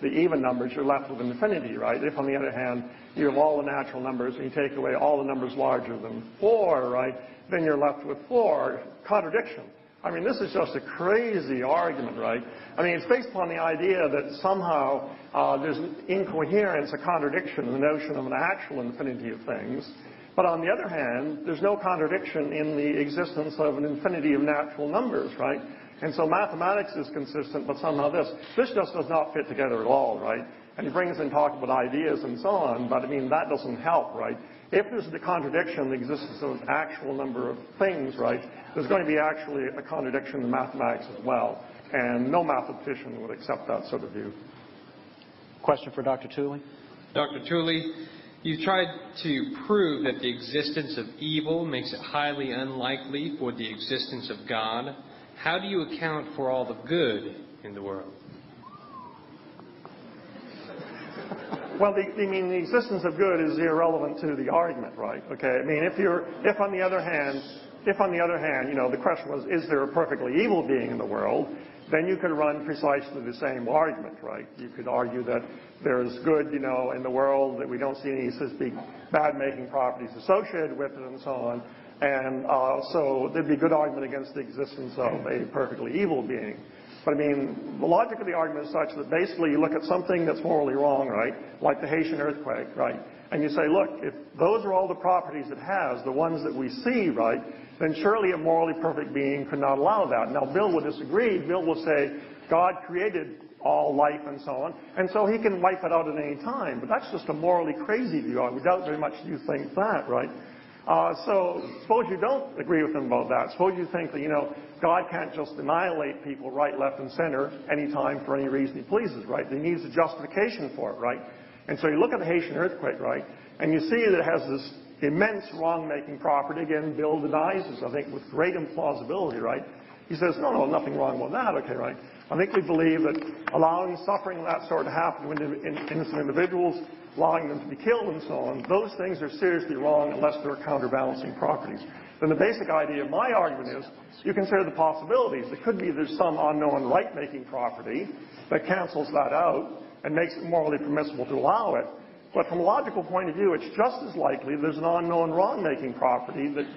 the even numbers, you're left with infinity, right? If, on the other hand, you have all the natural numbers and you take away all the numbers larger than 4, right, then you're left with 4. Contradiction. I mean, this is just a crazy argument, right? I mean, it's based upon the idea that somehow there's an incoherence, a contradiction in the notion of an actual infinity of things. But on the other hand, there's no contradiction in the existence of an infinity of natural numbers, right? And so mathematics is consistent, but somehow this just does not fit together at all, right? And he brings in talk about ideas and so on, but I mean, that doesn't help, right? If there's the contradiction in the existence of an actual number of things, right, there's going to be actually a contradiction in mathematics as well. And no mathematician would accept that sort of view. Question for Dr. Tooley. Dr. Tooley, You tried to prove that the existence of evil makes it highly unlikely for the existence of God. How do you account for all the good in the world? Well, the existence of good is irrelevant to the argument, right? Okay. I mean, if on the other hand, the question was, is there a perfectly evil being in the world? Then you could run precisely the same argument, right? You could argue that there's good, in the world, that we don't see any, so to speak, bad-making properties associated with it, and so on. And so there'd be a good argument against the existence of a perfectly evil being. But I mean, the logic of the argument is such that basically you look at something that's morally wrong, right? Like the Haitian earthquake, right? And you say, look, if those are all the properties it has, the ones that we see, right, then surely a morally perfect being could not allow that. Now, Bill will disagree. Bill will say God created all life and so on, and so he can wipe it out at any time. But that's just a morally crazy view. I doubt very much you think that, right? So suppose you don't agree with him about that. Suppose you think that, God can't just annihilate people right, left, and center anytime for any reason he pleases, right? He needs a justification for it, right? And so you look at the Haitian earthquake, right, and you see that it has this immense wrong-making property. Again, Bill denies this, I think, with great implausibility, right? He says, no, nothing wrong with that, okay, right? I think we believe that allowing suffering of that sort to happen to innocent individuals, allowing them to be killed and so on, those things are seriously wrong unless there are counterbalancing properties. Then the basic idea of my argument is you consider the possibilities. It could be there's some unknown right-making property that cancels that out and makes it morally permissible to allow it. But from a logical point of view, it's just as likely there's an unknown wrong-making property that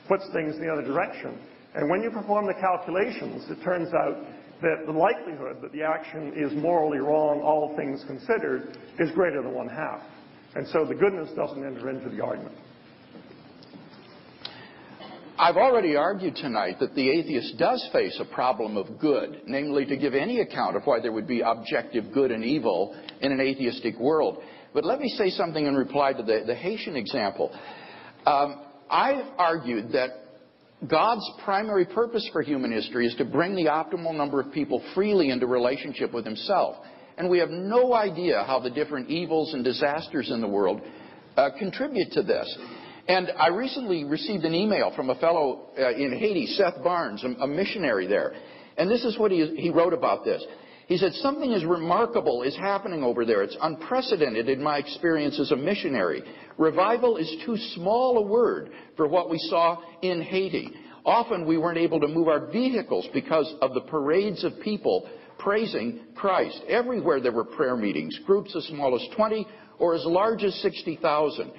puts things in the other direction. And when you perform the calculations, it turns out that the likelihood that the action is morally wrong, all things considered, is greater than 1/2. And so the goodness doesn't enter into the argument. I've already argued tonight that the atheist does face a problem of good, namely to give any account of why there would be objective good and evil in an atheistic world. But let me say something in reply to the Haitian example. I've argued that God's primary purpose for human history is to bring the optimal number of people freely into relationship with himself. And we have no idea how the different evils and disasters in the world contribute to this. And I recently received an email from a fellow in Haiti, Seth Barnes, a missionary there. And this is what he wrote about this. He said, something as remarkable is happening over there. It's unprecedented in my experience as a missionary. Revival is too small a word for what we saw in Haiti. Often we weren't able to move our vehicles because of the parades of people praising Christ. Everywhere there were prayer meetings, groups as small as 20 or as large as 60,000.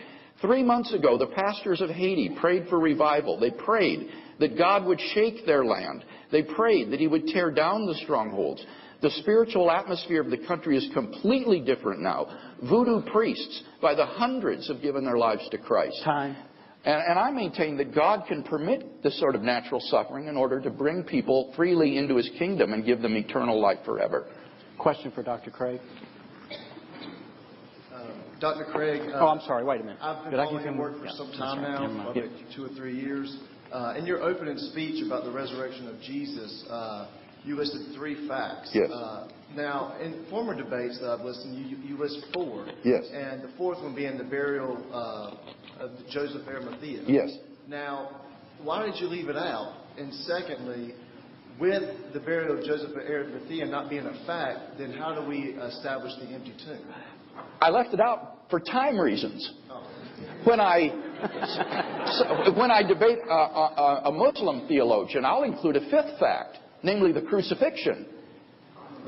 3 months ago, the pastors of Haiti prayed for revival. They prayed that God would shake their land. They prayed that he would tear down the strongholds. The spiritual atmosphere of the country is completely different now. Voodoo priests, by the hundreds, have given their lives to Christ. Time. And I maintain that God can permit this sort of natural suffering in order to bring people freely into his kingdom and give them eternal life forever. Question for Dr. Craig. Dr. Craig. I'm sorry. Wait a minute. I've been following your work for some time now, probably 2 or 3 years. In your opening speech about the resurrection of Jesus, you listed 3 facts. Yes. Now, in former debates that I've listened, you list 4. Yes. And the 4th one being the burial of Joseph Arimathea. Yes. Now, why did you leave it out? And secondly, with the burial of Joseph Arimathea not being a fact, then how do we establish the empty tomb? I left it out for time reasons. When I debate a Muslim theologian, I'll include a 5th fact, namely the crucifixion,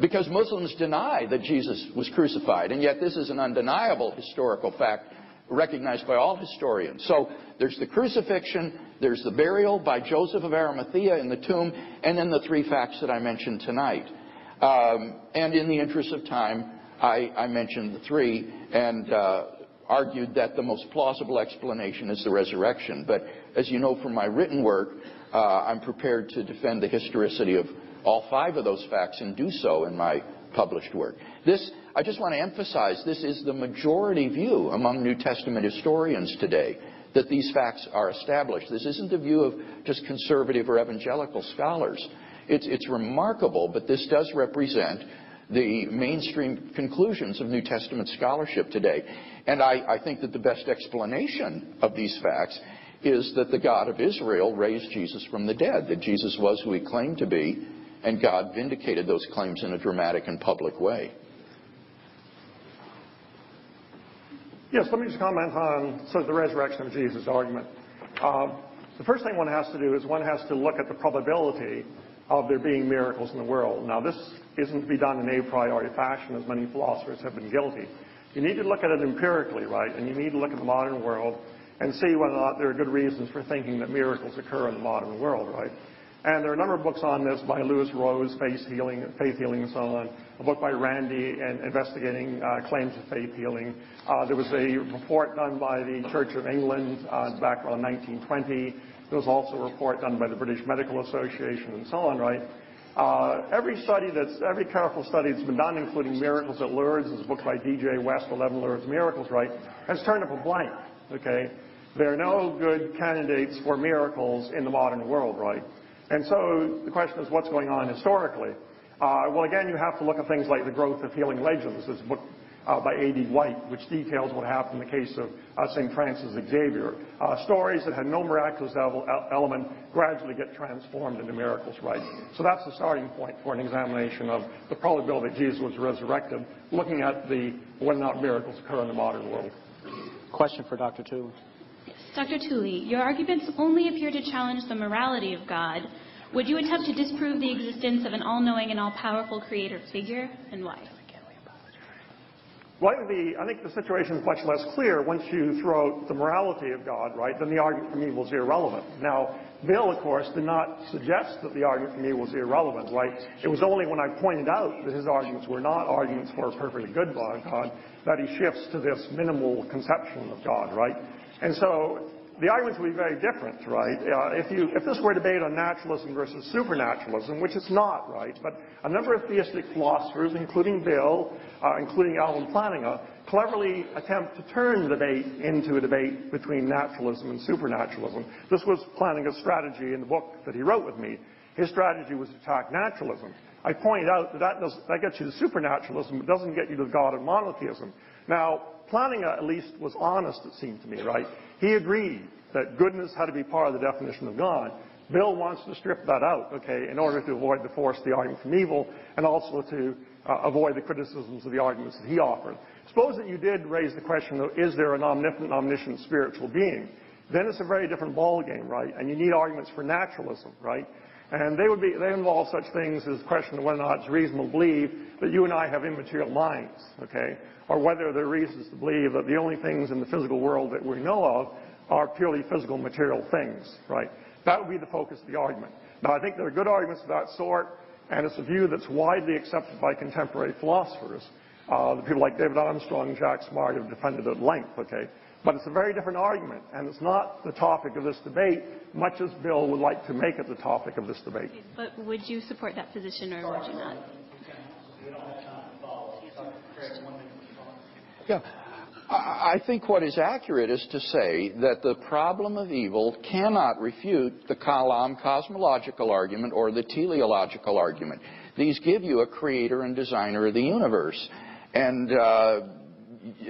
because Muslims deny that Jesus was crucified, and yet this is an undeniable historical fact recognized by all historians. So there's the crucifixion, there's the burial by Joseph of Arimathea in the tomb, and then the 3 facts that I mentioned tonight. And in the interest of time, I mentioned the 3 and argued that the most plausible explanation is the resurrection. But as you know from my written work, I'm prepared to defend the historicity of all 5 of those facts and do so in my published work. I just want to emphasize, this is the majority view among New Testament historians today, that these facts are established. This isn't the view of just conservative or evangelical scholars. It's remarkable, but this does represent the mainstream conclusions of New Testament scholarship today. And I think that the best explanation of these facts is that the God of Israel raised Jesus from the dead, that Jesus was who he claimed to be, and God vindicated those claims in a dramatic and public way. Yes, let me just comment on the resurrection of Jesus argument. The first thing one has to do is one has to look at the probability of there being miracles in the world. Now, this isn't to be done in a priori fashion, as many philosophers have been guilty. You need to look at it empirically, right? And you need to look at the modern world and see whether or not there are good reasons for thinking that miracles occur in the modern world, right? And there are a number of books on this by Lewis Rose, faith healing and so on. A book by Randy investigating claims of faith healing. There was a report done by the Church of England back around 1920. There was also a report done by the British Medical Association and so on, right? Every careful study that's been done, including Miracles at Lourdes, there's a book by D.J. West, 11 Lourdes Miracles, right, has turned up a blank, okay? There are no good candidates for miracles in the modern world, right? And so the question is, what's going on historically? Well, again, you have to look at things like The Growth of Healing Legends. There's a book by A.D. White, which details what happened in the case of St. Francis Xavier. Stories that had no miraculous element gradually get transformed into miracles, right? So that's the starting point for an examination of the probability that Jesus was resurrected, looking at whether or not miracles occur in the modern world. Question for Dr. Tooley. Dr. Tooley, your arguments only appear to challenge the morality of God. Would you attempt to disprove the existence of an all-knowing and all-powerful creator figure, and why? Well, I think the situation is much less clear once you throw out the morality of God, right? Then the argument from evil is irrelevant. Now, Bill, of course, did not suggest that the argument from evil was irrelevant, right? It was only when I pointed out that his arguments were not arguments for a perfectly good God that he shifts to this minimal conception of God, right? And so the arguments will be very different, right? If this were a debate on naturalism versus supernaturalism, which it's not, right? But a number of theistic philosophers, including Bill, including Alvin Plantinga, cleverly attempt to turn the debate into a debate between naturalism and supernaturalism. This was Plantinga's strategy in the book that he wrote with me. His strategy was to attack naturalism. I pointed out that gets you to supernaturalism, but doesn't get you to God and monotheism. Now, Plantinga at least was honest, it seemed to me, right? He agreed that goodness had to be part of the definition of God. Bill wants to strip that out, okay, in order to avoid the force of the argument from evil and also to avoid the criticisms of the arguments that he offered. Suppose that you did raise the question of, is there an omnipotent, omniscient spiritual being? Then it's a very different ballgame, right? And you need arguments for naturalism, right? And they involve such things as the question of whether or not it's reasonable to believe that you and I have immaterial minds, okay? Or whether there are reasons to believe that the only things in the physical world that we know of are purely physical material things, right? That would be the focus of the argument. Now, I think there are good arguments of that sort, and it's a view that's widely accepted by contemporary philosophers. The people like David Armstrong and Jack Smart have defended it at length, okay? But it's a very different argument, and it's not the topic of this debate, much as Bill would like to make it the topic of this debate. But would you support that position, or would you not? Yeah. I think what is accurate is to say that the problem of evil cannot refute the Kalam cosmological argument or the teleological argument. These give you a creator and designer of the universe. And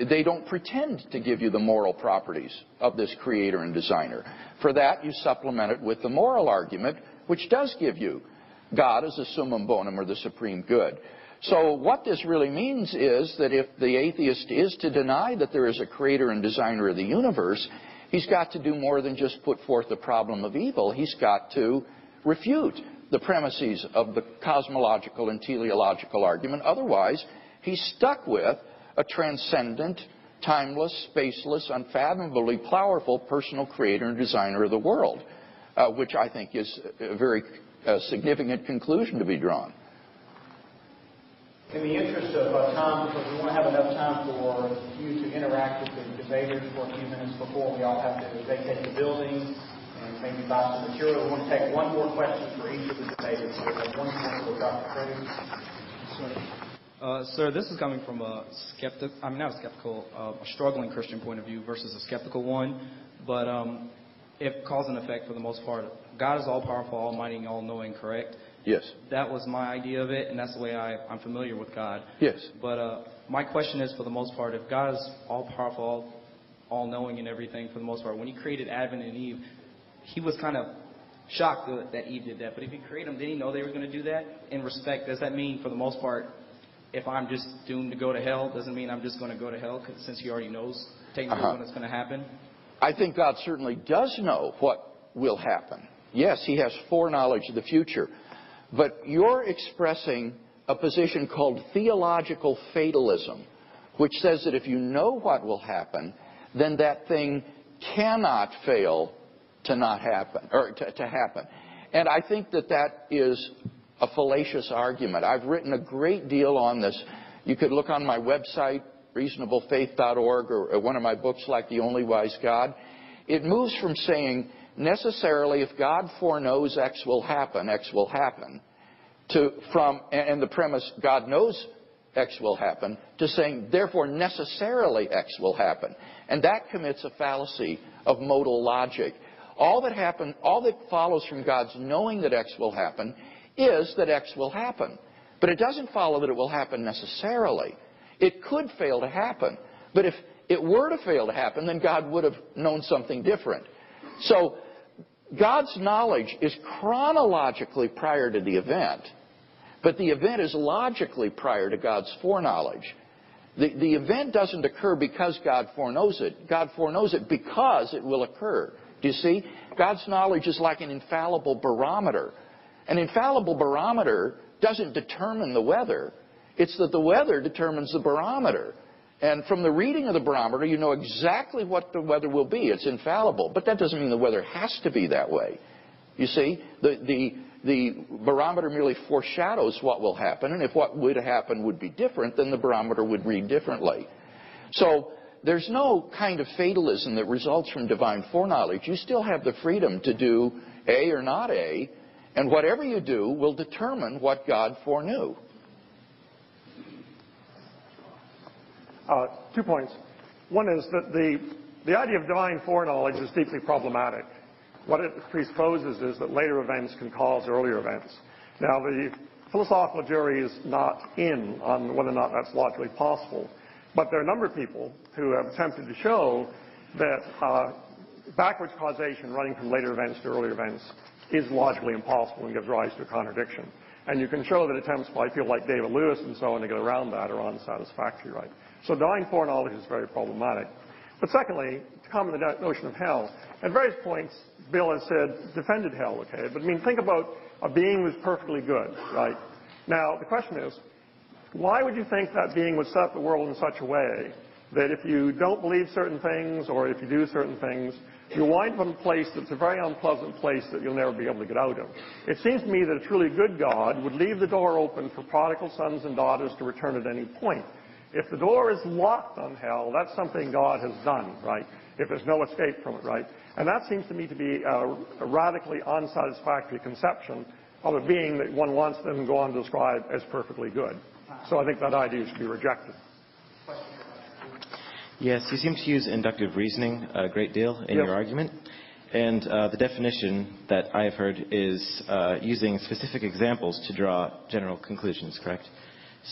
they don't pretend to give you the moral properties of this creator and designer. For that, you supplement it with the moral argument, which does give you God as the summum bonum, or the supreme good. So what this really means is that if the atheist is to deny that there is a creator and designer of the universe, he's got to do more than just put forth the problem of evil. He's got to refute the premises of the cosmological and teleological argument. Otherwise, he's stuck with a transcendent, timeless, spaceless, unfathomably powerful personal creator and designer of the world, which I think is a very significant conclusion to be drawn. In the interest of time, because we want to have enough time for you to interact with the debaters for a few minutes before we all have to vacate the building and maybe buy some material, we want to take one more question for each of the debaters. So we have one more for Dr. Craig. Sir, this is coming from a struggling Christian point of view versus a skeptical one. But if cause and effect for the most part, God is all-powerful, almighty, and all-knowing, correct? Yes. That was my idea of it, and that's the way I'm familiar with God. Yes. But my question is, for the most part, if God is all-powerful, all-knowing and everything, for the most part, when he created Adam and Eve, he was kind of shocked that Eve did that. But if he created them, did he know they were going to do that? In respect, does that mean, for the most part, if I'm just doomed to go to hell, doesn't mean I'm just going to go to hell, since he already knows technically when it's going to happen? I think God certainly does know what will happen. Yes, he has foreknowledge of the future. But you're expressing a position called theological fatalism, which says that if you know what will happen, then that thing cannot fail to not happen, or to happen. And I think that that is a fallacious argument. I've written a great deal on this. You could look on my website, reasonablefaith.org, or one of my books like The Only Wise God. It moves from saying necessarily if God foreknows X will happen, and the premise God knows X will happen, to saying therefore necessarily X will happen. And that commits a fallacy of modal logic. All that follows from God's knowing that X will happen is that X will happen. But it doesn't follow that it will happen necessarily. It could fail to happen. But if it were to fail to happen, then God would have known something different. So God's knowledge is chronologically prior to the event, but the event is logically prior to God's foreknowledge. The event doesn't occur because God foreknows it. God foreknows it because it will occur. Do you see? God's knowledge is like an infallible barometer. An infallible barometer doesn't determine the weather. It's that the weather determines the barometer. And from the reading of the barometer, you know exactly what the weather will be. It's infallible. But that doesn't mean the weather has to be that way. You see? The barometer merely foreshadows what will happen. And if what would happen would be different, then the barometer would read differently. So there's no kind of fatalism that results from divine foreknowledge. You still have the freedom to do A or not A. And whatever you do will determine what God foreknew. 2 points. One is that the idea of divine foreknowledge is deeply problematic. What it presupposes is that later events can cause earlier events. Now, the philosophical jury is not in on whether or not that's logically possible, but there are a number of people who have attempted to show that backwards causation running from later events to earlier events is logically impossible and gives rise to a contradiction. And you can show that attempts by people like David Lewis and so on to get around that are unsatisfactory, right? So divine foreknowledge is very problematic. But secondly, to come to the notion of hell, at various points, Bill has said, defended hell, okay? But I mean, think about a being who's perfectly good, right? Now, the question is, why would you think that being would set up the world in such a way that if you don't believe certain things or if you do certain things, you'll wind up in a place that's a very unpleasant place that you'll never be able to get out of? It seems to me that a truly good God would leave the door open for prodigal sons and daughters to return at any point. If the door is locked on hell, that's something God has done, right? If there's no escape from it, right? And that seems to me to be a radically unsatisfactory conception of a being that one wants them to go on to describe as perfectly good. So I think that idea should be rejected. Yes, you seem to use inductive reasoning a great deal in your argument. And the definition that I have heard is using specific examples to draw general conclusions, correct?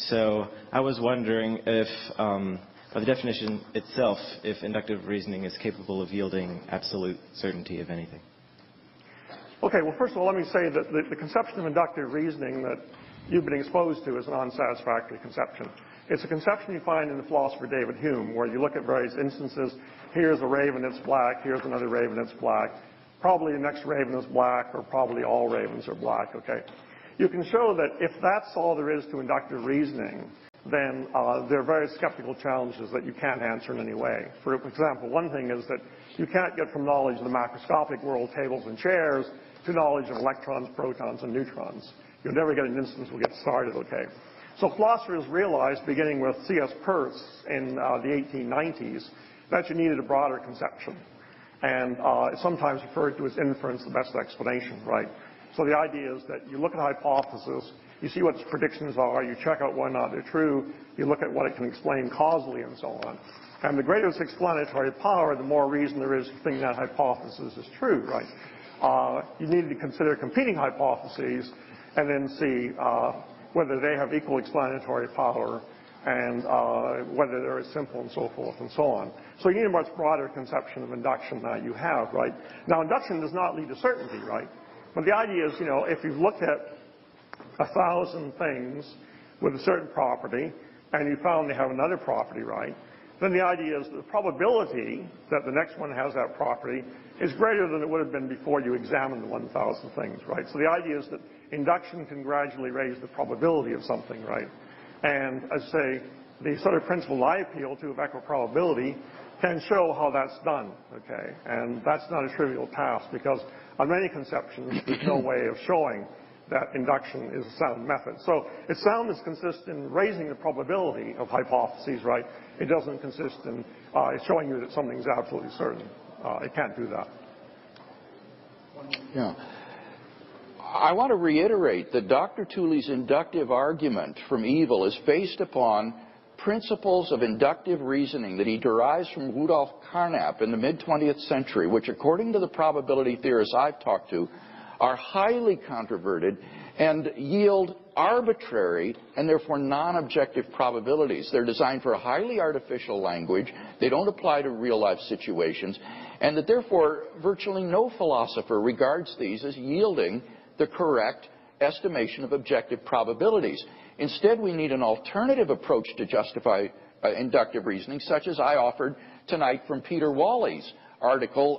So I was wondering if, by the definition itself, if inductive reasoning is capable of yielding absolute certainty of anything. Okay, well, first of all, let me say that the conception of inductive reasoning that you've been exposed to is an unsatisfactory conception. It's a conception you find in the philosopher David Hume, where you look at various instances. Here's a raven, it's black. Here's another raven, it's black. Probably the next raven is black, or probably all ravens are black, okay? You can show that if that's all there is to inductive reasoning, then there are various skeptical challenges that you can't answer in any way. For example, one thing is that you can't get from knowledge of the macroscopic world, tables and chairs, to knowledge of electrons, protons, and neutrons. You'll never get an instance we'll get started, okay? So philosophers realized, beginning with C.S. Peirce in the 1890s, that you needed a broader conception. And it's sometimes referred to as inference, the best explanation, right? So the idea is that you look at a hypothesis, you see what its predictions are, you check out whether or not they're true, you look at what it can explain causally and so on. And the greater its explanatory power, the more reason there is to think that hypothesis is true, right? You need to consider competing hypotheses, and then see whether they have equal explanatory power and whether they're as simple and so forth and so on. So you need a much broader conception of induction than you have, right? Now, induction does not lead to certainty, right? But the idea is, if you've looked at 1,000 things with a certain property and you found they have another property, right, then the idea is the probability that the next one has that property is greater than it would have been before you examined the 1,000 things, right? So the idea is that induction can gradually raise the probability of something, right? And as I say, the sort of principle I appeal to of equiprobability can show how that's done, okay? And that's not a trivial task because on many conceptions there's no way of showing that induction is a sound method. So its soundness consists in raising the probability of hypotheses, right? It doesn't consist in showing you that something's absolutely certain. It can't do that. Yeah. I want to reiterate that Dr. Tooley's inductive argument from evil is based upon principles of inductive reasoning that he derives from Rudolf Carnap in the mid-20th century, which, according to the probability theorists I've talked to, are highly controverted and yield arbitrary and therefore non-objective probabilities. They're designed for a highly artificial language. They don't apply to real-life situations, and that therefore virtually no philosopher regards these as yielding the correct estimation of objective probabilities. Instead, we need an alternative approach to justify inductive reasoning, such as I offered tonight from Peter Walley's article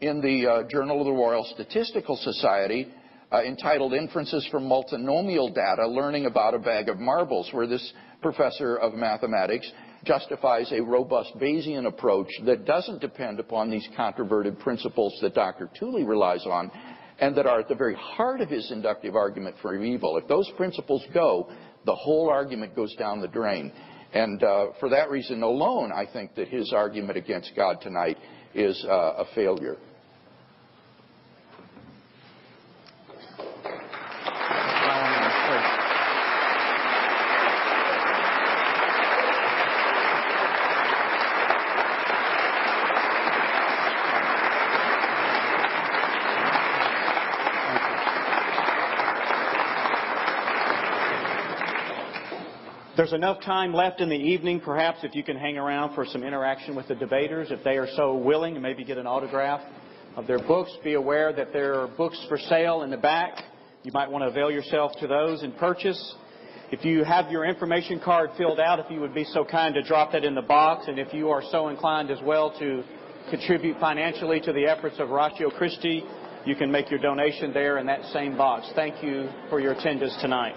in the Journal of the Royal Statistical Society entitled Inferences from Multinomial Data, Learning About a Bag of Marbles, where this professor of mathematics justifies a robust Bayesian approach that doesn't depend upon these controverted principles that Dr. Tooley relies on, and that are at the very heart of his inductive argument for evil. If those principles go, the whole argument goes down the drain. And for that reason alone, I think that his argument against God tonight is a failure. There's enough time left in the evening, perhaps, if you can hang around for some interaction with the debaters, if they are so willing, and maybe get an autograph of their books. Be aware that there are books for sale in the back. You might want to avail yourself to those and purchase. If you have your information card filled out, if you would be so kind to drop that in the box, and if you are so inclined as well to contribute financially to the efforts of Ratio Christi, you can make your donation there in that same box. Thank you for your attendance tonight.